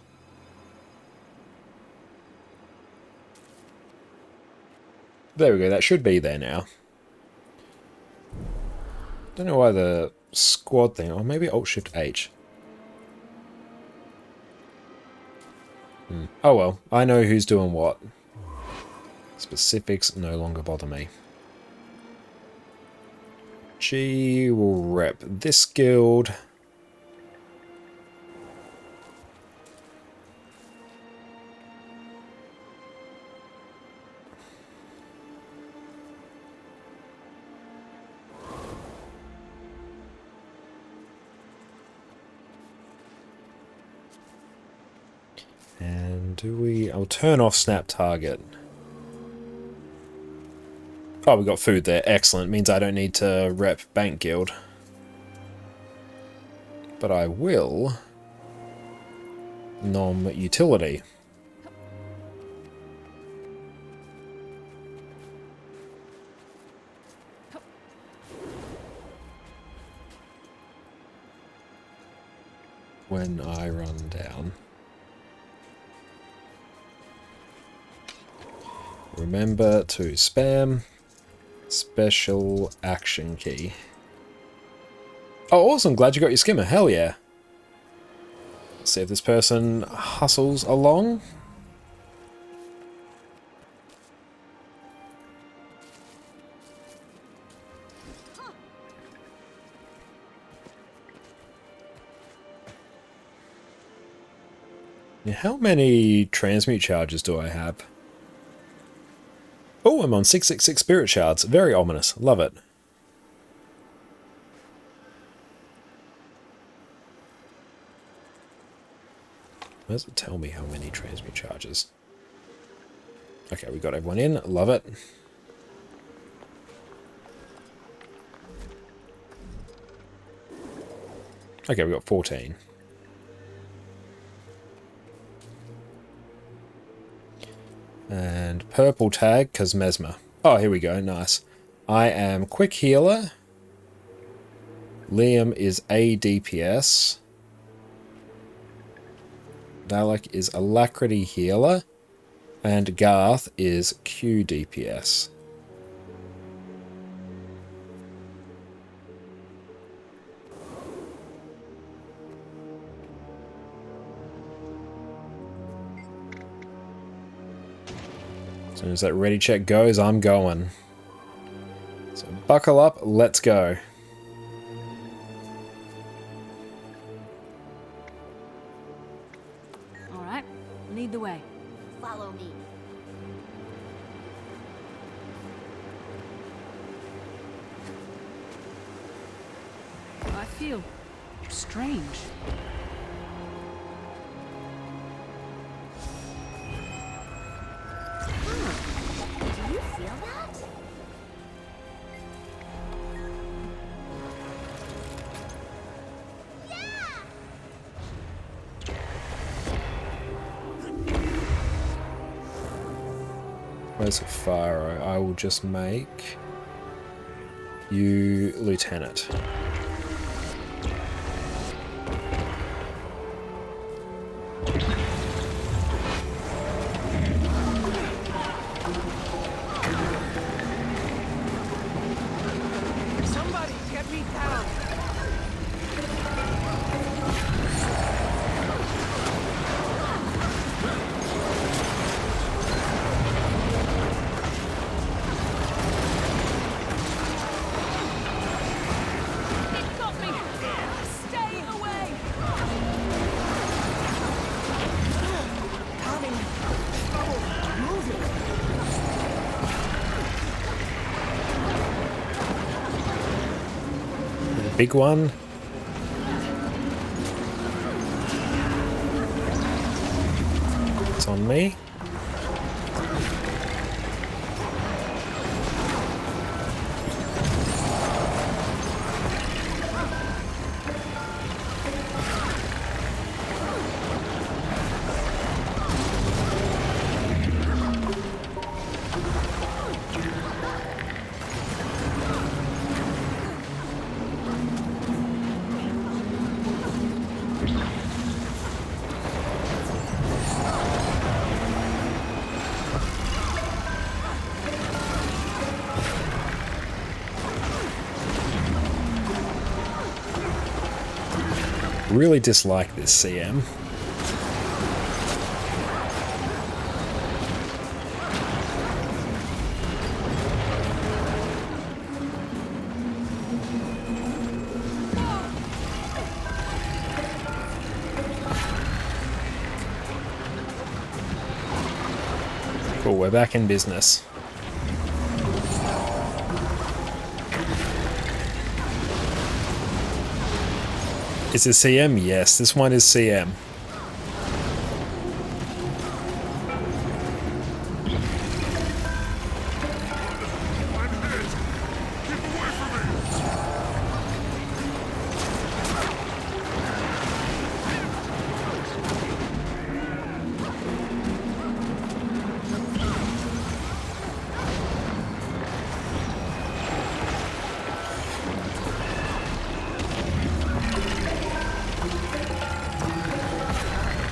There we go, that should be there now. Don't know why the squad thing, or maybe Alt-Shift-H. Oh well, I know who's doing what. Specifics no longer bother me. G will rep this guild. And do we... I'll turn off snap target. Oh, we got food there. Excellent. Means I don't need to rep Bank Guild. But I will... Nom utility. When I run down. Remember to spam special action key. Oh, awesome. Glad you got your skimmer. Hell yeah. Let's see if this person hustles along. Now, how many transmute charges do I have? Oh, I'm on 666 spirit shards. Very ominous. Love it. Where does it tell me how many transmute charges? Okay, we got everyone in. Love it. Okay, we got 14. And purple tag, because Mesmer. Oh, here we go. Nice. I am quick healer. Liam is a DPS. Dalek is alacrity healer. And Garth is Q DPS. As soon as that ready check goes, I'm going. So buckle up, let's go. All right, lead the way. Follow me. I feel strange. Do you feel that? Where's Faro? I will just make you lieutenant. Somebody get me down! It got me! Stay away! Coming! Trouble! Moving! The big one. It's on me. Really dislike this CM. Cool, we're back in business. Is it CM? Yes, this one is CM.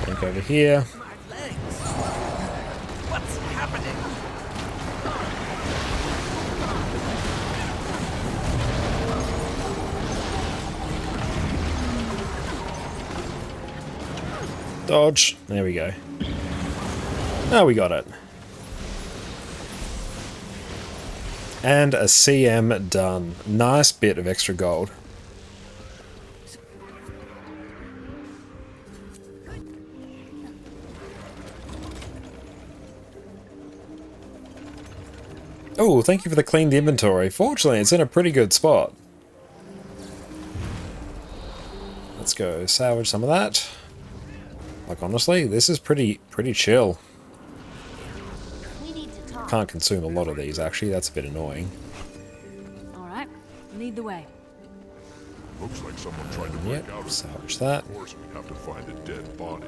Think over here. My legs! What's happening? Dodge. There we go. Oh, we got it. And a CM done. Nice bit of extra gold. Oh, thank you for the cleaned inventory. Fortunately, it's in a pretty good spot. Let's go salvage some of that. Like, honestly, this is pretty chill. We need to talk. Can't consume a lot of these, actually. That's a bit annoying. All right, lead the way. Looks like someone tried to break Yep, out of salvage here. that. Of course, we have to find a dead body.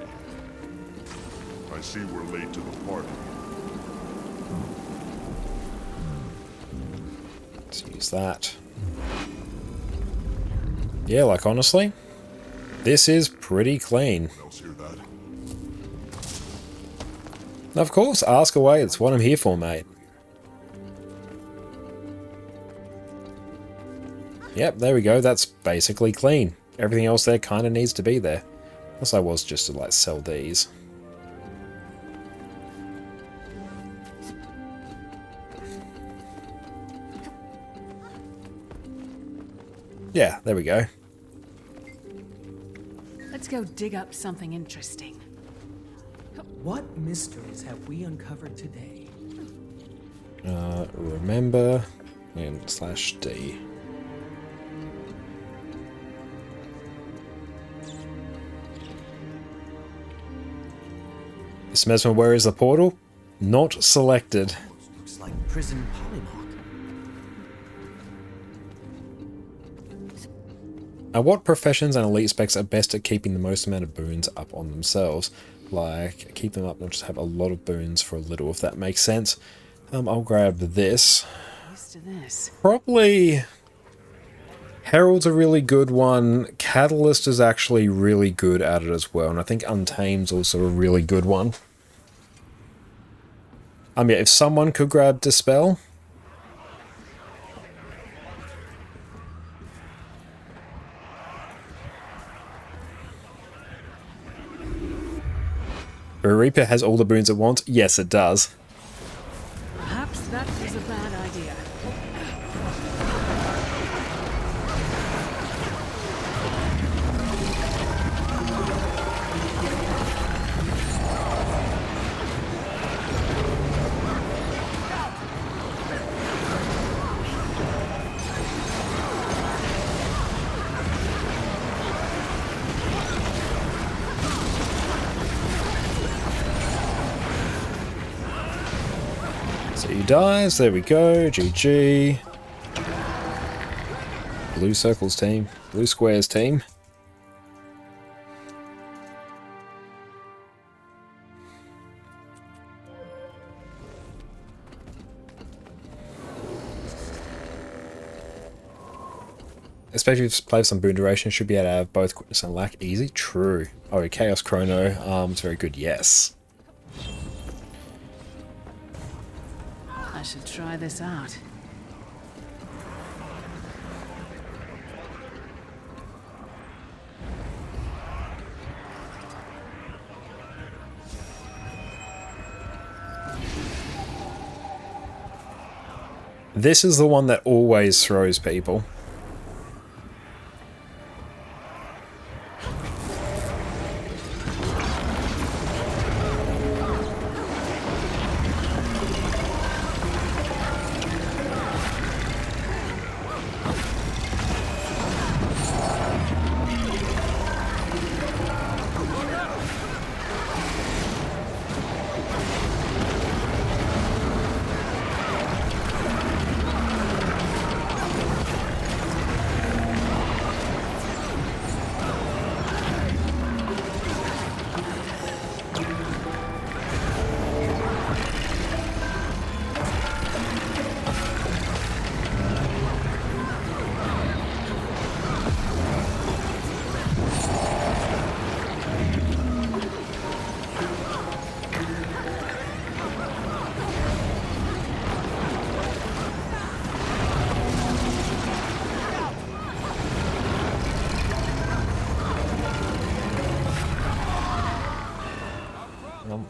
I see we're late to the party. Let's use that. Yeah, like, honestly, this is pretty clean. Anyone else hear that? Of course, ask away. It's what I'm here for, mate. Yep, there we go. That's basically clean. Everything else there kind of needs to be there. Unless I was just to, like, sell these. Yeah, there we go. Let's go dig up something interesting. What mysteries have we uncovered today? Remember and /D. This Mesmer, where is the portal? Not selected. Looks like prison polymorph. What professions and elite specs are best at keeping the most amount of boons up on themselves? Like, keep them up, not just have a lot of boons for a little, if that makes sense. I'll grab this. Used to this. Probably Herald's a really good one. Catalyst is actually really good at it as well, and I think Untamed's also a really good one. Yeah, if someone could grab Dispel. Reaper has all the boons it wants. Yes, it does. Perhaps that was a bad idea. So he dies. There we go. GG. Blue circles team. Blue squares team. Especially if you play some boon duration, should be able to have both quickness and lack easy. True. Oh, Chaos Chrono. It's very good. Yes. I should try this out. This is the one that always throws people.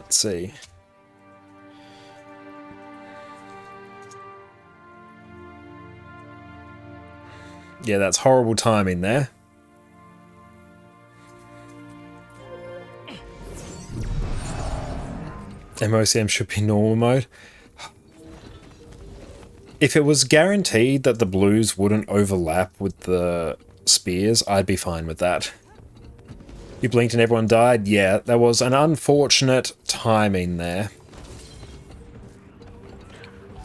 Let's see. Yeah, that's horrible timing there. MOCM should be normal mode. If it was guaranteed that the blues wouldn't overlap with the spears, I'd be fine with that. You blinked and everyone died? Yeah, there was an unfortunate timing there.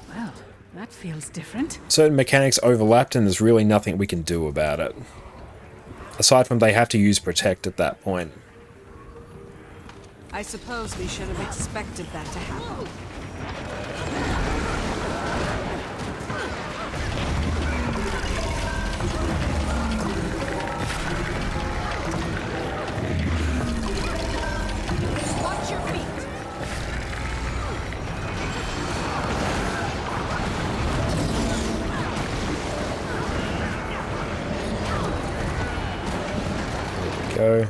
Well, that feels different. Certain mechanics overlapped and there's really nothing we can do about it. Aside from they have to use Protect at that point. I suppose we should have expected that to happen. Watch your feet. Go.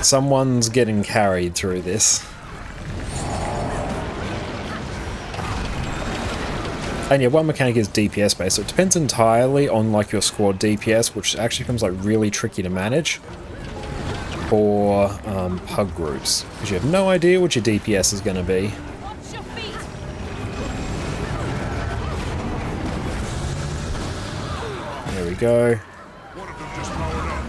Someone's getting carried through this. And yeah, one mechanic is DPS based, so it depends entirely on like your squad DPS, which actually becomes like really tricky to manage for pug groups, because you have no idea what your DPS is going to be. Watch your feet. There we go. One of them just powered up.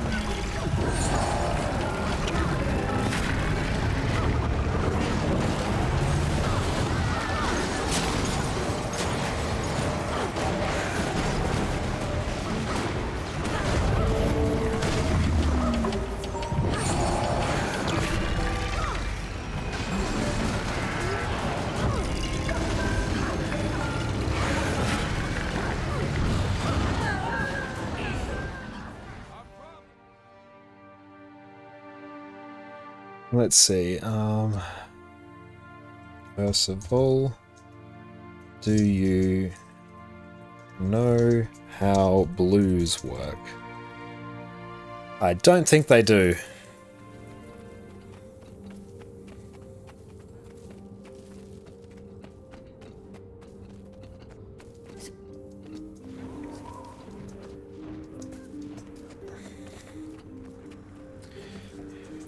Let's see, first of all, do you know how blues work? I don't think they do.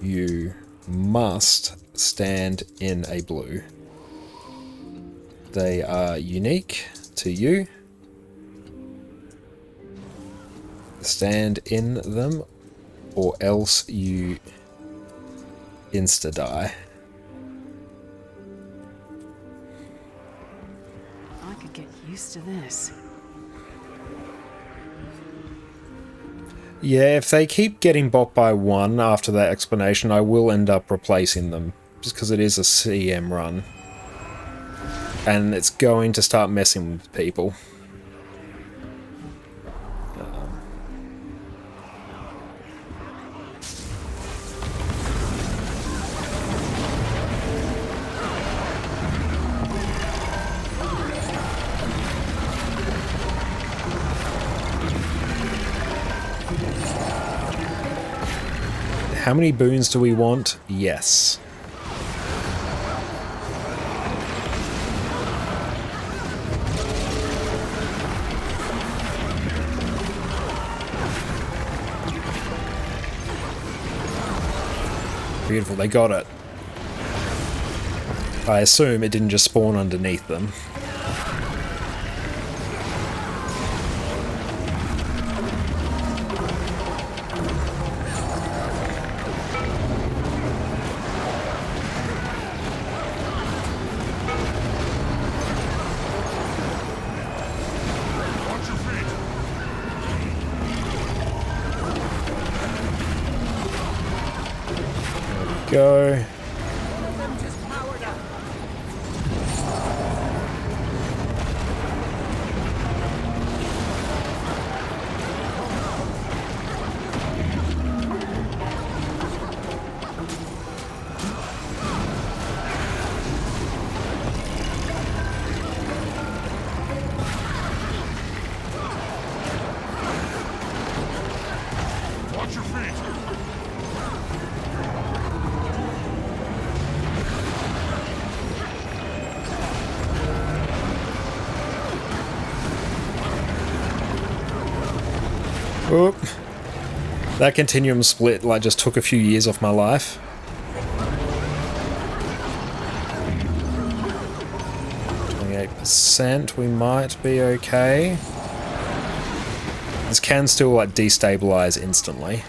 You must stand in a blue. They are unique to you. Stand in them, or else you insta-die. I could get used to this. Yeah, if they keep getting bought by one after that explanation, I will end up replacing them, just because it is a CM run. And it's going to start messing with people. How many boons do we want? Yes. Beautiful, they got it. I assume it didn't just spawn underneath them. Watch your feet. Go. Watch your feet. Oop. That continuum split like just took a few years off my life. 28%. We might be okay. This can still like destabilize instantly.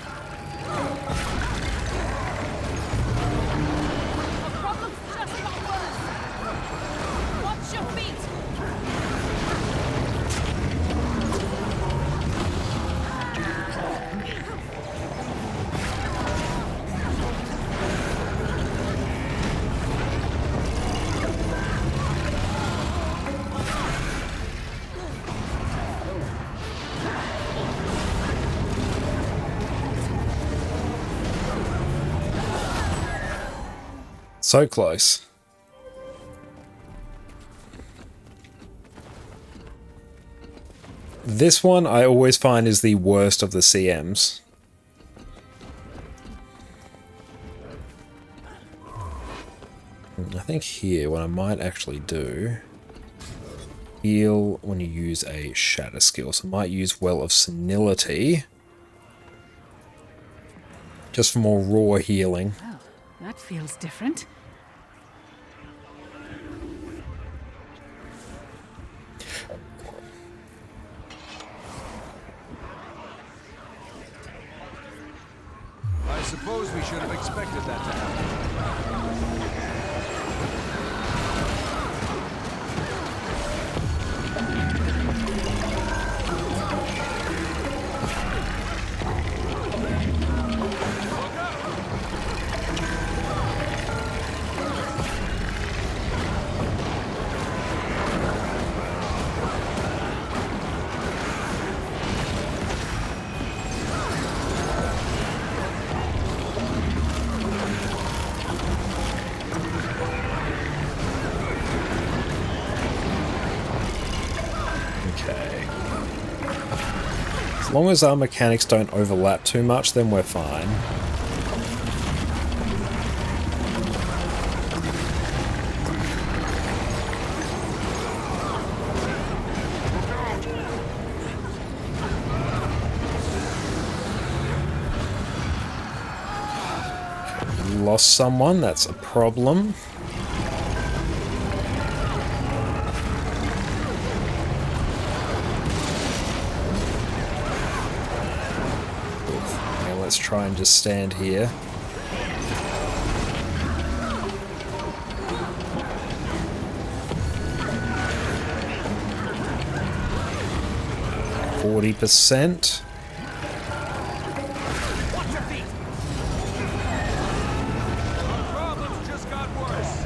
So close. This one I always find is the worst of the CMs. I think here what I might actually do, heal when you use a shatter skill. So I might use Well of Senility. Just for more raw healing. Well, that feels different. I suppose we should have expected that to happen. As long as our mechanics don't overlap too much, then we're fine. Lost someone, that's a problem. Let's try and just stand here. %. Problems just got worse.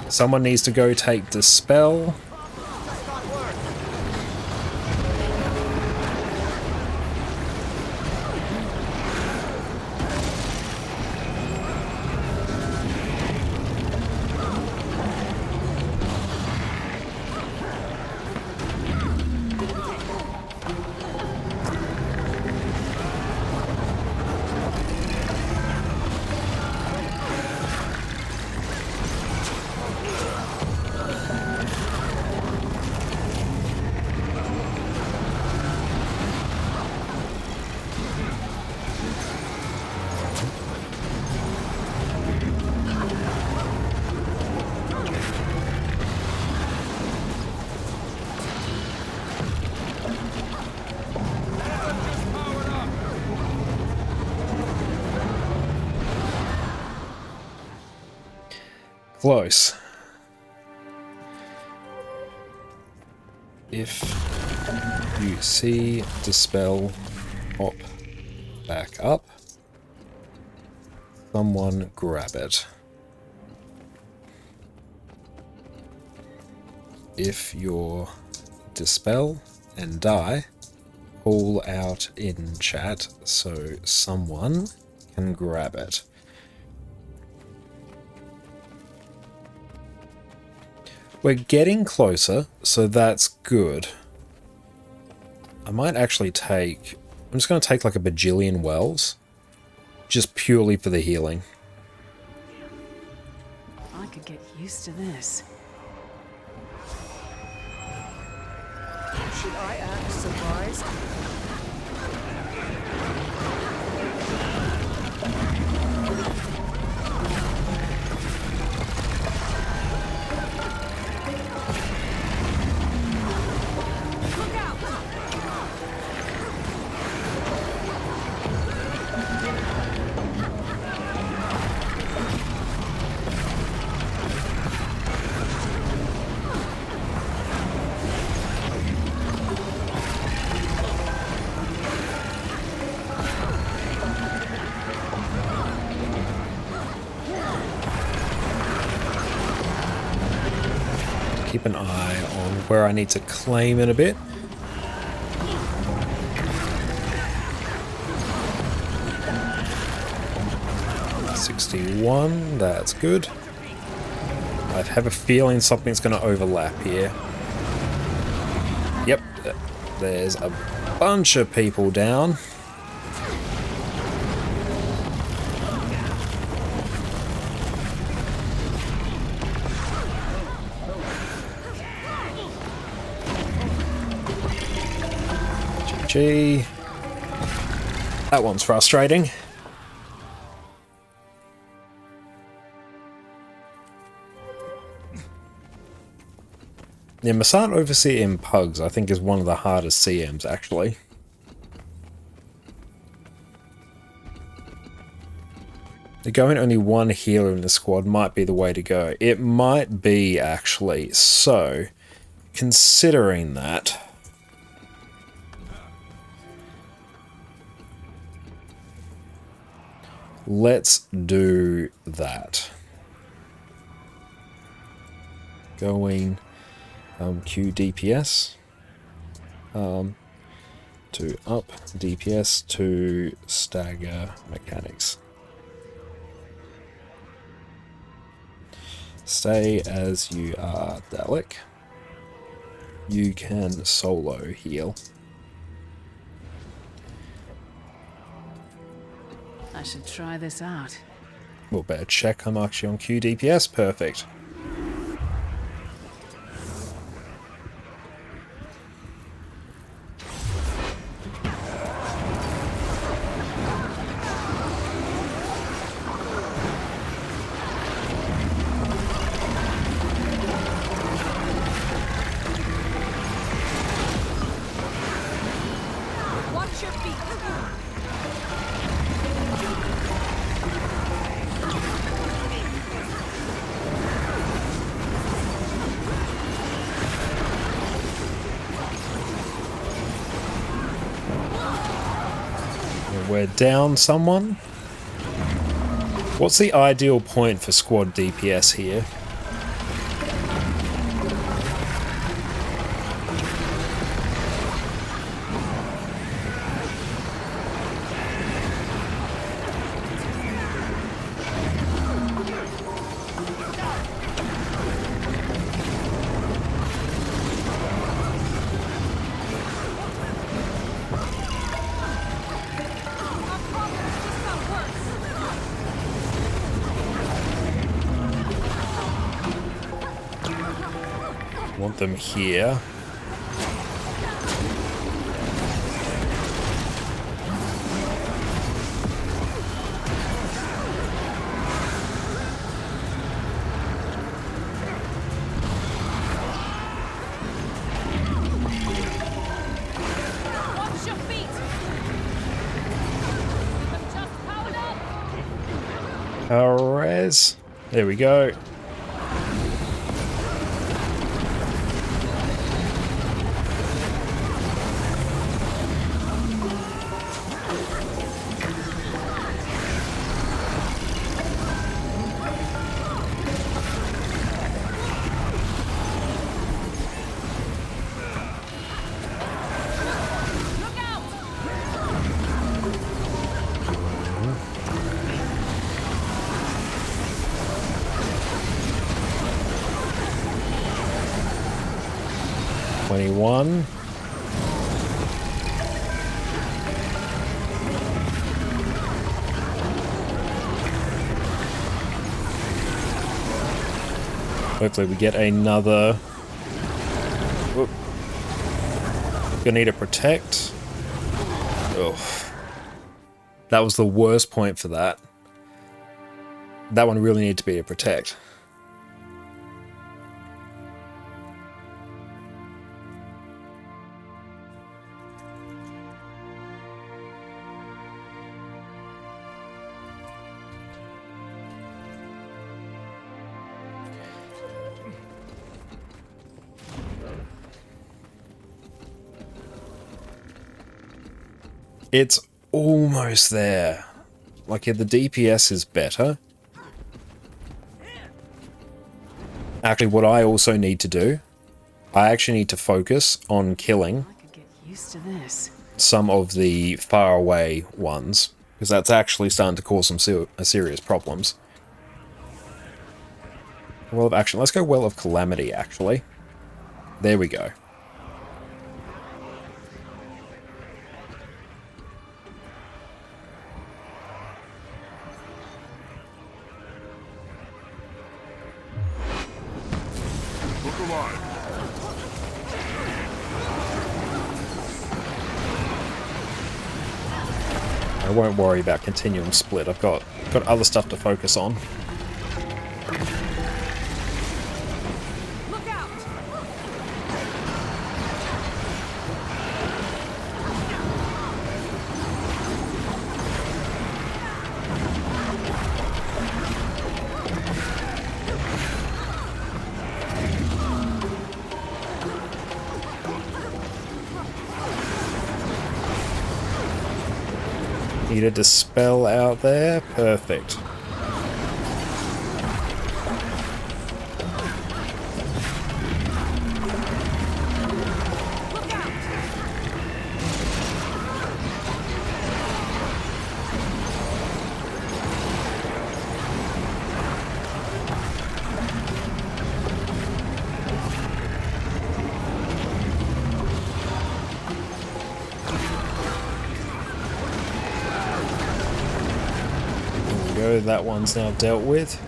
Someone needs to go take Dispel. Close. If you see Dispel pop back up, someone grab it. If you're Dispel and die, call out in chat so someone can grab it. We're getting closer, so that's good. I might actually take... I'm just going to take like a bajillion wells. Just purely for the healing. I could get used to this. Should I act surprised? Keep an eye on where I need to claim in a bit. $61, that's good. I have a feeling something's going to overlap here. Yep, there's a bunch of people down. GG. That one's frustrating. Yeah, Masant Overseer in Pugs, I think, is one of the hardest CMs, actually. Going only one healer in the squad might be the way to go. It might be, actually. So, considering that... let's do that. Going... Q DPS to up DPS to stagger mechanics. Stay as you are, Dalek. You can solo heal. I should try this out. We'll better check I'm actually on Q DPS. Perfect. We're down someone. What's the ideal point for squad DPS here? Want them here. Res. There we go. Hopefully we get another... Whoop. Gonna need to protect. Oh. That was the worst point for that. That one really needed to be a protect. It's almost there. Like, if the DPS is better. Actually, what I also need to do, I actually need to focus on killing Used to this. some of the far away ones, because that's actually starting to cause some serious problems. Well of Action. Let's go Well of Calamity, actually. There we go. I won't worry about continuing split. I've got other stuff to focus on. Look out! Need a dispel out there. Perfect. That one's now dealt with.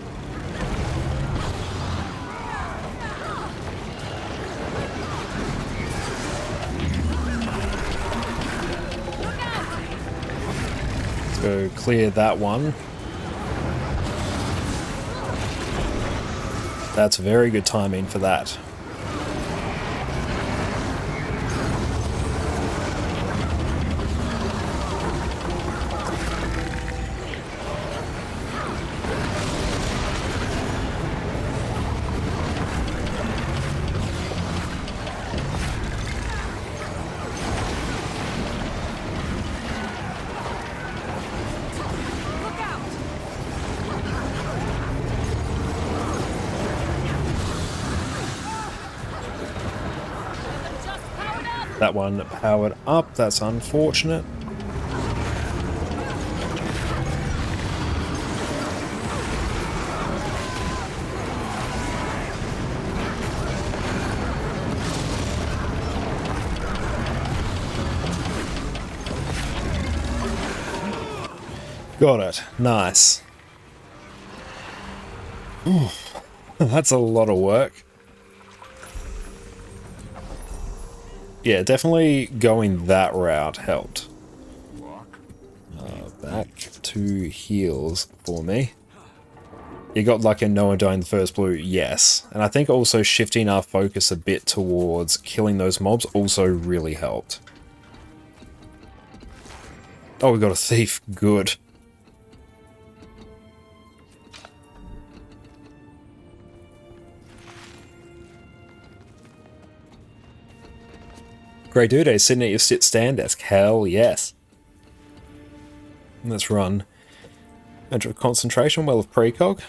Let's go clear that one. That's very good timing for that. That one powered up, that's unfortunate. Got it. Nice. Ooh, that's a lot of work. Yeah, definitely going that route helped. Back to heals for me. You got lucky and no one died in the first blue, yes. And I think also shifting our focus a bit towards killing those mobs also really helped. Oh, we got a thief. Good. Great dude, sitting at your stand desk. Hell yes. Let's run. Enter concentration, Well of Precog.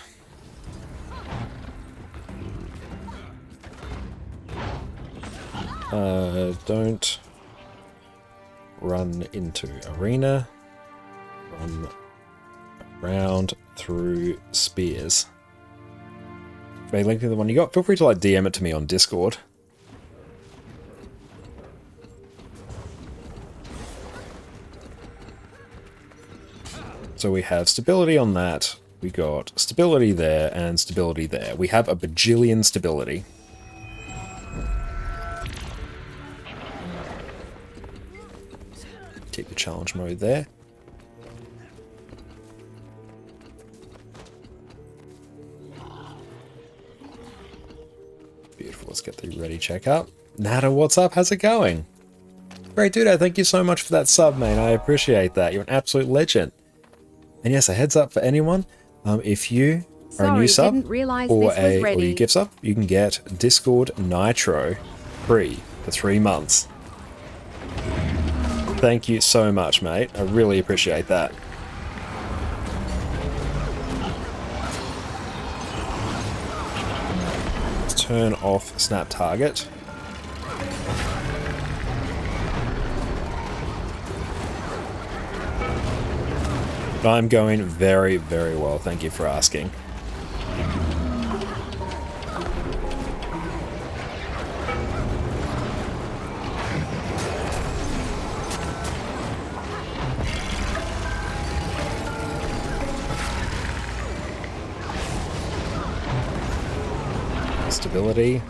Don't run into arena. Run around through spears. May link to the one you got. Feel free to like DM it to me on Discord. So we have stability on that. We got stability there and stability there. We have a bajillion stability. Keep the challenge mode there. Beautiful. Let's get the ready checkup. Nada, what's up? How's it going? Great dude, thank you so much for that sub, man. I appreciate that. You're an absolute legend. And yes, a heads up for anyone. If you are a new sub or you give sub, you can get Discord Nitro free for 3 months. Thank you so much, mate. I really appreciate that. Let's turn off snap target. I'm going very, very well. Thank you for asking. Stability.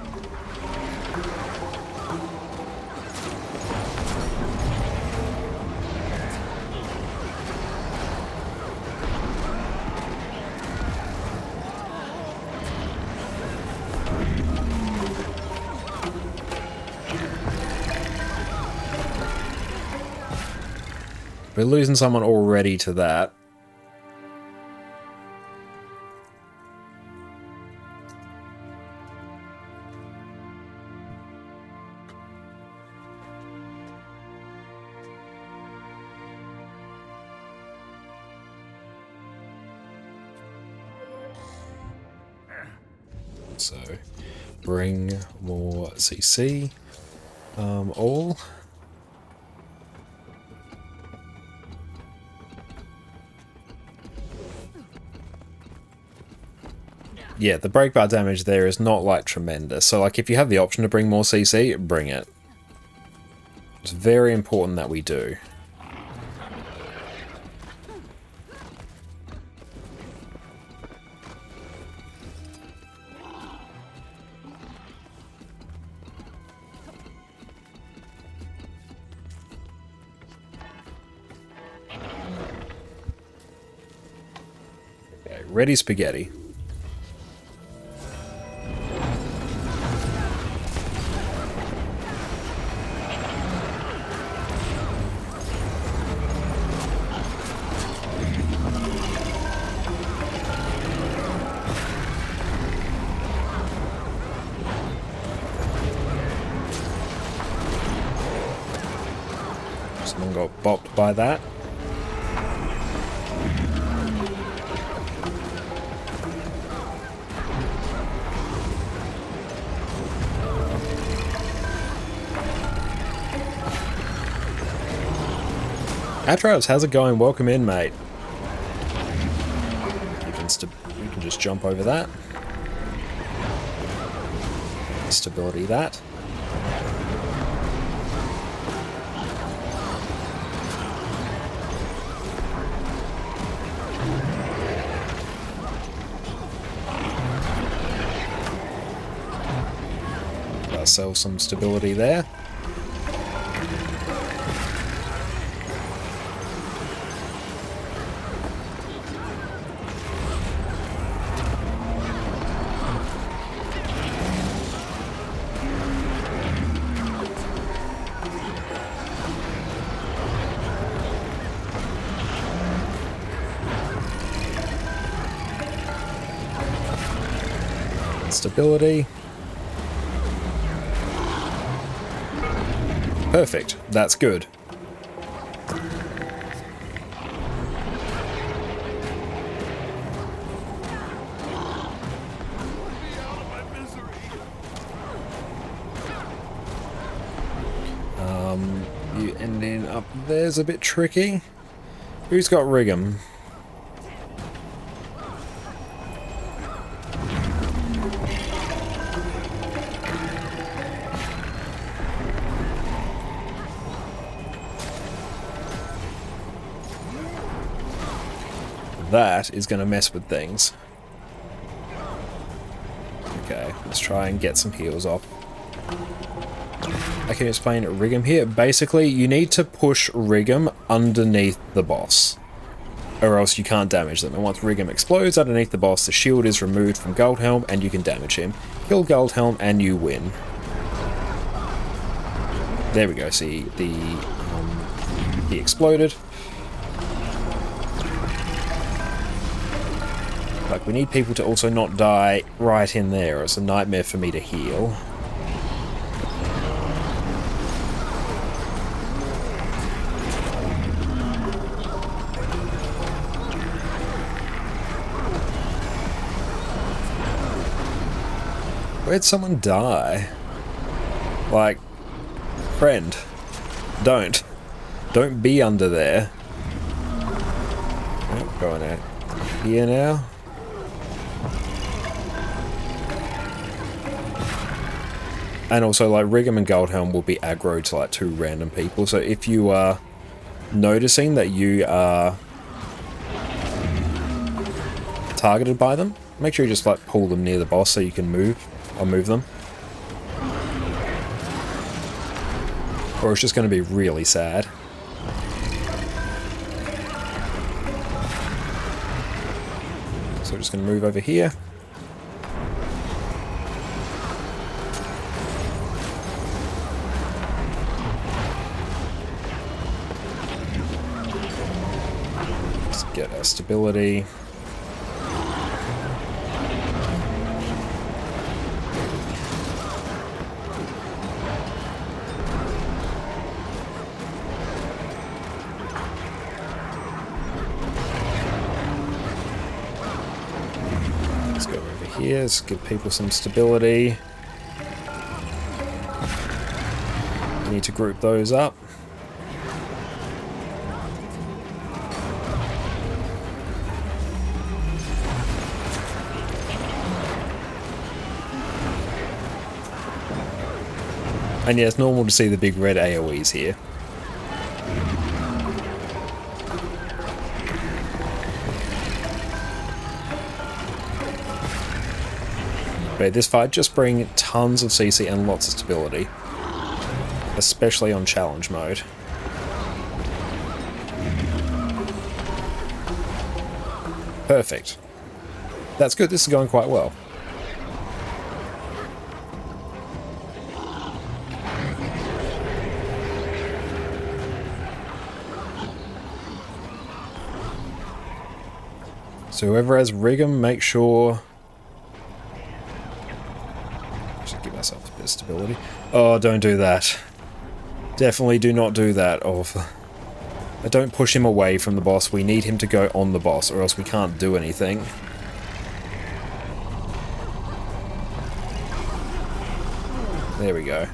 We're losing someone already to that. So, bring more CC. All. Yeah, the break bar damage there is not like tremendous. So like if you have the option to bring more CC, bring it. It's very important that we do. Okay, ready spaghetti. Someone got bopped by that. Atros, how's it going? Welcome in, mate. You can just jump over that. Stability that. Ourselves some stability there. Stability. Perfect. That's good. You ending up there's a bit tricky. Who's got Rig'em? that is going to mess with things. Okay, let's try and get some heals off. I can explain Rig'em here. Basically, you need to push Rig'em underneath the boss, or else you can't damage them. And once Rig'em explodes underneath the boss, the shield is removed from Goldhelm and you can damage him. Kill Goldhelm and you win. There we go, see, he exploded. Like, we need people to also not die right in there. It's a nightmare for me to heal. Where'd someone die? Like, friend, don't be under there. Oh, going out here now. And also, like, Rig'em and Goldhelm will be aggro to, like, 2 random people. So if you are noticing that you are targeted by them, make sure you just, like, pull them near the boss so you can move them. Or it's just going to be really sad. So we're just going to move over here. Get our stability. Let's go over here, let's give people some stability. We need to group those up. And yeah, it's normal to see the big red AoEs here. But this fight just bring tons of CC and lots of stability. Especially on challenge mode. Perfect. That's good, this is going quite well. So whoever has Rig'em, make sure... Should give ourselves a bit of stability. Oh, don't do that. Definitely do not do that. Oh, don't push him away from the boss. We need him to go on the boss, or else we can't do anything. There we go.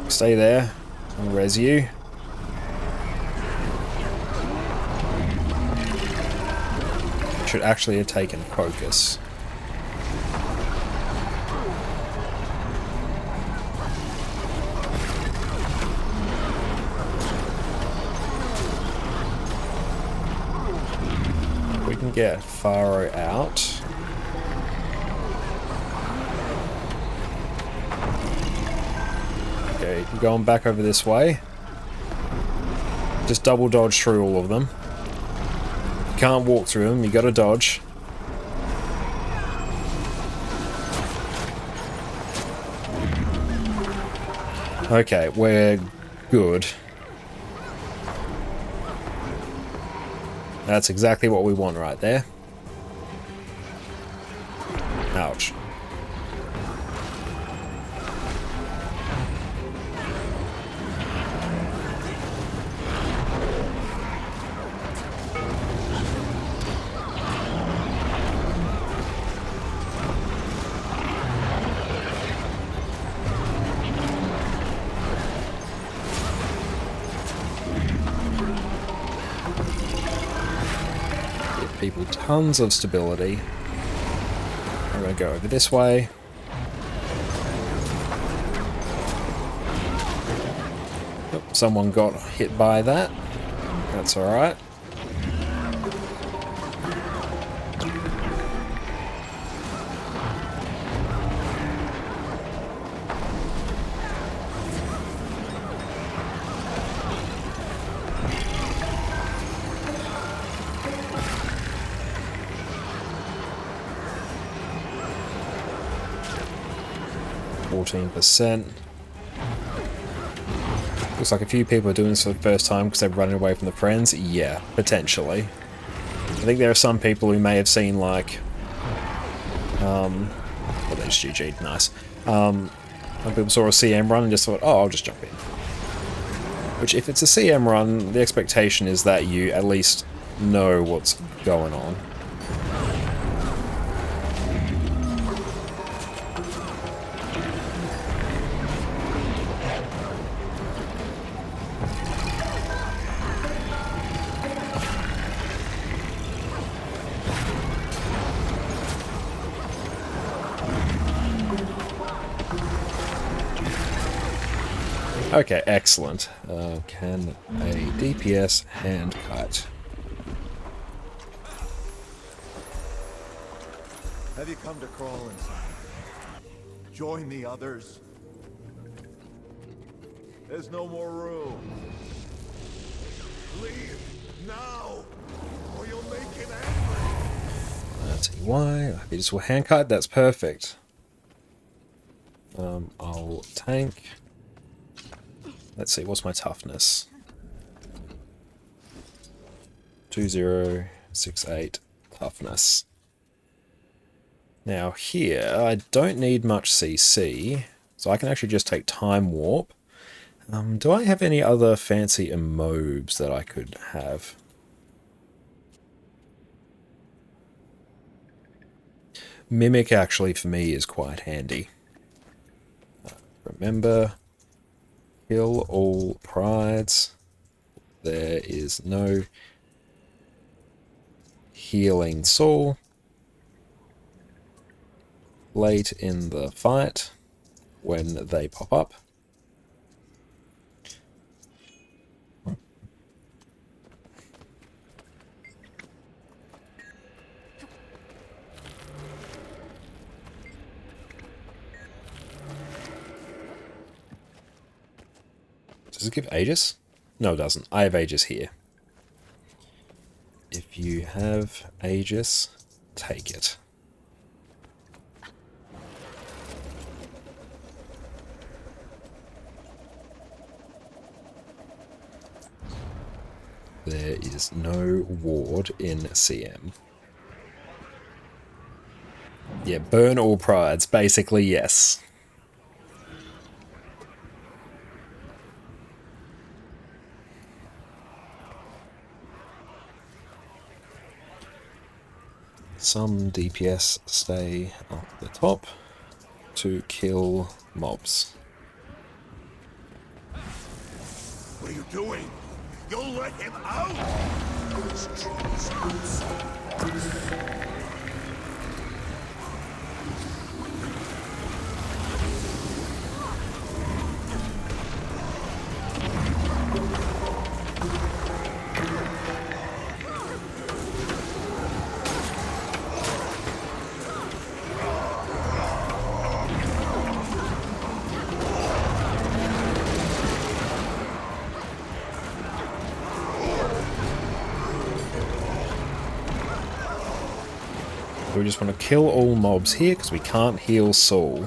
Stay there. I'll res you. Should actually have taken focus. We can get Faro out. Okay, going back over this way. Just double dodge through all of them. You can't walk through them, you gotta dodge. Okay, we're good. That's exactly what we want right there. Ouch. People tons of stability. I'm going to go over this way. someone got hit by that. That's alright. %. Looks like a few people are doing this for the first time because they're running away from the friends. Yeah, potentially. I think there are some people who may have seen, like, well, they just GG'd, nice. Some people saw a CM run and just thought, oh, I'll just jump in. Which, if it's a CM run, the expectation is that you at least know what's going on. Okay, excellent. Can a DPS hand kite? Have you come to crawl inside? Join the others. There's no more room. Leave now, or you'll make him angry. That's why. I just will hand kite. That's perfect. I'll tank. Let's see, what's my toughness? 2068 toughness. Now here, I don't need much CC, so I can actually just take Time Warp. Do I have any other fancy emobes that I could have? Mimic actually for me is quite handy. Remember, kill all prides. There is no healing soul late in the fight when they pop up. Does it give Aegis? No, it doesn't. I have Aegis here. If you have Aegis, take it. There is no ward in CM. Yeah, burn all prides. Basically, yes. Some DPS stay up the top to kill mobs. What are you doing? You'll let him out! We just want to kill all mobs here because we can't heal Saul.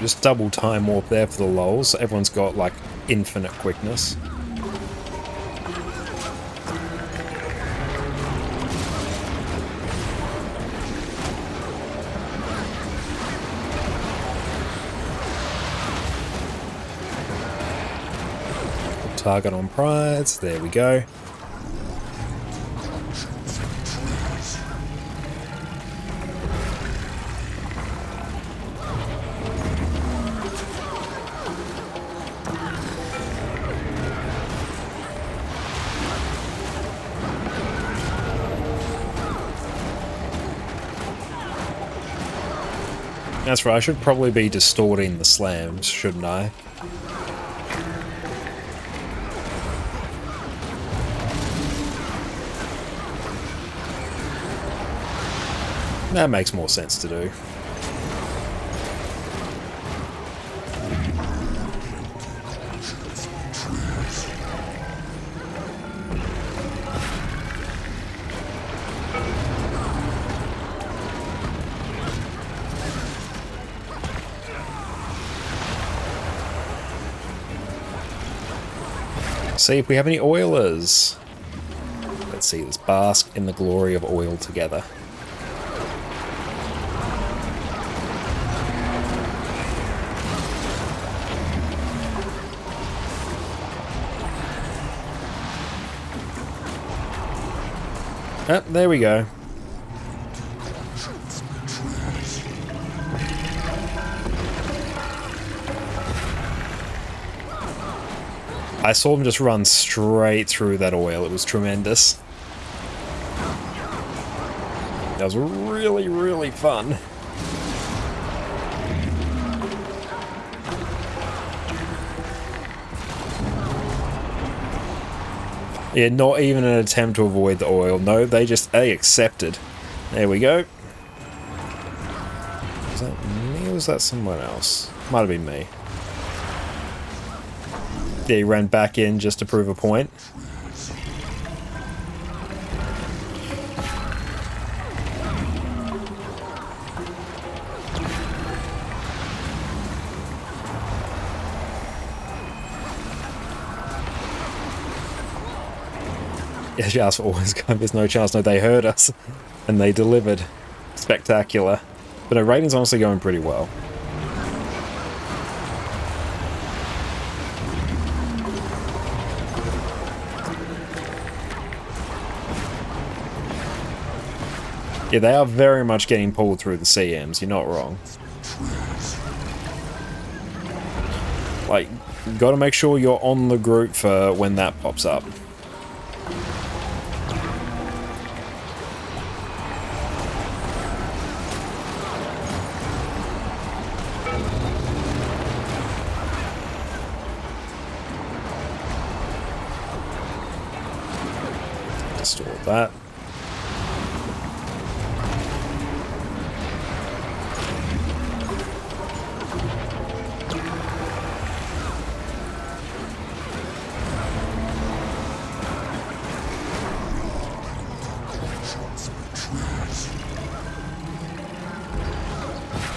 just double time warp there for the lulz. So everyone's got like infinite quickness. Target on prize. There we go. That's right, I should probably be distorting the slams, shouldn't I? That makes more sense to do. See if we have any oilers. Let's see, let's bask in the glory of oil together. Oh, there we go. I saw him just run straight through that oil. It was tremendous. That was really, really fun. Yeah, not even an attempt to avoid the oil. No, they accepted. There we go. Was that me or was that someone else? Might have been me. Yeah, he ran back in just to prove a point. Yeah, she asked for always go. There's no chance. No, they heard us. And they delivered. Spectacular. But no, rating's honestly going pretty well. Yeah, they are very much getting pulled through the CMs, you're not wrong. Like, you gotta make sure you're on the group for when that pops up. Distort that.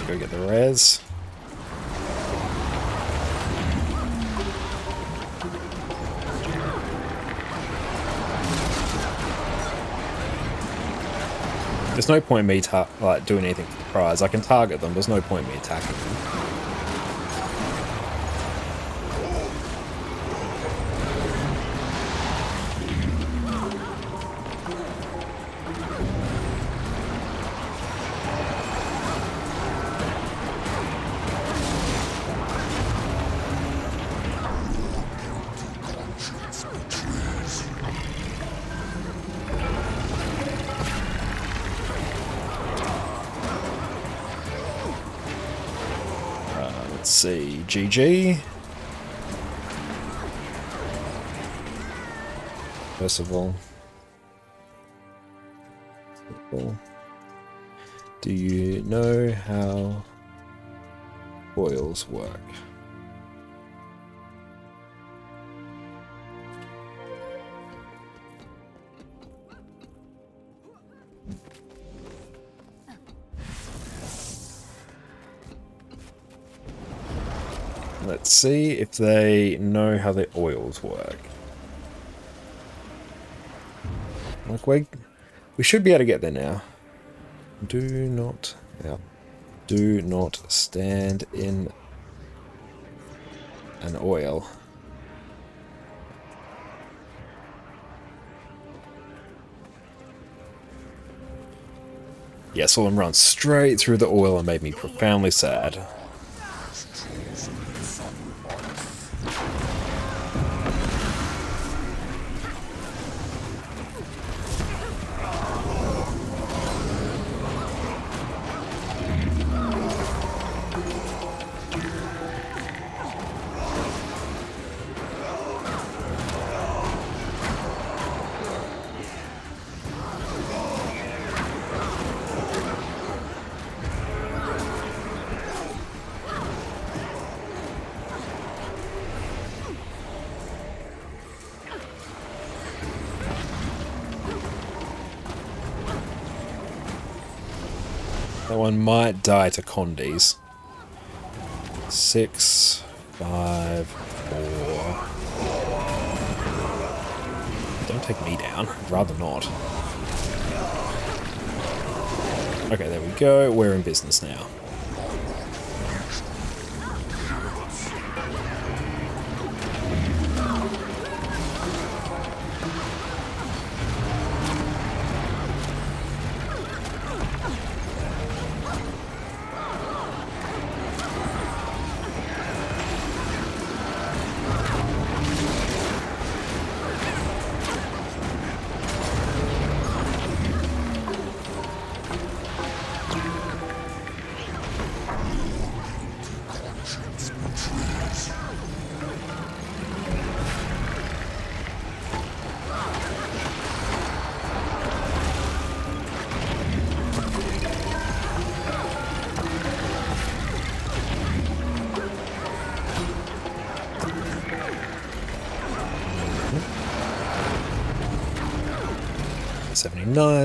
Go get the res. There's no point me like doing anything for the prize. I can target them. There's no point me attacking them. Let's see, GG. First of all, do you know how foils work? Let's see if they know how the oils work. Like we should be able to get there now. Do not stand in an oil. Yeah, saw him run straight through the oil and made me profoundly sad. That one might die to Condies. 6, 5, 4. Don't take me down. I'd rather not. Okay, there we go. We're in business now.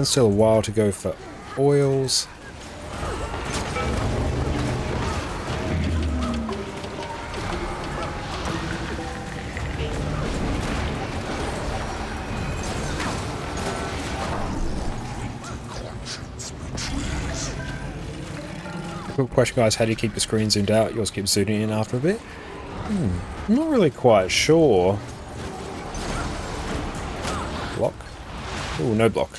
Still a while to go for oils. Quick question, guys, how do you keep the screen zoomed out? Yours keeps zooming in after a bit? I'm not really quite sure. Block? Oh, no block.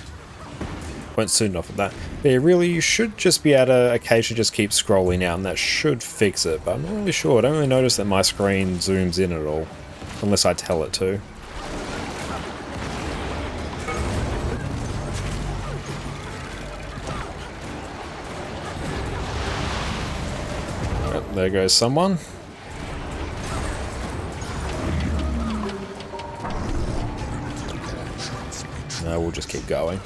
Went soon enough with that. But yeah, really, you should just be able to occasionally just keep scrolling out, and that should fix it. But I'm not really sure. I don't really notice that my screen zooms in at all, unless I tell it to. Oh, there goes someone. No, we'll just keep going.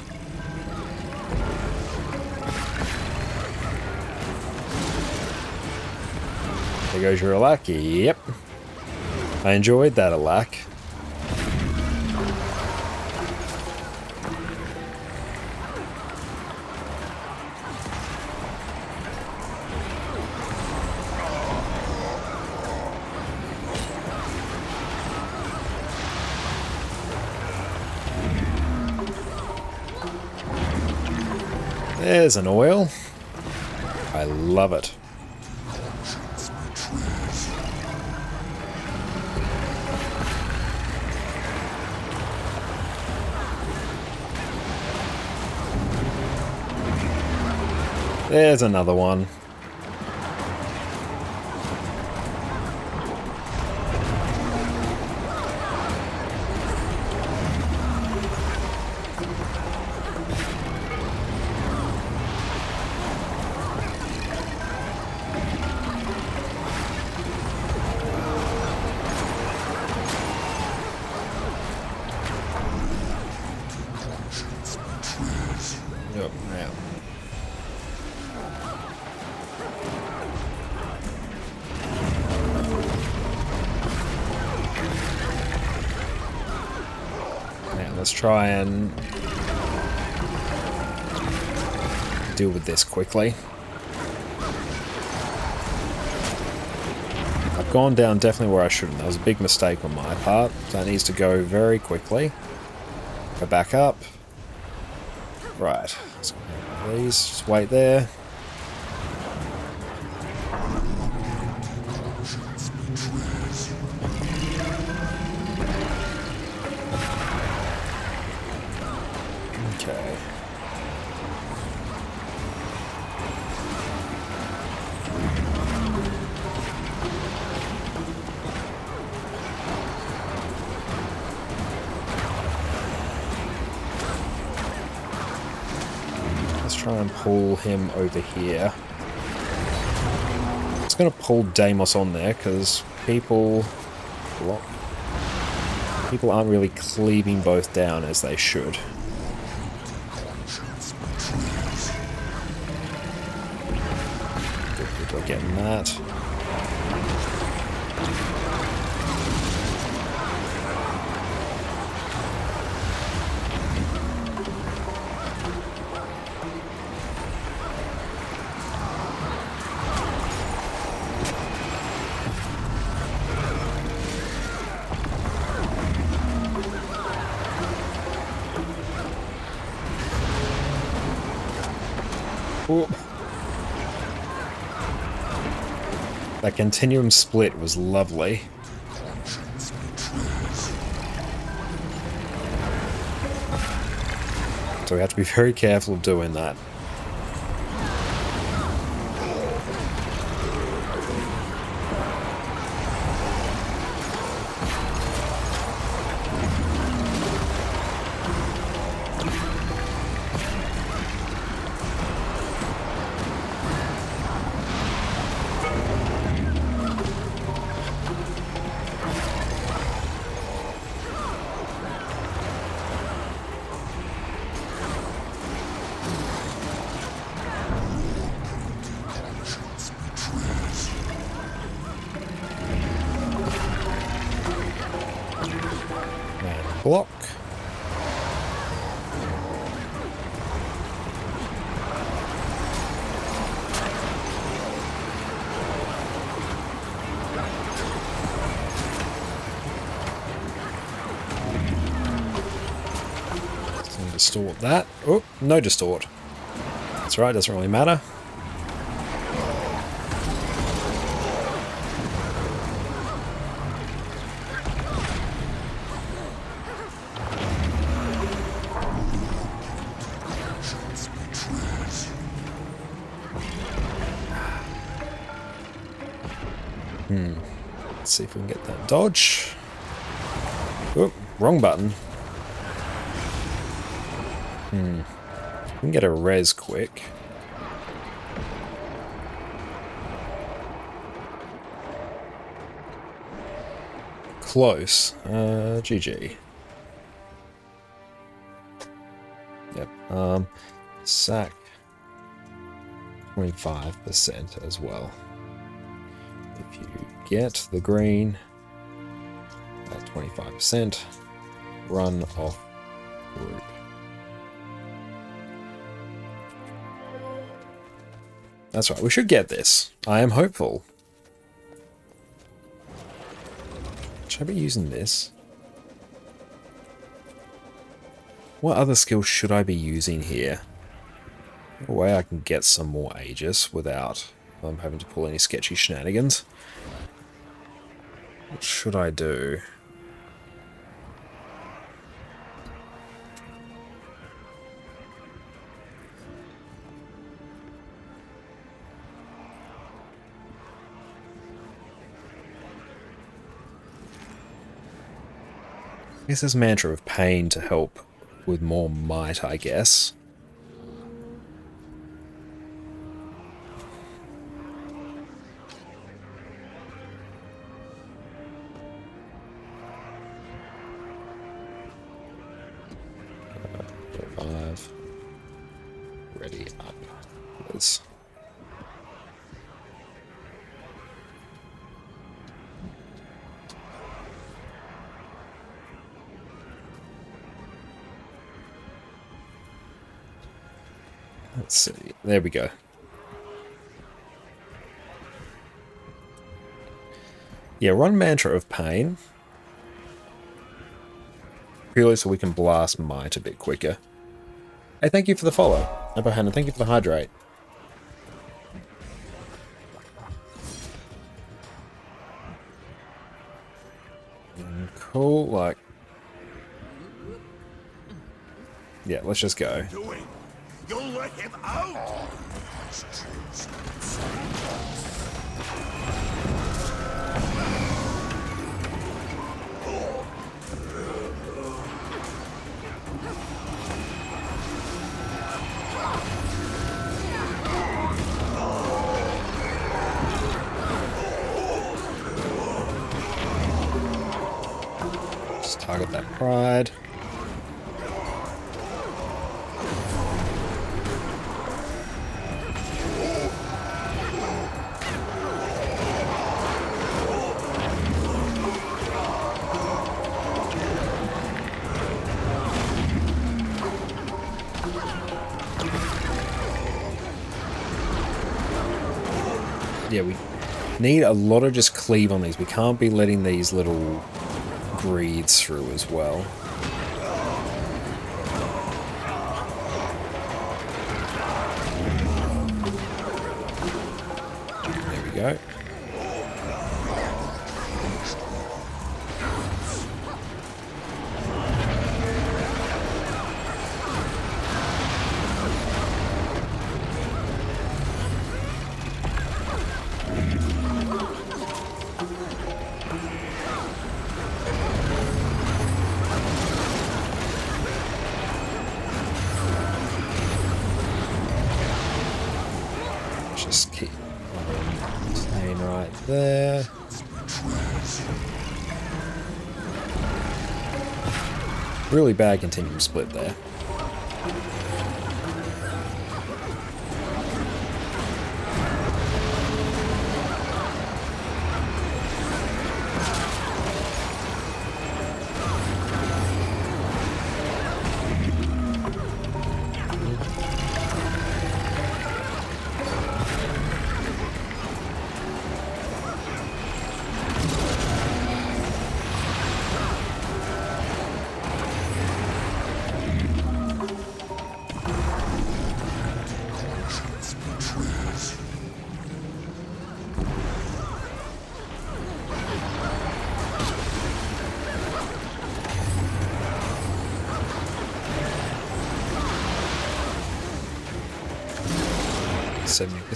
There goes your alack. Yep. I enjoyed that alack. There's an oil. I love it. There's another one. Yep, yeah. Let's try and deal with this quickly. I've gone down definitely where I shouldn't. That was a big mistake on my part. That needs to go very quickly. Go back up. Right. Let's go with these. Just wait there. Okay. Let's try and pull him over here. It's going to pull Deimos on there because people aren't really cleaving both down as they should. Good, getting that. Ooh. That continuum split was lovely. So we have to be very careful of doing that. Block. So distort that. Oh, no distort. That's right, doesn't really matter. Let's see if we can get that dodge. Oh, wrong button. We can get a res quick. Close. GG. Yep. Sack 25% as well. If you get the green at 25%, run off group. That's right, we should get this. I am hopeful. Should I be using this? What other skills should I be using here? A way I can get some more Aegis without having to pull any sketchy shenanigans. What should I do? I guess this mantra of pain to help with more might, I guess. Ready up. Let's see. There we go. Yeah, run Mantra of Pain. Purely so we can blast Might a bit quicker. Hey, thank you for the follow. Abraham, thank you for the hydrate. Cool, like... Yeah, let's just go. You'll let him out? Just target that pride. Yeah, we need a lot of just cleave on these. We can't be letting these little greeds through as well. There we go. Just keep staying right there. Really bad continuum split there.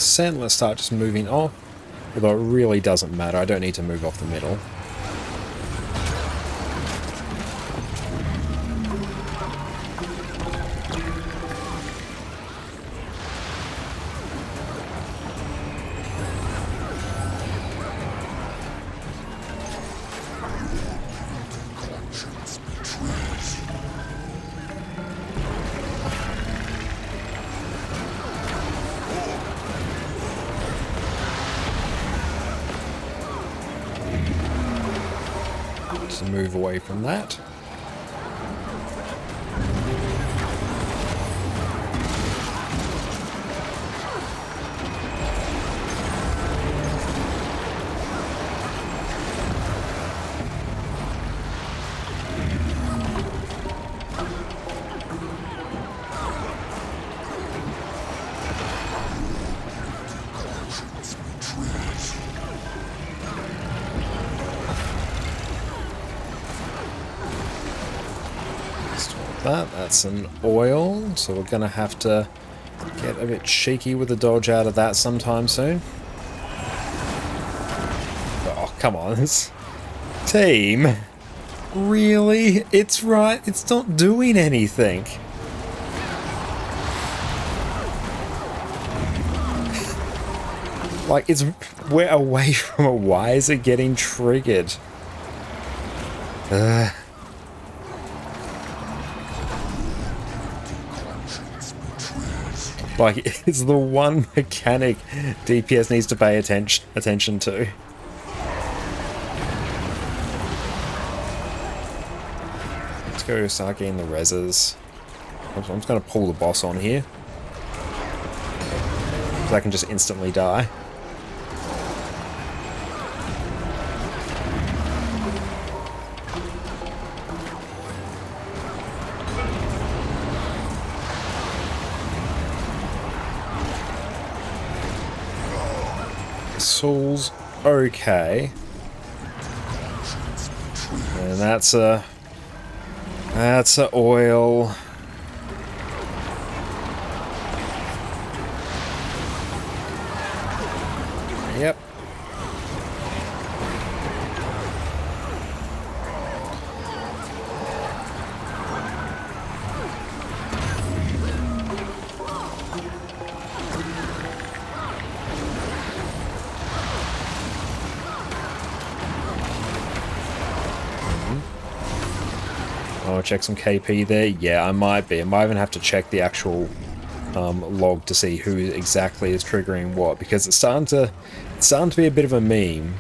%. Let's start just moving off. Although it really doesn't matter. I don't need to move off the middle. Move away from that. That's an oil, so we're gonna have to get a bit cheeky with the dodge out of that sometime soon. Oh, come on. Team? Really? It's right, it's not doing anything. Like, we're away from it. Why is it getting triggered? Like, it's the one mechanic DPS needs to pay attention to. Let's go start getting the reses. I'm just going to pull the boss on here. So I can just instantly die. Tool's okay. And that's a oil. Yep. Oh, check some KP there. Yeah, I might be. I might even have to check the actual log to see who exactly is triggering what, because it's starting to be a bit of a meme.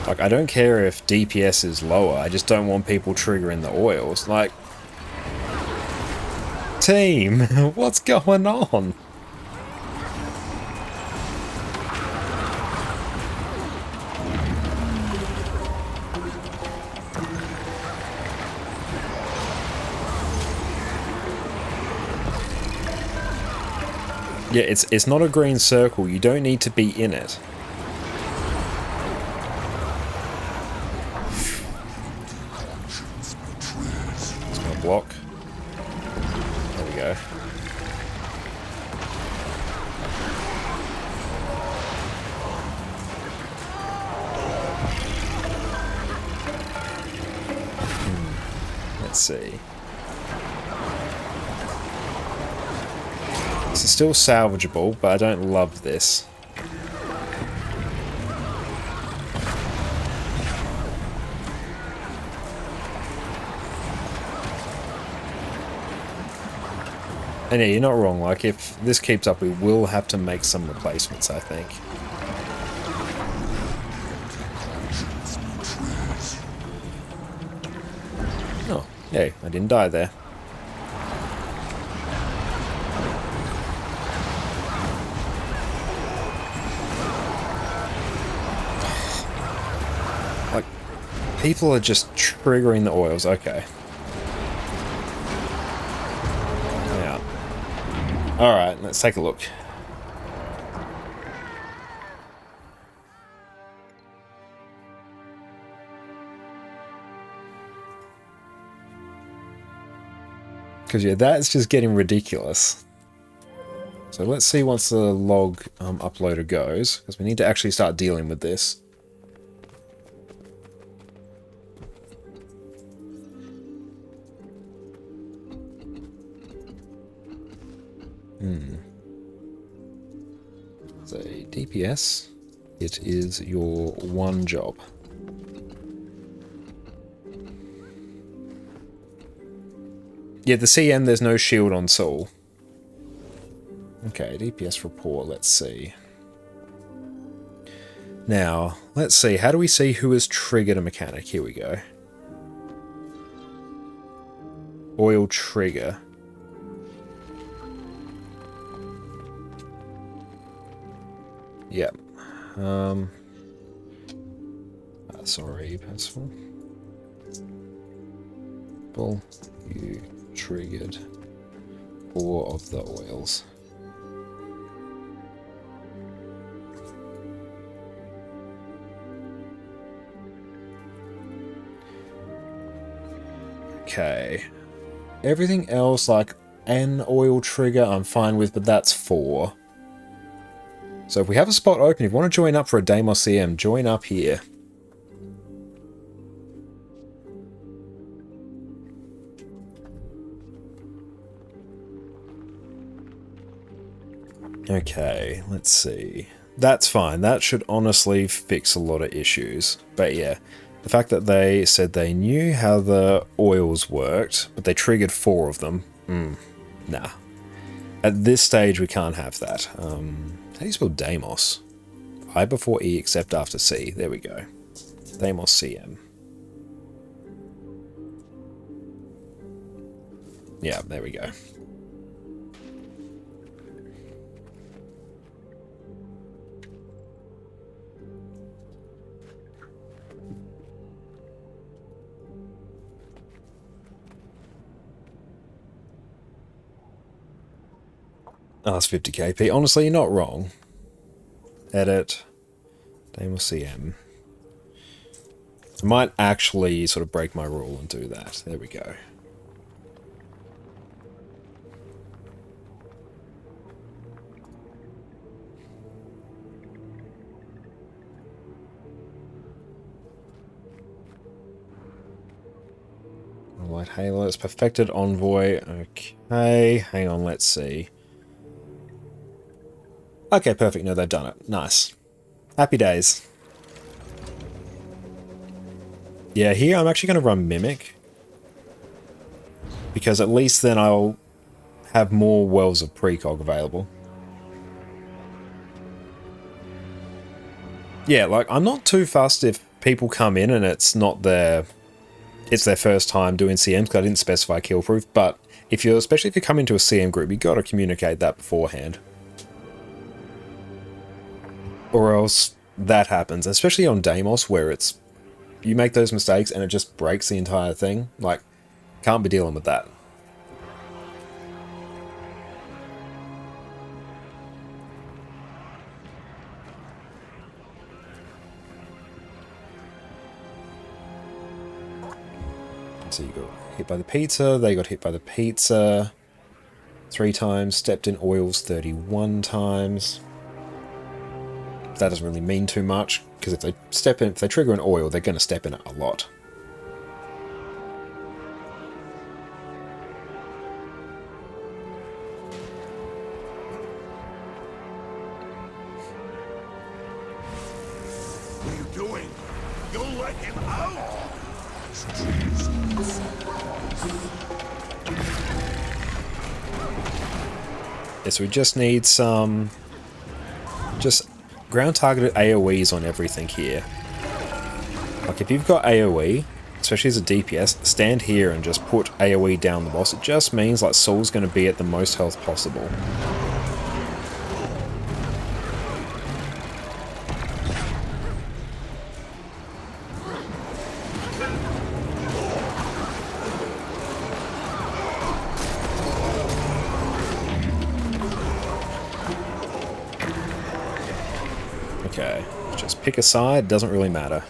Like, I don't care if DPS is lower, I just don't want people triggering the oils. Like, team, what's going on? Yeah, it's not a green circle. You don't need to be in it. It's gonna block. There we go. Let's see. This is still salvageable, but I don't love this. And yeah, you're not wrong, like, if this keeps up, we will have to make some replacements, I think. Oh, yay, I didn't die there. Like, people are just triggering the oils, okay. Alright, let's take a look. Because, yeah, that's just getting ridiculous. So let's see once the log uploader goes, because we need to actually start dealing with this. So DPS, it is your one job. Yeah, the CM, there's no shield on Soul. Okay, DPS report, let's see. Now, let's see, how do we see who has triggered a mechanic? Here we go. Oil trigger. Yep. Sorry, pencil. Well, you triggered 4 of the oils. Okay. Everything else, like an oil trigger, I'm fine with, but that's 4. So if we have a spot open, if you want to join up for a Deimos CM, join up here. Okay, let's see. That's fine. That should honestly fix a lot of issues. But yeah, the fact that they said they knew how the oils worked, but they triggered 4 of them, nah. At this stage, we can't have that. How do you spell Deimos? I before E except after C. There we go. Deimos CM. Yeah, there we go. Oh, that's 50 KP. Honestly, you're not wrong. Edit. Deimos CM. I might actually sort of break my rule and do that. There we go. Light Halo, it's perfected Envoy. Okay, hang on, let's see. Okay, perfect. No, they've done it. Nice. Happy days. Yeah, here I'm actually going to run Mimic. Because at least then I'll have more wells of precog available. Yeah, like, I'm not too fussed if people come in and it's not their... It's their first time doing CMs, because I didn't specify kill proof, but if you're, especially if you come into a CM group, you got to communicate that beforehand. Or else that happens, especially on Deimos, where it's... You make those mistakes and it just breaks the entire thing. Like, can't be dealing with that. So you got hit by the pizza, they got hit by the pizza 3 times, stepped in oils 31 times. That doesn't really mean too much, because if they trigger an oil, they're going to step in it a lot. What are you doing? You'll let him out? Yeah, so we just need some... Just ground targeted AoEs on everything here. Like if you've got AoE, especially as a DPS, stand here and just put AoE down the boss. It just means like Saul's going to be at the most health possible. Okay, just pick a side, doesn't really matter.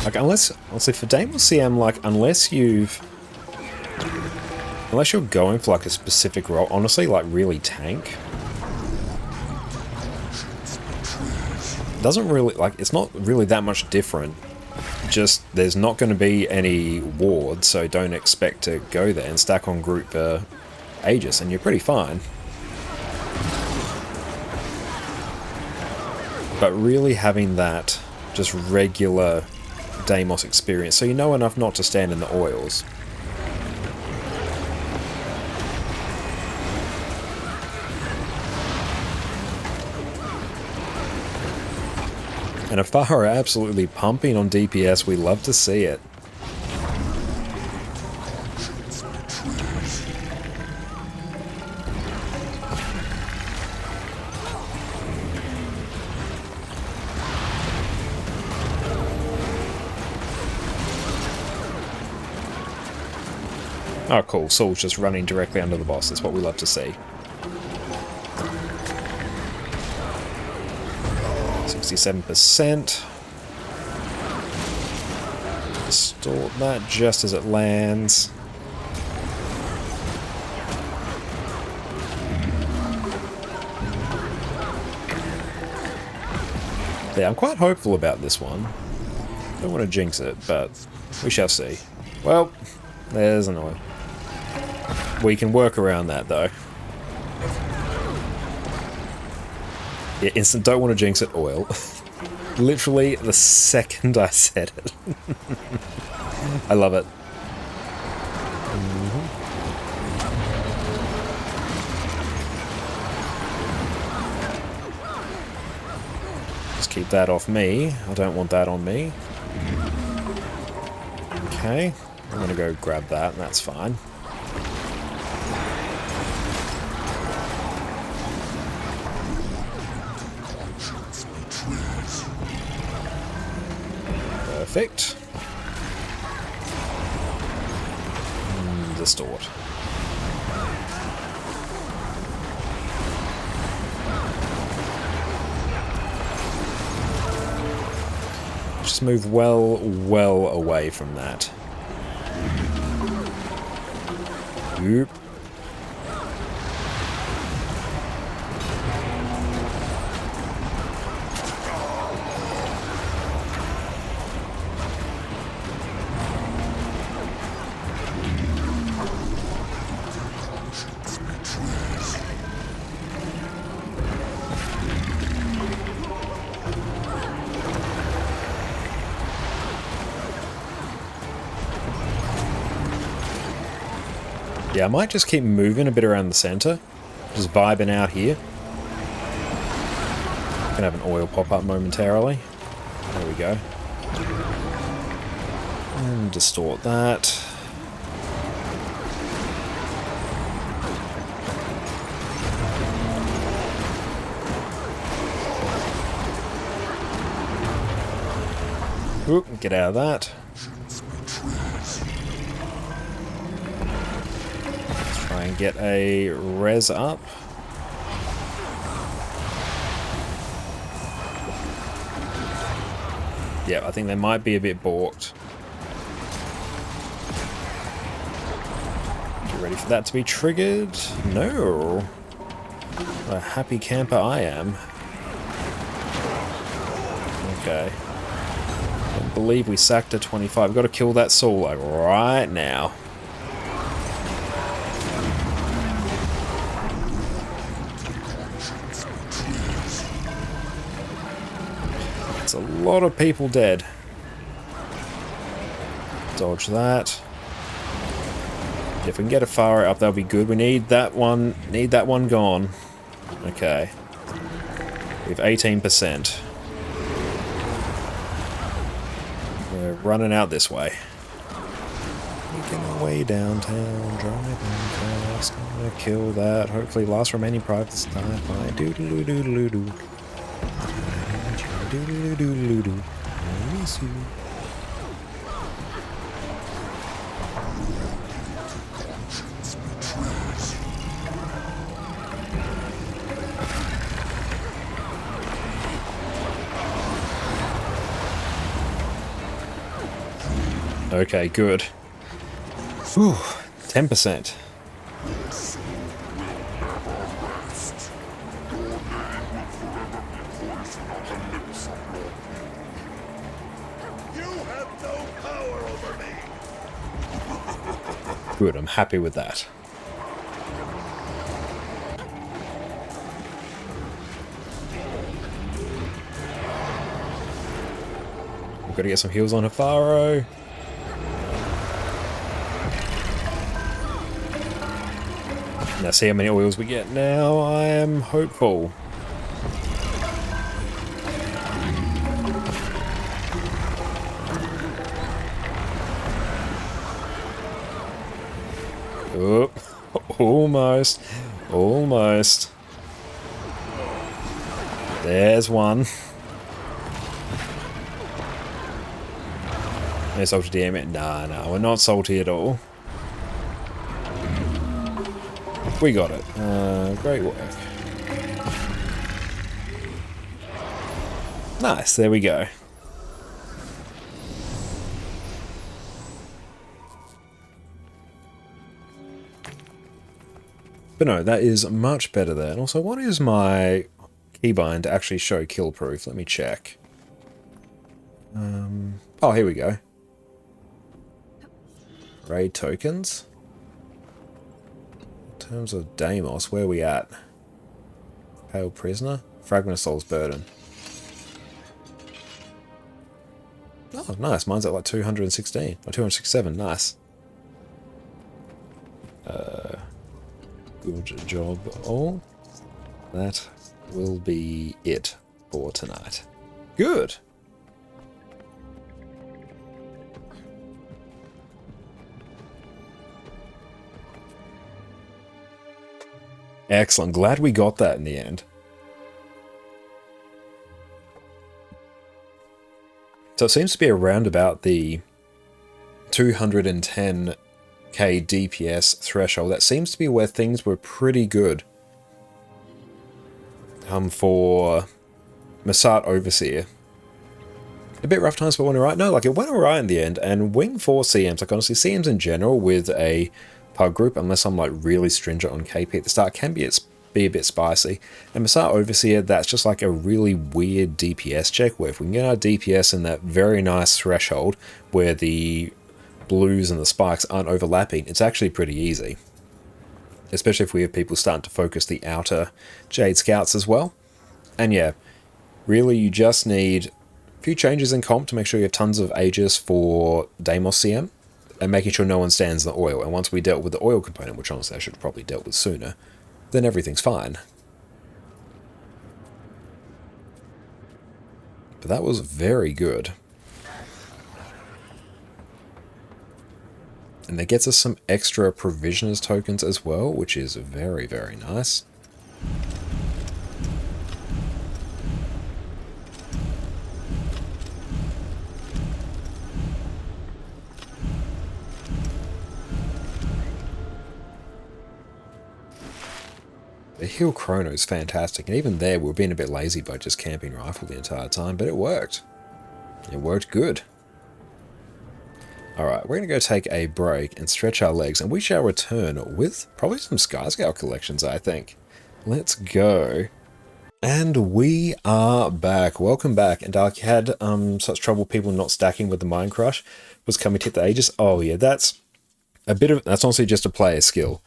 Like, unless, honestly, for Deimos CM, like, unless you're going for, like, a specific role, honestly, like, really tank, doesn't really, like, it's not really that much different. Just, there's not going to be any wards, so don't expect to go there and stack on group Aegis, and you're pretty fine. But really having that just regular Deimos experience, so you know enough not to stand in the oils. And if Farah are absolutely pumping on DPS, we love to see it. Oh cool, Saul's just running directly under the boss, that's what we love to see. 67%. Distort that just as it lands. Yeah, I'm quite hopeful about this one. Don't want to jinx it, but we shall see. Well, there's an oil. We can work around that though. Yeah, instant don't want to jinx it, oil. Literally the second I said it. I love it. Just keep that off me. I don't want that on me. Okay, I'm gonna go grab that, and that's fine. Perfect. Distort. Just move well away from that. Oop. Yeah, I might just keep moving a bit around the center. Just vibing out here. Gonna have an oil pop up momentarily. There we go. And distort that. Oop, get out of that. Try and get a res up. Yeah, I think they might be a bit balked. Get ready for that to be triggered. No. What a happy camper I am. Okay. I believe we sacked a 25. We've got to kill that soul like right now. It's a lot of people dead. Dodge that. If we can get a fire up, that'll be good. We need that one. Need that one gone. Okay. We have 18%. We're running out this way. Making our way downtown, driving fast. Gonna kill that. Hopefully, last remaining private sniper. Doodle doodle doodle. Doodle doodle doodle. I miss you. Okay, good. Whew, 10%. Good, I'm happy with that. We've got to get some heals on Hafaro. Now see how many oils we get now. I am hopeful. Oh, almost. Almost. There's one. No salty damn it. Nah, we're not salty at all. We got it. Great work. Nice, there we go. But no, that is much better there. And also, what is my keybind to actually show kill proof? Let me check. Oh, here we go. Raid tokens. In terms of Deimos, where are we at? Pale Prisoner? Fragment of Soul's Burden. Oh, nice. Mine's at like 216. Or 267. Nice. Good job all. That will be it for tonight. Good. Excellent. Glad we got that in the end. So it seems to be around about the 210k DPS threshold. That seems to be where things were pretty good. For Masat Overseer. A bit rough times, but went alright. No, like it went alright in the end. And Wing 4 CMs, like honestly, CMs in general with a pug group, unless I'm like really stringent on KP at the start, can be a bit spicy. And Masat Overseer, that's just like a really weird DPS check, where if we can get our DPS in that very nice threshold where the blues and the spikes aren't overlapping, it's actually pretty easy. Especially if we have people starting to focus the outer Jade Scouts as well. And yeah, really you just need a few changes in comp to make sure you have tons of Aegis for Deimos CM, and making sure no one stands in the oil. And once we dealt with the oil component, which honestly I should have probably dealt with sooner, then everything's fine. But that was very good. And that gets us some extra provisioners tokens as well, which is very, very nice. The heal chrono is fantastic, and even there we were being a bit lazy by just camping rifle the entire time, but it worked. It worked good. Alright, we're going to go take a break and stretch our legs, and we shall return with probably some Skyscale collections, I think. Let's go. And we are back. Welcome back. And Dark had such trouble people not stacking with the Mind Crush, was coming to hit the Aegis. Oh yeah, that's honestly just a player skill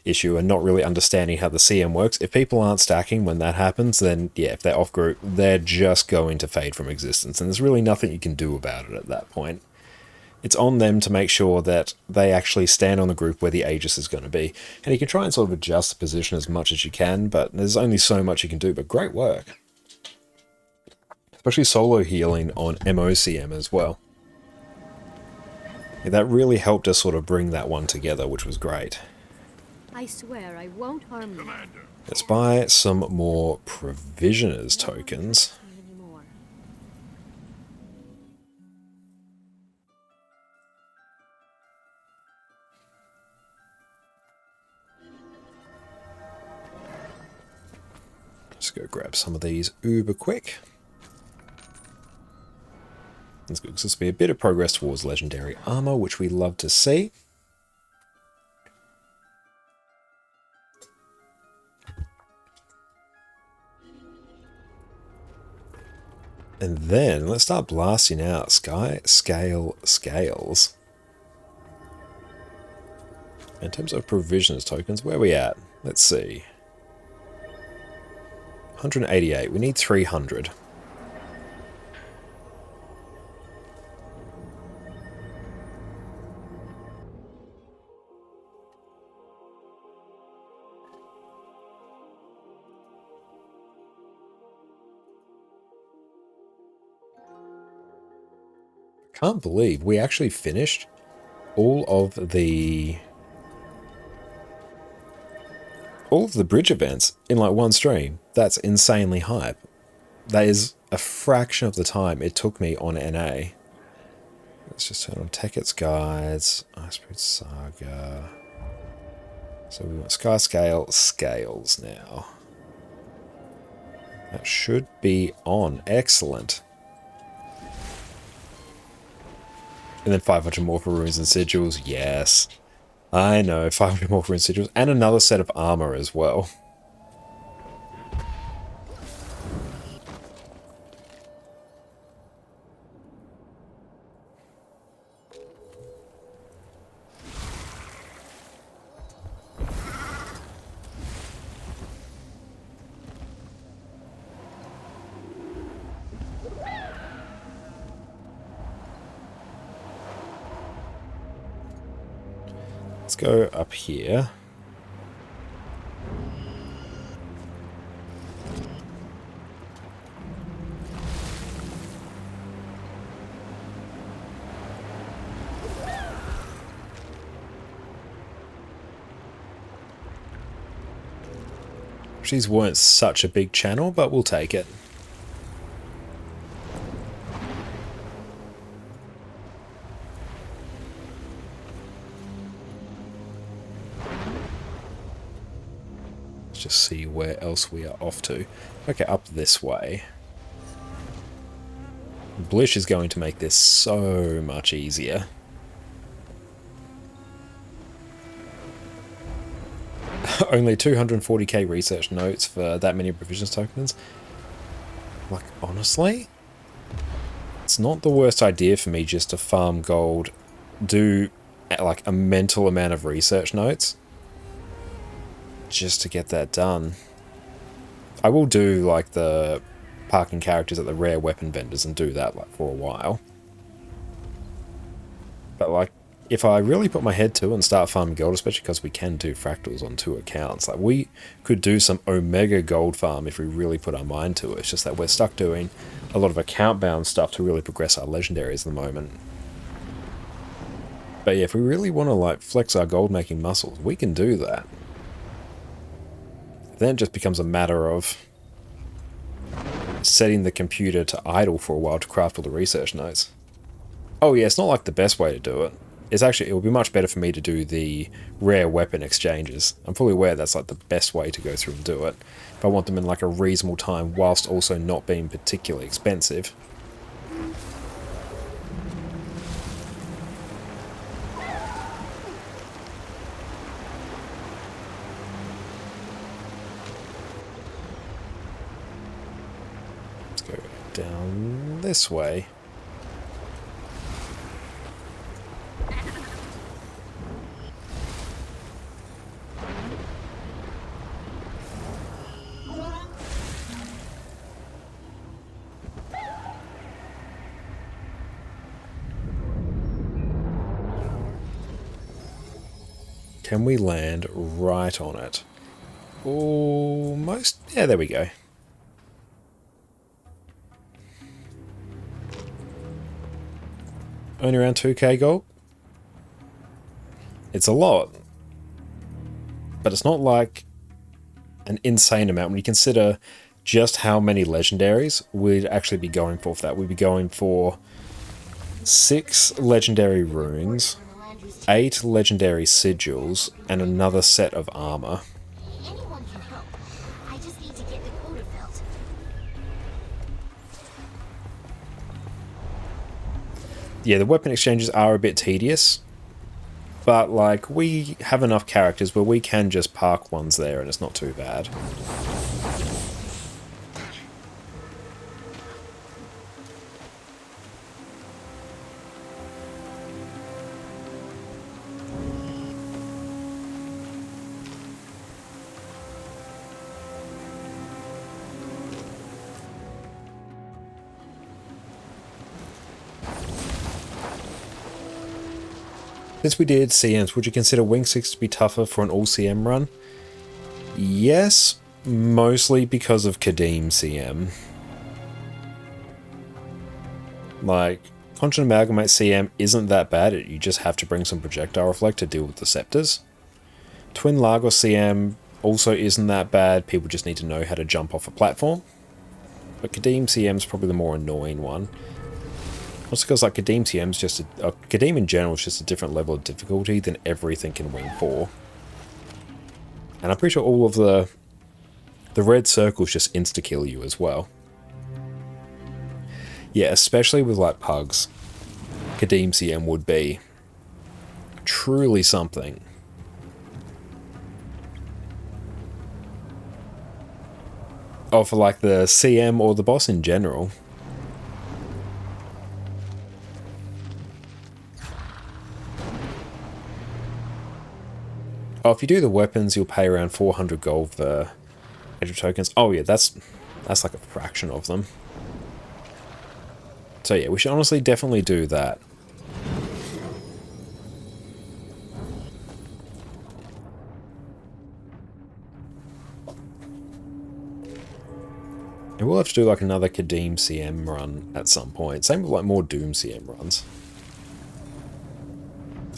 issue and not really understanding how the CM works. If people aren't stacking when that happens, then yeah, if they're off group, they're just going to fade from existence, and there's really nothing you can do about it at that point. It's on them to make sure that they actually stand on the group where the Aegis is going to be. And you can try and sort of adjust the position as much as you can, but there's only so much you can do, but great work. Especially solo healing on MOCM as well. Yeah, that really helped us sort of bring that one together, which was great. I swear I won't harm you. Let's buy some more Provisioners tokens. Let's go grab some of these uber quick. That's good, because this will be a bit of progress towards Legendary Armor, which we love to see. And then let's start blasting out Skyscale scales. In terms of Provisioners tokens, where are we at? Let's see. 188. We need 300. Can't believe we actually finished all of the bridge events in like one stream. That's insanely hype. That is a fraction of the time it took me on NA. Let's just turn on Teket's Guides, Iceberg Saga. So we want Skyscale scales now. That should be on. Excellent. And then 500 more for runes and sigils. Yes. I know, 500 more for runes and sigils. And another set of armor as well. Let's go up here. These weren't such a big channel, but we'll take it. just see where else we are off to. Okay, up this way. Blish is going to make this so much easier. Only 240k research notes for that many provisions tokens. Like, honestly, it's not the worst idea for me just to farm gold, do like a mental amount of research notes, just to get that done. I will do like the parking characters at the rare weapon vendors and do that like for a while. But like, if I really put my head to it and start farming gold, especially because we can do fractals on 2 accounts, like we could do some omega gold farm if we really put our mind to it. It's just that we're stuck doing a lot of account bound stuff to really progress our legendaries at the moment. But yeah, if we really want to like flex our gold making muscles, we can do that. Then it just becomes a matter of setting the computer to idle for a while to craft all the research notes. Oh yeah, it's not like the best way to do it. It's actually, it would be much better for me to do the rare weapon exchanges. I'm fully aware that's like the best way to go through and do it. If I want them in like a reasonable time whilst also not being particularly expensive. Let's go down this way. Can we land right on it? Almost. Yeah, there we go. Only around 2k gold? It's a lot. But it's not like an insane amount when you consider just how many legendaries we'd actually be going for that. We'd be going for 6 legendary runes, 8 legendary sigils, and another set of armor. Anyone can help. I just need to get the quota filled. Yeah, the weapon exchanges are a bit tedious, but like we have enough characters where we can just park ones there and it's not too bad. Since we did CMs, would you consider Wing 6 to be tougher for an all CM run? Yes, mostly because of Kadim CM. Like, Constant Amalgamate CM isn't that bad, you just have to bring some projectile reflect to deal with the scepters. Twin Lagos CM also isn't that bad, people just need to know how to jump off a platform. But Kadim CM is probably the more annoying one. Also because like Kadim TM's just Kadim in general is just a different level of difficulty than everything in Wing 4. And I'm pretty sure all of the red circles just insta-kill you as well. Yeah, especially with like pugs. Kadim CM would be truly something. Oh, for like the CM or the boss in general. Oh, if you do the weapons, you'll pay around 400 gold for extra tokens. Oh yeah, that's like a fraction of them. So yeah, we should honestly definitely do that. And we'll have to do like another Kadim CM run at some point. Same with like more Doom CM runs.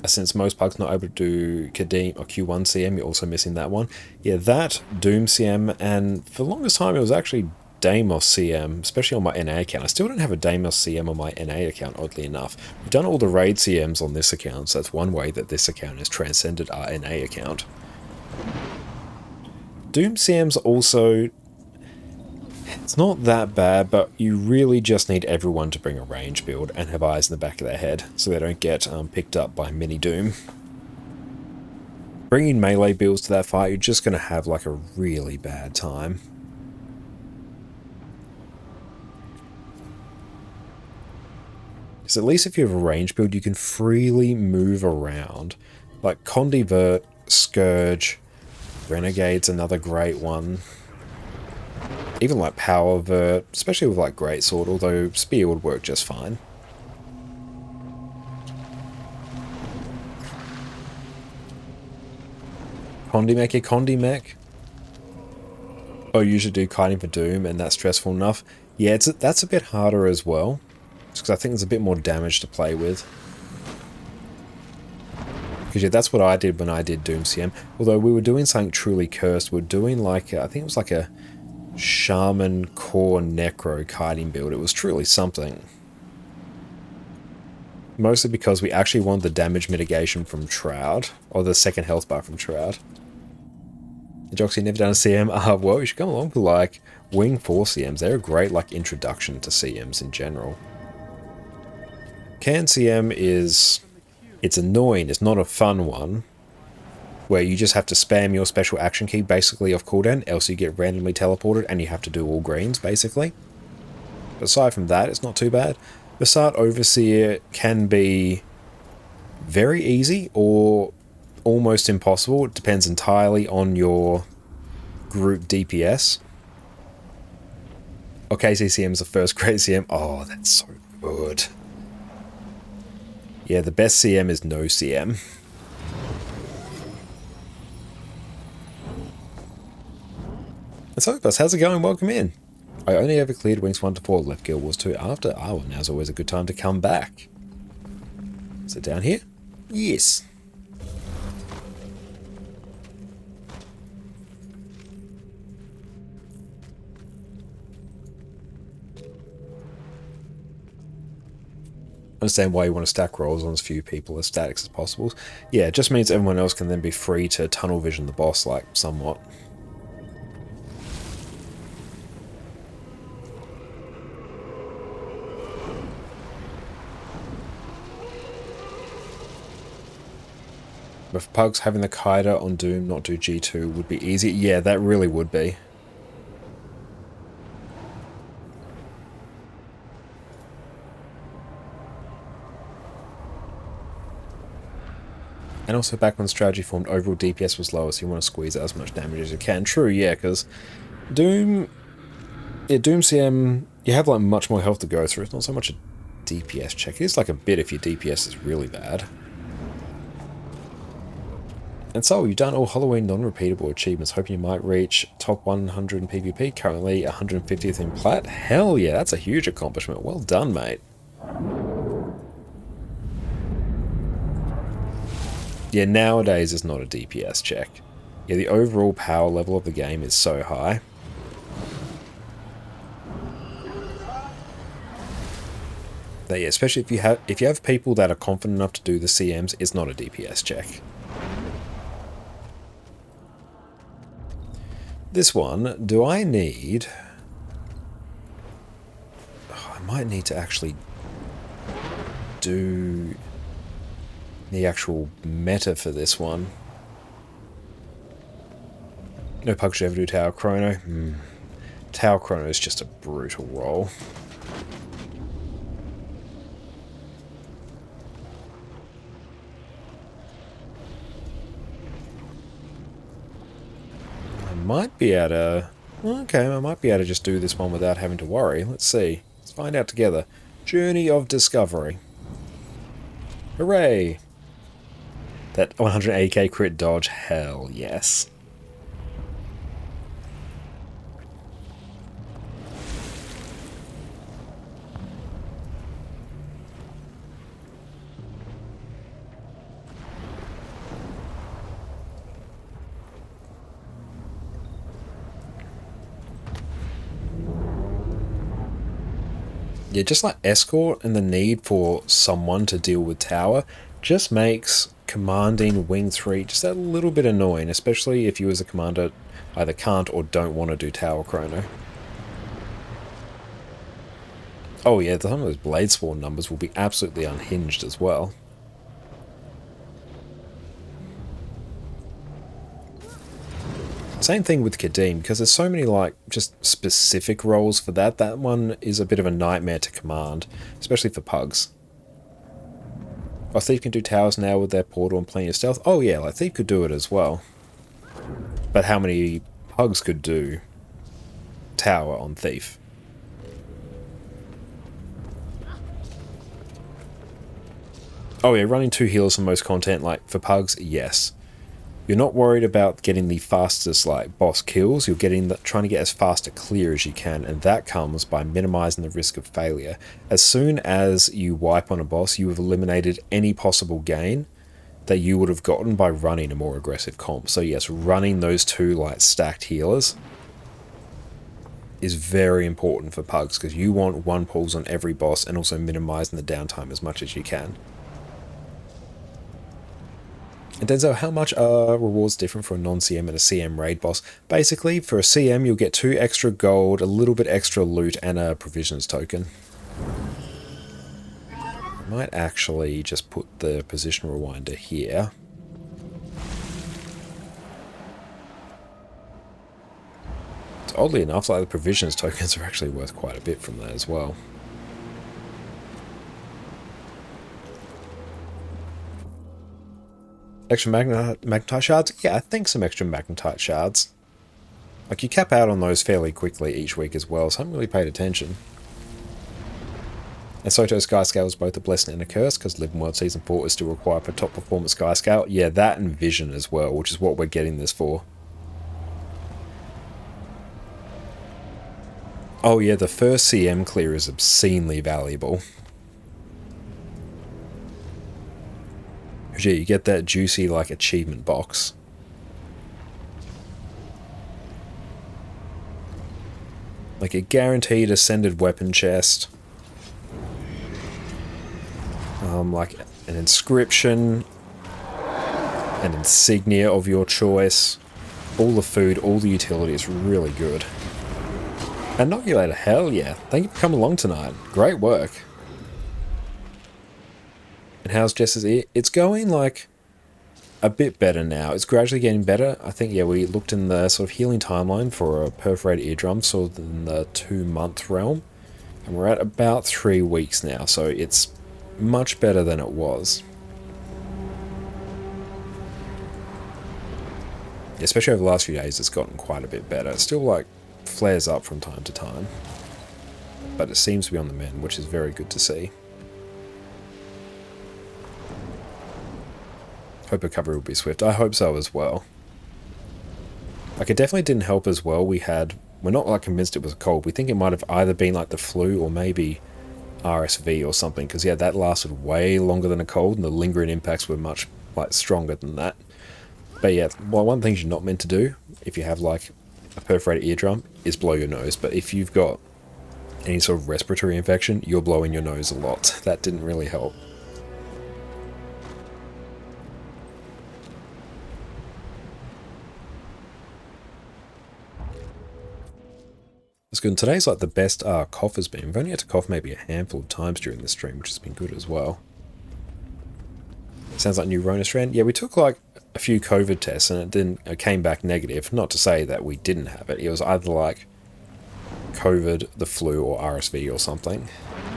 Since most pugs not able to do Kadim or Q1 CM, you're also missing that one. Yeah, that, Doom CM, and for the longest time it was actually Deimos CM, especially on my NA account. I still don't have a Deimos CM on my NA account, oddly enough. We've done all the raid CMs on this account, so that's one way that this account has transcended our NA account. Doom CM's also, it's not that bad, but you really just need everyone to bring a range build and have eyes in the back of their head so they don't get picked up by mini Doom. Bringing melee builds to that fight, you're just going to have like a really bad time. Because at least if you have a range build, you can freely move around. Like Condivert, Scourge, Renegade's another great one. Even like Power Vert, especially with like Greatsword, although Spear would work just fine. Condimech, your Condimech. Oh, you should do kiting for Doom, and that's stressful enough. Yeah, that's a bit harder as well, because I think there's a bit more damage to play with. Because yeah, that's what I did when I did Doom CM. Although we were doing something truly cursed. We were doing like, I think it was like a Shaman Core Necro kiting build. It was truly something. Mostly because we actually wanted the damage mitigation from Shroud, or the second health bar from Shroud. Joxy, never done a CM? Well, you should come along with like Wing 4 CMs. They're a great like introduction to CMs in general. Can CM is, it's annoying, it's not a fun one, where you just have to spam your special action key basically off cooldown, else you get randomly teleported and you have to do all greens basically. But aside from that, it's not too bad. Basart Overseer can be very easy or almost impossible. It depends entirely on your group DPS. Okay, CCM is the first great CM. Oh, that's so good. Yeah, the best CM is no CM. And so, how's it going? Welcome in. I only ever cleared Wings 1 to 4, left Guild Wars 2 after. Ah, well, now's always a good time to come back. Is it down here? Yes. Understand why you want to stack rolls on as few people as statics as possible. Yeah, it just means everyone else can then be free to tunnel vision the boss, like, somewhat. But for Pugs, having the Kiter on Doom not do G2 would be easy. Yeah, that really would be. And also back when strategy formed, overall DPS was lower, so you want to squeeze out as much damage as you can. True, yeah, because Doom... Yeah, Doom CM, you have like much more health to go through. It's not so much a DPS check. It is like a bit if your DPS is really bad. And so, you've done all Halloween non-repeatable achievements. Hoping you might reach top 100 in PvP. Currently 150th in Plat. Hell yeah, that's a huge accomplishment. Well done, mate. Yeah, nowadays it's not a DPS check. Yeah, the overall power level of the game is so high. That, yeah, especially if you have people that are confident enough to do the CMs, it's not a DPS check. This one, do I need... Oh, I might need to actually do the actual meta for this one. No Pug should ever do Tower Chrono. Tower Chrono is just a brutal roll. I might be able to... Okay, I might be able to just do this one without having to worry. Let's see. Let's find out together. Journey of Discovery. Hooray! That 180k crit dodge, hell yes. Yeah, just like Escort and the need for someone to deal with Tower, just makes commanding Wing 3 just a little bit annoying, especially if you as a commander either can't or don't want to do Tower Chrono. Oh yeah, some of those Blade Spawn numbers will be absolutely unhinged as well. Same thing with Kadim, because there's so many like just specific roles for that. That one is a bit of a nightmare to command, especially for pugs. Oh, Thief can do towers now with their portal and plenty of stealth. Oh yeah, like Thief could do it as well. But how many pugs could do tower on Thief? Oh yeah, running 2 healers for most content, like for pugs, yes. You're not worried about getting the fastest like boss kills, you're trying to get as fast a clear as you can, and that comes by minimizing the risk of failure. As soon as you wipe on a boss, you have eliminated any possible gain that you would have gotten by running a more aggressive comp. So yes, running those 2 like stacked healers is very important for pugs, because you want 1 pulls on every boss and also minimizing the downtime as much as you can. And Denzel, how much are rewards different for a non-CM and a CM raid boss? Basically, for a CM, you'll get 2 extra gold, a little bit extra loot, and a provisions token. I might actually just put the position rewinder here. So oddly enough, like the provisions tokens are actually worth quite a bit from that as well. Extra magnetite shards? Yeah, I think some extra magnetite shards. Like, you cap out on those fairly quickly each week as well, so I haven't really paid attention. And Soto Skyscale is both a blessing and a curse, because Living World Season 4 is still required for top performance Skyscale. Yeah, that and Vision as well, which is what we're getting this for. Oh yeah, the first CM clear is obscenely valuable. Yeah, you get that juicy, like, achievement box. Like a guaranteed ascended weapon chest. Like an inscription, an insignia of your choice. All the food, all the utility is really good. Inoculator, hell yeah. Thank you for coming along tonight. Great work. And how's Jess's ear? It's going like a bit better now. It's gradually getting better. I think, yeah, we looked in the sort of healing timeline for a perforated eardrum, sort of in the 2-month realm. And we're at about 3 weeks now, so it's much better than it was. Especially over the last few days, it's gotten quite a bit better. It still, like, flares up from time to time. But it seems to be on the mend, which is very good to see. Hope recovery will be swift. I hope so as well. Like, it definitely didn't help as well. We're not like convinced it was a cold. We think it might have either been like the flu or maybe RSV or something. Because yeah, that lasted way longer than a cold, and the lingering impacts were much like stronger than that. But yeah, well, one thing you're not meant to do if you have like a perforated eardrum is blow your nose. But if you've got any sort of respiratory infection, you're blowing your nose a lot. That didn't really help. That's good. And today's like the best cough has been. We've only had to cough maybe a handful of times during this stream, which has been good as well. Sounds like new Rona strand. Yeah, we took like a few COVID tests and it came back negative. Not to say that we didn't have it. It was either like COVID, the flu, or RSV or something.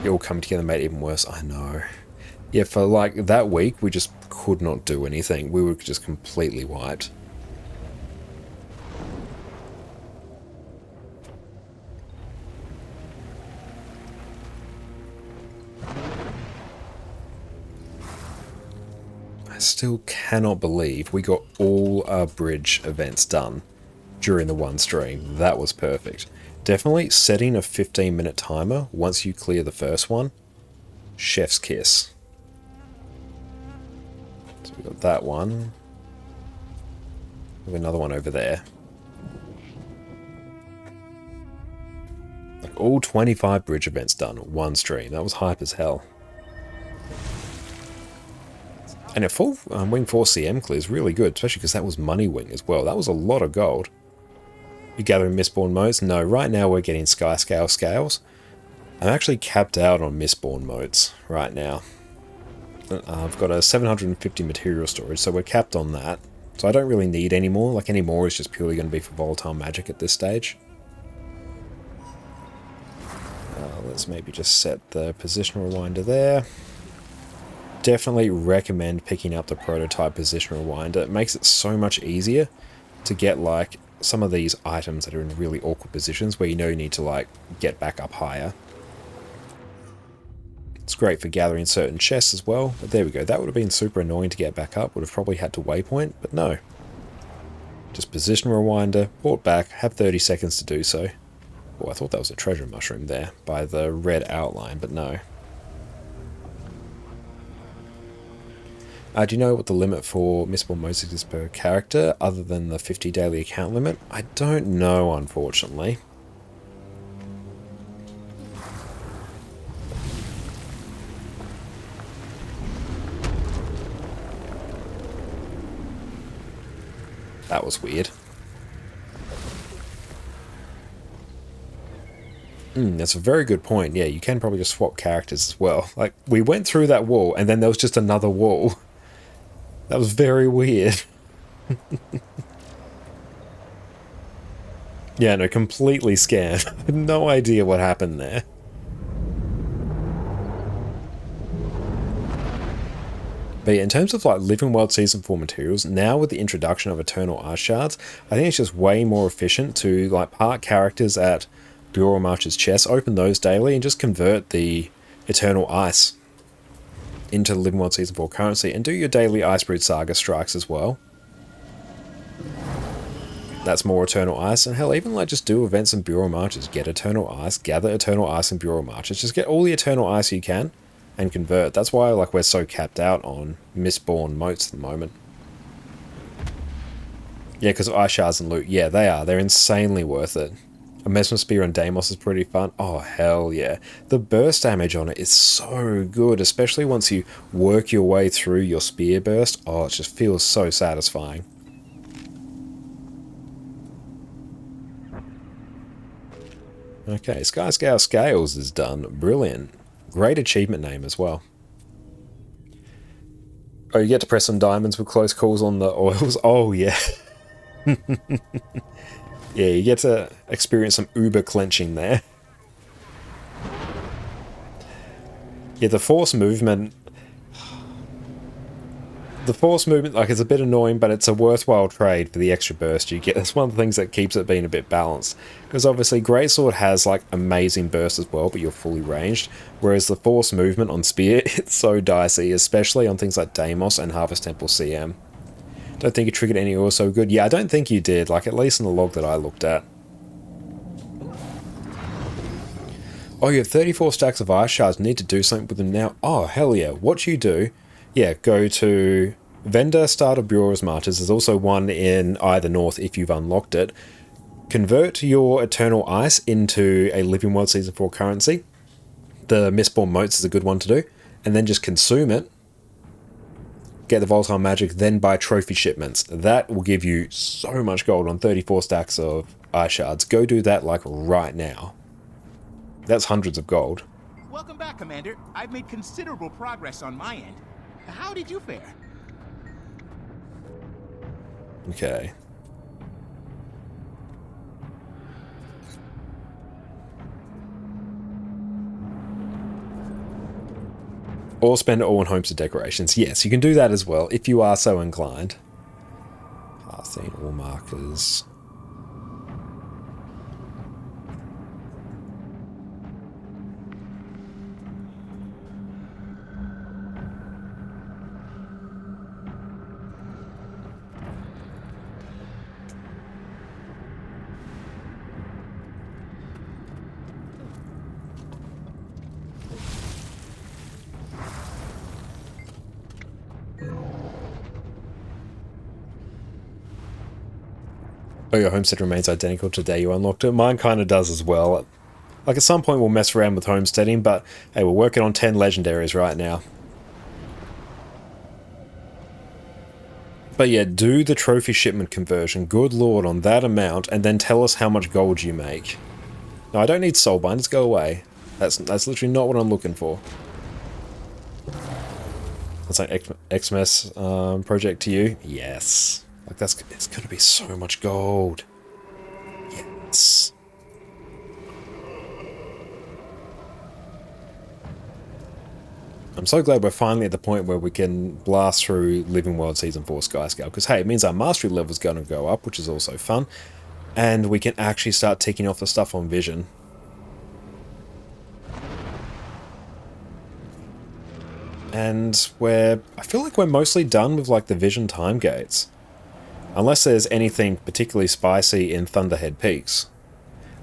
It all come together and made it even worse. I know. Yeah, for like that week, we just could not do anything. We were just completely wiped. Still cannot believe we got all our bridge events done during the one stream. That was perfect. Definitely setting a 15-minute timer once you clear the first one. Chef's kiss. So we got that one. We have another one over there. Like all 25 bridge events done one stream. That was hype as hell. And a full wing 4 CM clear is really good, especially because that was money wing as well. That was a lot of gold. You gathering Mistborn motes? No, right now we're getting Sky Scale scales. I'm actually capped out on Mistborn motes right now. I've got a 750 material storage, so we're capped on that. So I don't really need any more. Like, any more is just purely going to be for volatile magic at this stage. Let's maybe just set the position rewinder there. Definitely recommend picking up the prototype position rewinder. It makes it so much easier to get like some of these items that are in really awkward positions where you know you need to like get back up higher. It's great for gathering certain chests as well, but there we go. That would have been super annoying to get back up. Would have probably had to waypoint, but no. Just position rewinder, port back, have 30 seconds to do so. Oh, I thought that was a treasure mushroom there by the red outline, but no. Do you know what the limit for Mistborn motes is per character, other than the 50 daily account limit? I don't know, unfortunately. That was weird. That's a very good point. Yeah, you can probably just swap characters as well. Like, we went through that wall, and then there was just another wall. That was very weird. Yeah, no, completely scammed. I had no idea what happened there. But yeah, in terms of like Living World Season 4 materials, now with the introduction of Eternal Ice Shards, I think it's just way more efficient to like park characters at Bureau Marcher's chest, open those daily, and just convert the Eternal Ice into the Living World Season 4 currency, and do your daily Icebreed Saga strikes as well. That's more Eternal Ice, and hell, even like just do events in Bureau Marches, get Eternal Ice, gather Eternal Ice in Bureau Marches, just get all the Eternal Ice you can, and convert. That's why like we're so capped out on Mistborn motes at the moment. Yeah, because Ice Shards and loot, yeah, they are. They're insanely worth it. A Mesmer Spear on Deimos is pretty fun. Oh, hell yeah. The burst damage on it is so good, especially once you work your way through your spear burst. Oh, it just feels so satisfying. Okay, Sky Scale Scales is done. Brilliant. Great achievement name as well. Oh, you get to press some diamonds with close calls on the oils. Oh, yeah. Yeah, you get to experience some uber clenching there. Yeah, the force movement... The force movement, like, it's a bit annoying, but it's a worthwhile trade for the extra burst you get. That's one of the things that keeps it being a bit balanced. Because obviously, Greatsword has, like, amazing burst as well, but you're fully ranged. Whereas the force movement on Spear, it's so dicey, especially on things like Deimos and Harvest Temple CM. Don't think you triggered any oil so good. Yeah, I don't think you did, like, at least in the log that I looked at. Oh, you have 34 stacks of Ice Shards. Need to do something with them now. Oh, hell yeah. What you do, yeah, go to Vendor, Starter, Bureau's Martyrs. There's also one in either north if you've unlocked it. Convert your Eternal Ice into a Living World Season 4 currency. The Mistborn motes is a good one to do. And then just consume it. Get the volatile magic, then buy trophy shipments. That will give you so much gold on 34 stacks of Ice Shards. Go do that like right now. That's hundreds of gold. Welcome back, Commander. I've made considerable progress on my end. How did you fare? Okay. Or spend it all on homestead decorations. Yes, you can do that as well, if you are so inclined. Pathine, all markers. Oh, your homestead remains identical to the day you unlocked it. Mine kind of does as well. Like, at some point we'll mess around with homesteading, but hey, we're working on 10 legendaries right now. But yeah, do the trophy shipment conversion, good lord, on that amount, and then tell us how much gold you make. No, I don't need soulbinders, go away. That's literally not what I'm looking for. That's like Xmas project to you? Yes. Like it's gonna be so much gold. Yes. I'm so glad we're finally at the point where we can blast through Living World Season 4 Skyscale, because hey, it means our mastery level is going to go up, which is also fun, and we can actually start ticking off the stuff on Vision. And I feel like we're mostly done with like the Vision time gates. Unless there's anything particularly spicy in Thunderhead Peaks.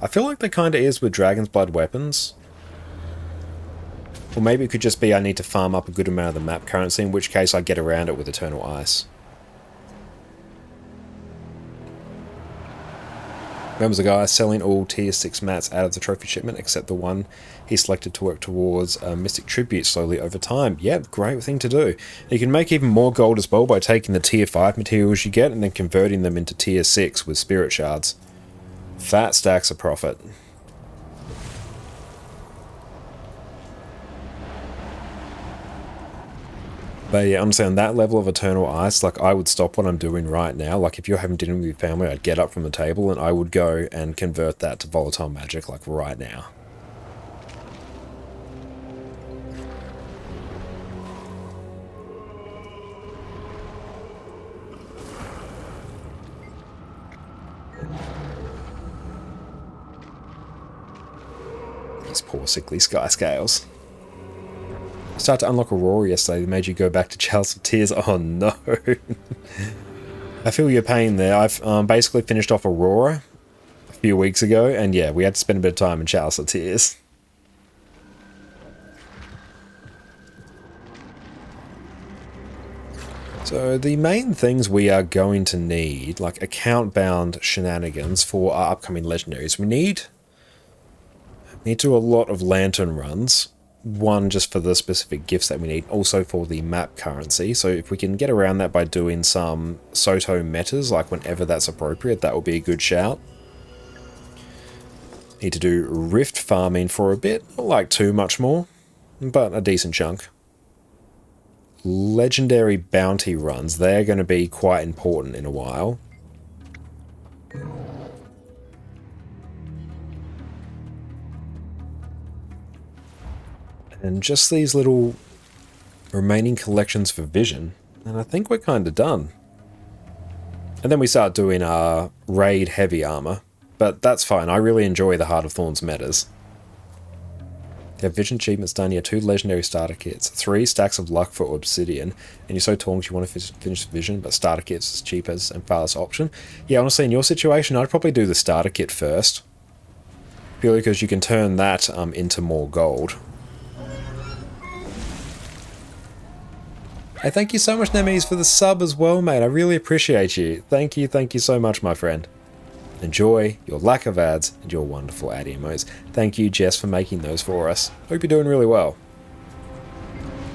I feel like there kinda is with Dragon's Blood weapons. Or maybe it could just be I need to farm up a good amount of the map currency, in which case I get around it with Eternal Ice. There was a guy selling all tier 6 mats out of the trophy shipment except the one he selected to work towards a Mystic Tribute slowly over time. Yeah, great thing to do. You can make even more gold as well by taking the tier 5 materials you get and then converting them into tier 6 with spirit shards. Fat stacks of profit. But yeah, honestly, on that level of Eternal Ice, like, I would stop what I'm doing right now. Like, if you're having dinner with your family, I'd get up from the table and I would go and convert that to volatile magic, like, right now. These poor sickly sky scales. Start to unlock Aurora yesterday. They made you go back to Chalice of Tears. Oh no. I feel your pain there. I've basically finished off Aurora a few weeks ago, and yeah, we had to spend a bit of time in Chalice of Tears. So the main things we are going to need, like account-bound shenanigans for our upcoming legendaries, we need to do a lot of lantern runs. One just for the specific gifts that we need, also for the map currency. So if we can get around that by doing some Soto metas, like whenever that's appropriate, that will be a good shout. Need to do rift farming for a bit, not like too much more, but a decent chunk. Legendary bounty runs, they're going to be quite important in a while. And just these little remaining collections for Vision, and I think we're kind of done. And then we start doing our raid heavy armor, but that's fine. I really enjoy the Heart of Thorns metas. You have Vision achievements done, you have 2 legendary starter kits, 3 stacks of luck for Obsidian, and you're so torn you want to finish Vision, but starter kit's as cheap as and farthest option. Yeah, honestly, in your situation, I'd probably do the starter kit first, purely because you can turn that into more gold. Hey, thank you so much, Nemes, for the sub as well, mate. I really appreciate you. Thank you so much, my friend. Enjoy your lack of ads and your wonderful ad emotes. Thank you, Jess, for making those for us. Hope you're doing really well.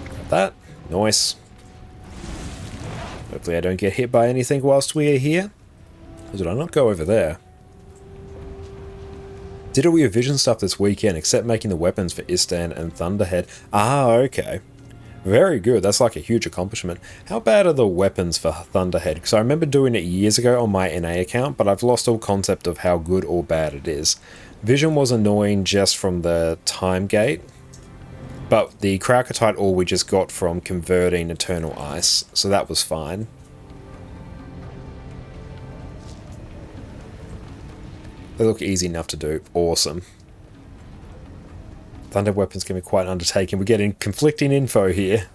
Got that. Nice. Hopefully I don't get hit by anything whilst we are here. Or did I not go over there? Did all your Vision stuff this weekend, except making the weapons for Istan and Thunderhead. Ah, okay. Very good, that's like a huge accomplishment. How bad are the weapons for Thunderhead? Because I remember doing it years ago on my NA account, but I've lost all concept of how good or bad it is. Vision was annoying just from the time gate, but the Krakatite ore we just got from converting Eternal Ice, so that was fine. They look easy enough to do. Awesome. Thunder weapons can be quite an undertaking. We're getting conflicting info here.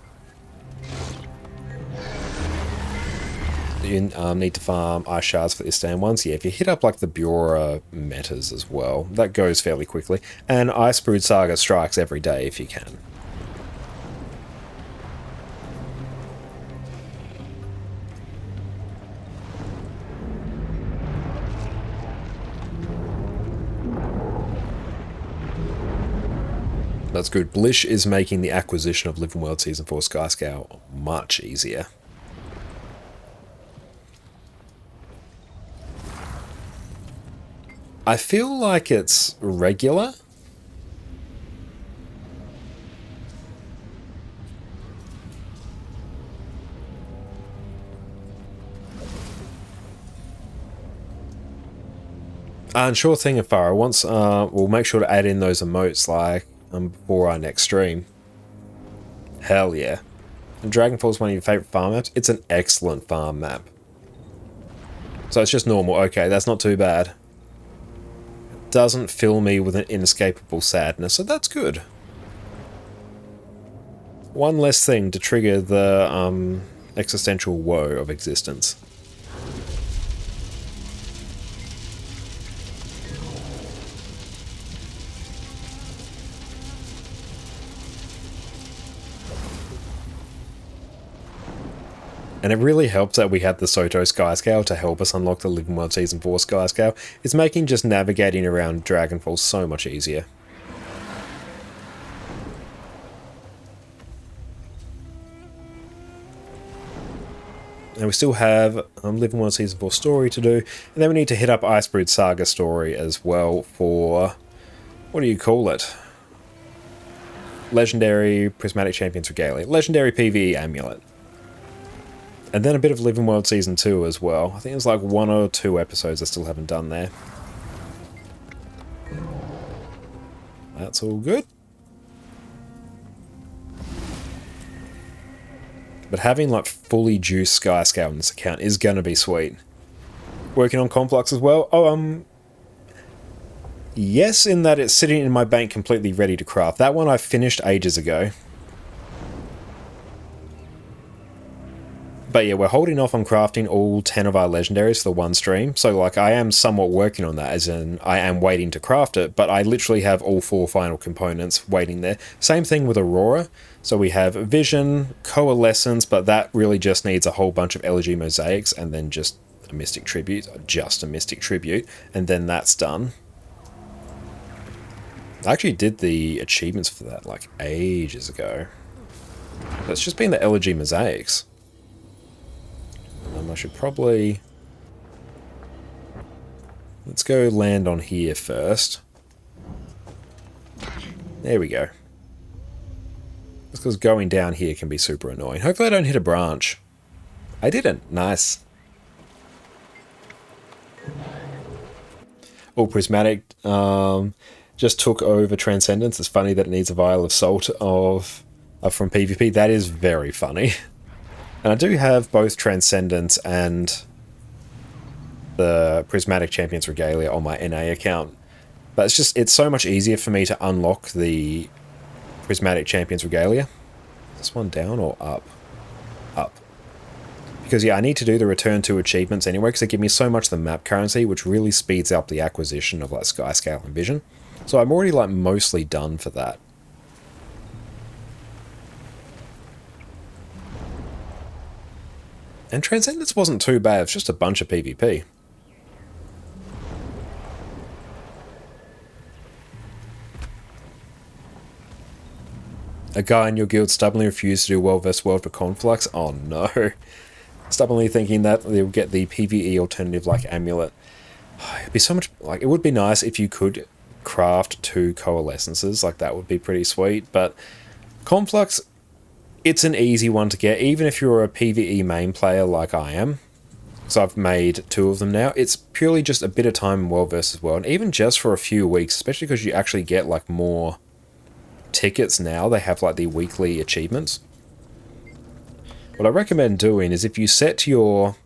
You need to farm ice shards for the Istan ones. Yeah, if you hit up like the Bura metas as well, that goes fairly quickly. And Ice Brood Saga strikes every day if you can. That's good. Blish is making the acquisition of Living World Season 4 Skyscale much easier. I feel like it's regular. And sure thing, Afara. Once we'll make sure to add in those emotes like before our next stream. Hell yeah. And Dragonfall's one of your favorite farm maps. It's an excellent farm map. So it's just normal. Okay, that's not too bad. It doesn't fill me with an inescapable sadness, so that's good. One less thing to trigger the existential woe of existence. And it really helps that we have the Soto Skyscale to help us unlock the Living World Season 4 Skyscale. It's making just navigating around Dragonfall so much easier. And we still have Living World Season 4 story to do. And then we need to hit up Icebrood Saga story as well for... what do you call it? Legendary Prismatic Champions Regalia. Legendary PvE Amulet. And then a bit of Living World Season 2 as well. I think there's like 1 or 2 episodes I still haven't done there. That's all good. But having like fully juiced Skyscale in this account is going to be sweet. Working on Conflux as well. Oh, yes, in that it's sitting in my bank completely ready to craft. That one I finished ages ago. But yeah, we're holding off on crafting all 10 of our legendaries for the one stream. So like I am somewhat working on that, as in I am waiting to craft it, but I literally have all 4 final components waiting there. Same thing with Aurora. So we have Vision, Coalescence, but that really just needs a whole bunch of elegy mosaics and then just a Mystic Tribute, and then that's done. I actually did the achievements for that like ages ago. It's just been the elegy mosaics. I should probably... let's go land on here first. There we go. Just because going down here can be super annoying. Hopefully I don't hit a branch. I didn't. Nice. All Prismatic just took over Transcendence. It's funny that it needs a vial of salt from PvP. That is very funny. And I do have both Transcendence and the Prismatic Champions Regalia on my NA account. But it's so much easier for me to unlock the Prismatic Champions Regalia. Is this one down or up? Up. Because yeah, I need to do the Return to achievements anyway, because they give me so much of the map currency, which really speeds up the acquisition of like Skyscale and Vision. So I'm already like mostly done for that. And Transcendence wasn't too bad, it's just a bunch of PvP. A guy in your guild stubbornly refused to do World vs. World for Conflux? Oh no. Stubbornly thinking that they'll get the PvE alternative like Amulet. It'd be so much... like, it would be nice if you could craft 2 Coalescences, like that would be pretty sweet, but Conflux... it's an easy one to get, even if you're a PvE main player like I am. So I've made 2 of them now. It's purely just a bit of time in World vs. World, and even just for a few weeks, especially because you actually get like more tickets now. They have like the weekly achievements. What I recommend doing is if you set your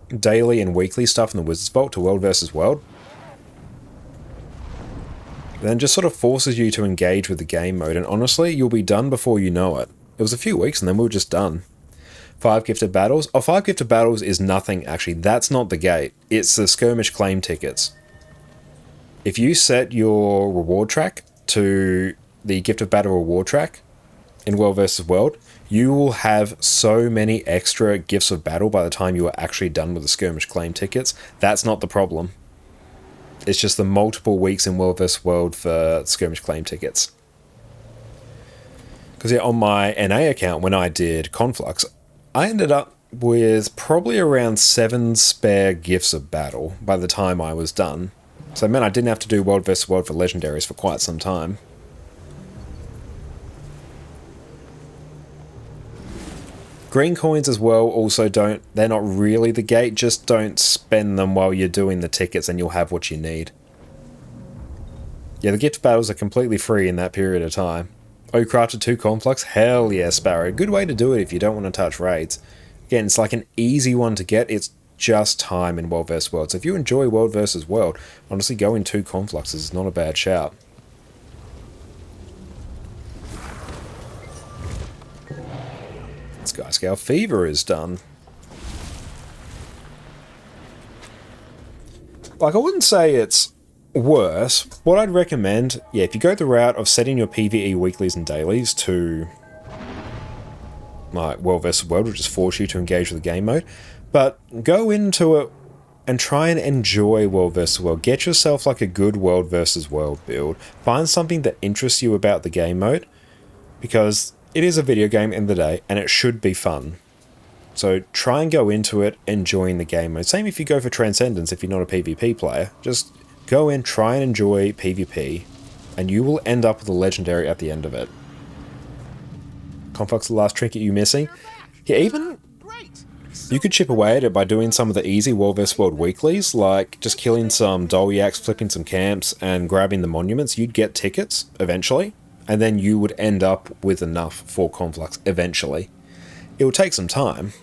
daily and weekly stuff in the Wizard's Vault to World vs. World, then just sort of forces you to engage with the game mode, and honestly, you'll be done before you know it. It was a few weeks and then we were just done. 5 gifted battles? Oh, 5 gifted battles is nothing, actually. That's not the gate. It's the skirmish claim tickets. If you set your reward track to the Gift of Battle reward track in World vs. World, you will have so many extra Gifts of Battle by the time you are actually done with the skirmish claim tickets. That's not the problem. It's just the multiple weeks in World vs. World for skirmish claim tickets. Because yeah, on my NA account, when I did Conflux, I ended up with probably around 7 spare gifts of battle by the time I was done. So man, I didn't have to do World vs. World for Legendaries for quite some time. Green coins as well also they're not really the gate, just don't spend them while you're doing the tickets and you'll have what you need. Yeah, the gift battles are completely free in that period of time. Oh, you crafted 2 conflux? Hell yeah, Sparrow. Good way to do it if you don't want to touch raids. Again, it's like an easy one to get, it's just time in World vs. World. So if you enjoy World vs. World, honestly going 2 confluxes is not a bad shout. Skyscale Fever is done. Like, I wouldn't say it's worse. What I'd recommend, yeah, if you go the route of setting your PvE weeklies and dailies to like World vs. World, which just force you to engage with the game mode, but go into it and try and enjoy World vs. World. Get yourself like a good World vs. World build. Find something that interests you about the game mode, because it is a video game in the day, and it should be fun. So try and go into it enjoying the game mode. Same if you go for Transcendence if you're not a PvP player. Just go in, try and enjoy PvP, and you will end up with a Legendary at the end of it. Conflux, the last trinket you missing? Yeah, even you could chip away at it by doing some of the easy World vs. World weeklies, like just killing some Dolyaks, flipping some camps, and grabbing the monuments. You'd get tickets eventually, and then you would end up with enough for Conflux eventually. It would take some time,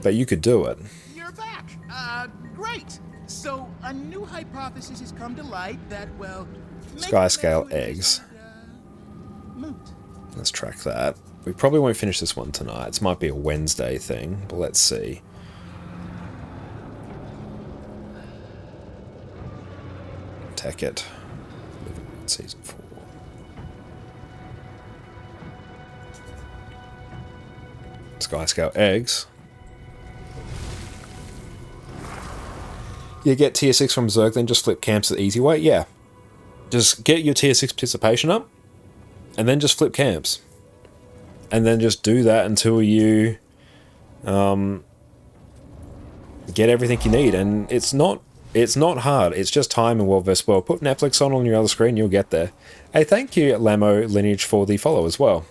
but you could do it. You're back. Great. So a new hypothesis has come to light that, well, Skyscale eggs. Let's track that. We probably won't finish this one tonight. This might be a Wednesday thing, but let's see. Tech it. Season 4. Skyscale eggs. You get tier 6 from Zerg, then just flip camps the easy way? Yeah. Just get your tier 6 participation up, and then just flip camps. And then just do that until you get everything you need. And it's not hard, it's just time in World vs. World. Put Netflix on your other screen, you'll get there. Hey, thank you, Lamo Lineage, for the follow as well.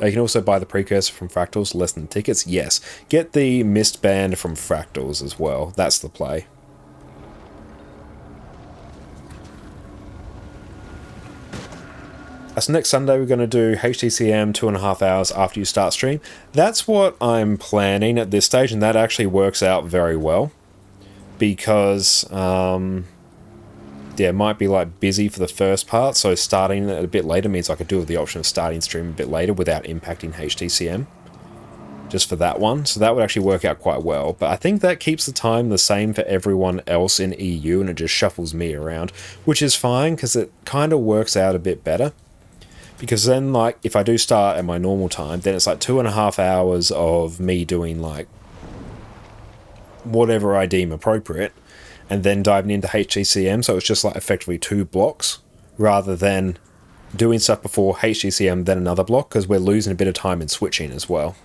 You can also buy the precursor from Fractals, less than tickets. Yes, get the Mist Band from Fractals as well. That's the play. So next Sunday we're going to do HTCM 2.5 hours after you start stream. That's what I'm planning at this stage, and that actually works out very well. Because, yeah, it might be like busy for the first part, so starting a bit later means I could do with the option of starting stream a bit later without impacting HTCM. Just for that one, so that would actually work out quite well. But I think that keeps the time the same for everyone else in EU, and it just shuffles me around, which is fine, because it kind of works out a bit better. Because then, like, if I do start at my normal time, then it's like 2.5 hours of me doing, like, whatever I deem appropriate, and then diving into HTCM, so it's just, like, effectively 2 blocks, rather than doing stuff before HTCM, then another block, because we're losing a bit of time in switching as well.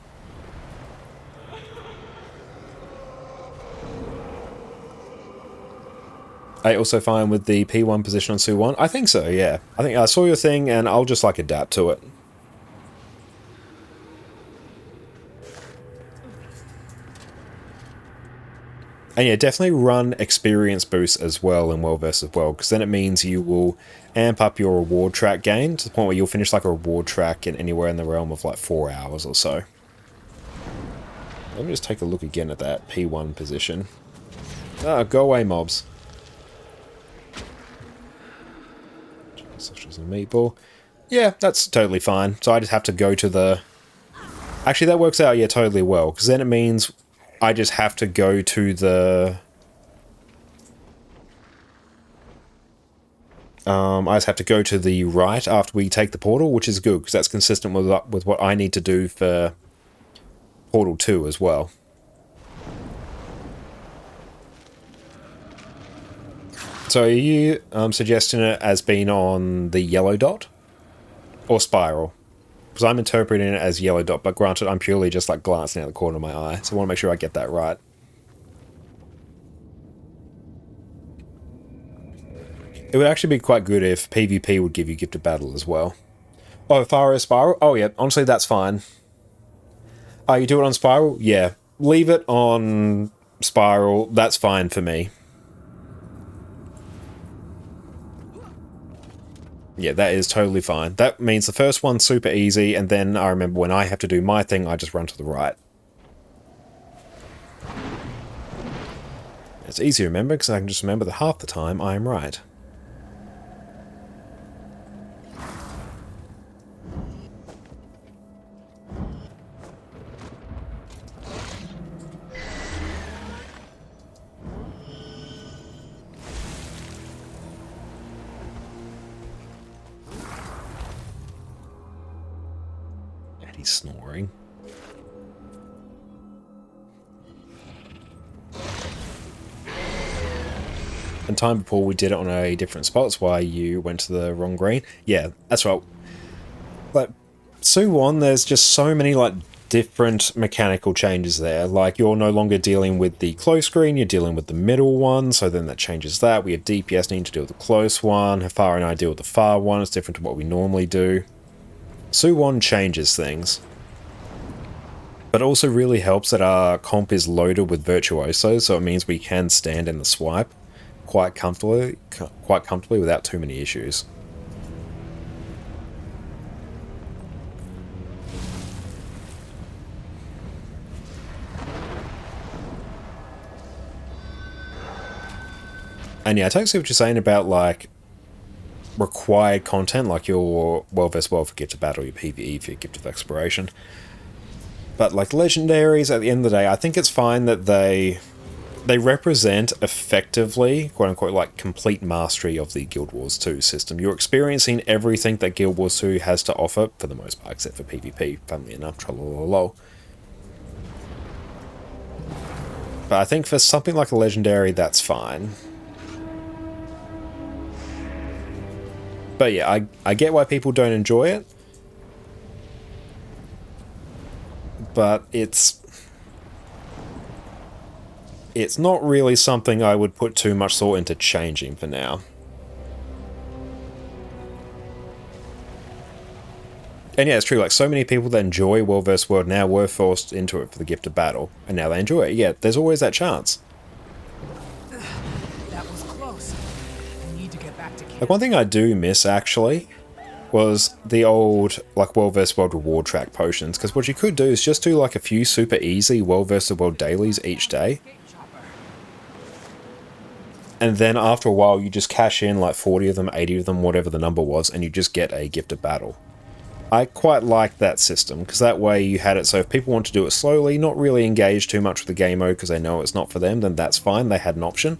I also fine with the P1 position on Su-1? I think so, yeah. I think I saw your thing, and I'll just, like, adapt to it. And yeah, definitely run experience boosts as well in World vs. World, because then it means you will amp up your reward track gain to the point where you'll finish, like, a reward track in anywhere in the realm of, like, 4 hours or so. Let me just take a look again at that P1 position. Ah, go away, mobs. Such as a meatball. Yeah, that's totally fine. So I just have to go to the... Actually, that works out, yeah, totally well. Because then it means I just have to go to the... I just have to go to the right after we take the portal, which is good, because that's consistent with what I need to do for Portal 2 as well. So are you suggesting it as being on the yellow dot? Or spiral? because I'm interpreting it as yellow dot, but granted, I'm purely just like glancing out the corner of my eye, so I want to make sure I get that right. It would actually be quite good if PvP would give you gifted battle as well. Oh, Faro Spiral? Oh yeah, honestly that's fine. Oh, you do it on Spiral? Yeah. Leave it on Spiral, that's fine for me. Yeah, that is totally fine. That means the first one's super easy, and then I remember when I have to do my thing, I just run to the right. It's easy to remember, because I can just remember that half the time I am right. He's snoring. And time before we did it on a different spot, that's why you went to the wrong green. Yeah, that's right. Like, Su-1, there's just so many, like, different mechanical changes there. Like, you're no longer dealing with the close green, you're dealing with the middle one, so then that changes that. We have DPS needing to deal with the close one, Hafara and I deal with the far one, it's different to what we normally do. Su-1 changes things. But it also really helps that our comp is loaded with Virtuoso, so it means we can stand in the swipe quite comfortably without too many issues. And yeah, I totally see what you're saying about, like, required content, like your World vs. World for Gifted Battle, your PvE for your Gift of Exploration. But like Legendaries, at the end of the day, I think it's fine that they represent effectively, quote unquote, like complete mastery of the Guild Wars 2 system. You're experiencing everything that Guild Wars 2 has to offer, for the most part, except for PvP, funnily enough, trollololo. But I think for something like a Legendary, that's fine. But yeah, I get why people don't enjoy it. But it's not really something I would put too much thought into changing for now. And yeah, it's true, like, so many people that enjoy World vs. World now were forced into it for the Gift of Battle, and now they enjoy it. Yeah, there's always that chance. That was close. I need to get back to camp. Like, one thing I do miss, actually, was the old, like, World vs. World reward track potions, because what you could do is just do, like, a few super easy World vs. World dailies each day. And then after a while, you just cash in, like, 40 of them, 80 of them, whatever the number was, and you just get a Gift of Battle. I quite like that system, because that way you had it so if people want to do it slowly, not really engage too much with the game mode because they know it's not for them, then that's fine, they had an option.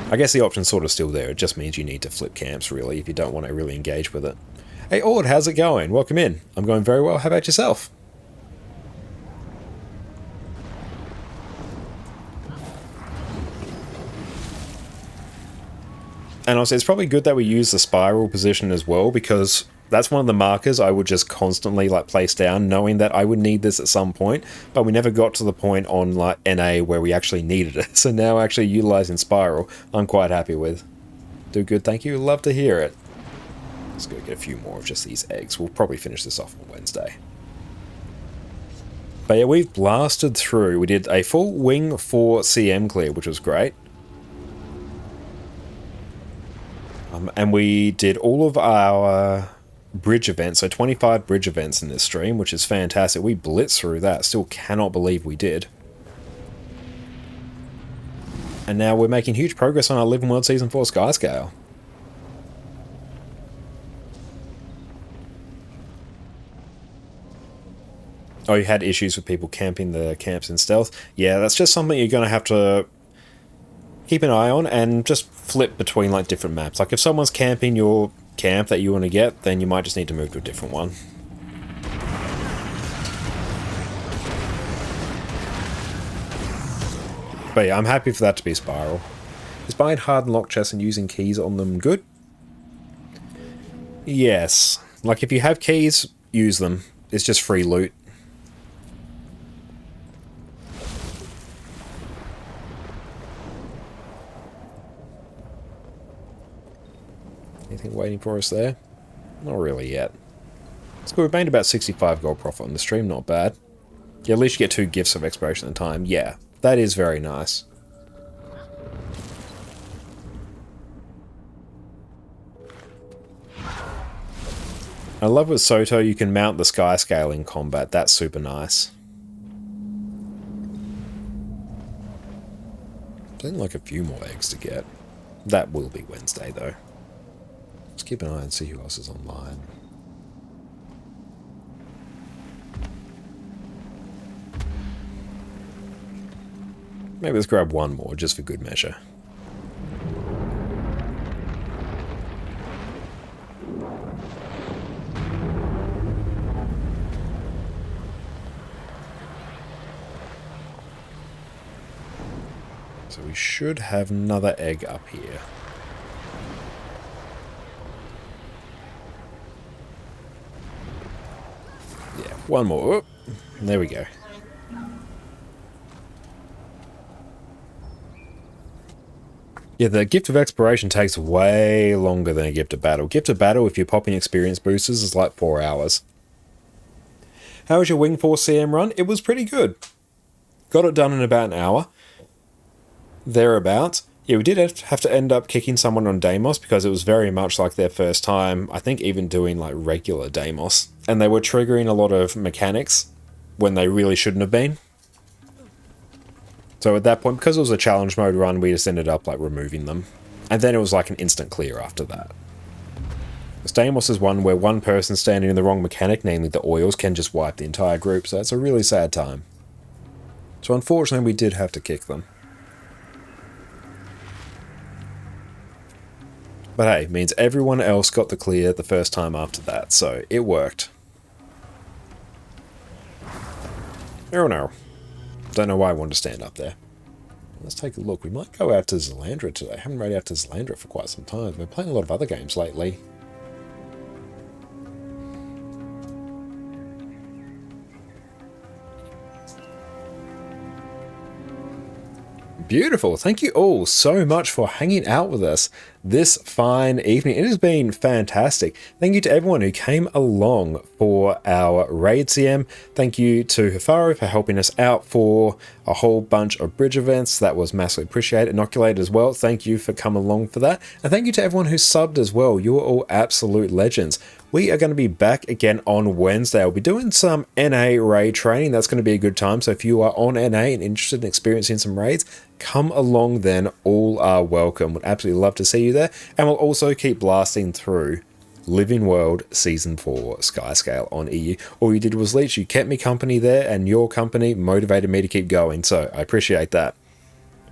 I guess the option's sort of still there, it just means you need to flip camps, really, if you don't want to really engage with it. Hey Ord, how's it going? Welcome in. I'm going very well, how about yourself? And also, it's probably good that we use the spiral position as well, because that's one of the markers I would just constantly, like, place down, knowing that I would need this at some point, but we never got to the point on, like, NA where we actually needed it. So now actually utilizing spiral, I'm quite happy with. Do good, thank you. Love to hear it. Let's go get a few more of just these eggs. We'll probably finish this off on Wednesday. But yeah, we've blasted through. We did a full Wing 4 CM clear, which was great. And we did all of our bridge events, so 25 bridge events in this stream, which is fantastic. We blitzed through that, still cannot believe we did. And now we're making huge progress on our Living World Season 4 Skyscale. Oh, you had issues with people camping the camps in stealth? Yeah, that's just something you're going to have to keep an eye on and just flip between, like, different maps. Like, if someone's camping your camp that you want to get, then you might just need to move to a different one. But yeah, I'm happy for that to be Spiral. Is buying hardened lock chests and using keys on them good? Yes. Like, if you have keys, use them. It's just free loot. Anything waiting for us there? Not really yet. It's good. We've made about 65 gold profit on the stream. Not bad. Yeah, at least you get 2 gifts of exploration at a time. Yeah, that is very nice. I love with Soto you can mount the sky scale in combat. That's super nice. There's like a few more eggs to get. That will be Wednesday though. Let's keep an eye and see who else is online. Maybe let's grab one more just for good measure. So we should have another egg up here. Yeah, one more. Oh, there we go. Yeah, the Gift of Exploration takes way longer than a Gift of Battle. Gift of Battle, if you're popping experience boosters, is like 4 hours. How was your Wing Force CM run? It was pretty good. Got it done in about an hour. Thereabouts. Yeah, we did have to end up kicking someone on Deimos because it was very much like their first time, I think even doing like regular Deimos. And they were triggering a lot of mechanics when they really shouldn't have been. So at that point, because it was a challenge mode run, we just ended up like removing them. And then it was like an instant clear after that. Deimos is one where one person standing in the wrong mechanic, namely the oils, can just wipe the entire group, so it's a really sad time. So unfortunately we did have to kick them. But hey, means everyone else got the clear the first time after that, so it worked. Oh no. Don't know why I wanted to stand up there. Let's take a look. We might go out to Zelandra today. I haven't rode out to Zelandra for quite some time. We're playing a lot of other games lately. Beautiful. Thank you all so much for hanging out with us this fine evening. It has been fantastic. Thank you to everyone who came along for our raid CM. Thank you to Hafaru for helping us out for a whole bunch of bridge events. That was massively appreciated. Inoculated as well. Thank you for coming along for that. And thank you to everyone who subbed as well. You are all absolute legends. We are going to be back again on Wednesday. I'll be doing some NA raid training. That's going to be a good time. So if you are on NA and interested in experiencing some raids, come along then. All are welcome. Would absolutely love to see you there. And we'll also keep blasting through Living World Season 4 Skyscale on EU. All you did was Leech. You kept me company there, and your company motivated me to keep going. So I appreciate that.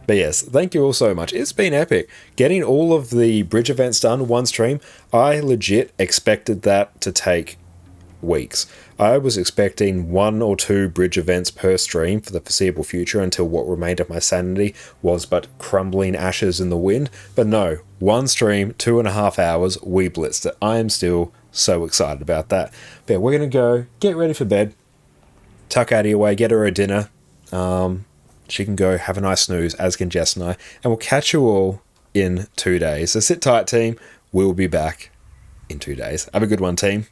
But yes, thank you all so much. It's been epic. Getting all of the bridge events done one stream, I legit expected that to take weeks. I was expecting 1 or 2 bridge events per stream for the foreseeable future until what remained of my sanity was but crumbling ashes in the wind. But no, one stream, 2.5 hours, we blitzed it. I am still so excited about that. But yeah, we're going to go get ready for bed, tuck Addie away, get her a dinner. She can go have a nice snooze, as can Jess and I. And we'll catch you all in 2 days. So sit tight, team. We'll be back in 2 days. Have a good one, team.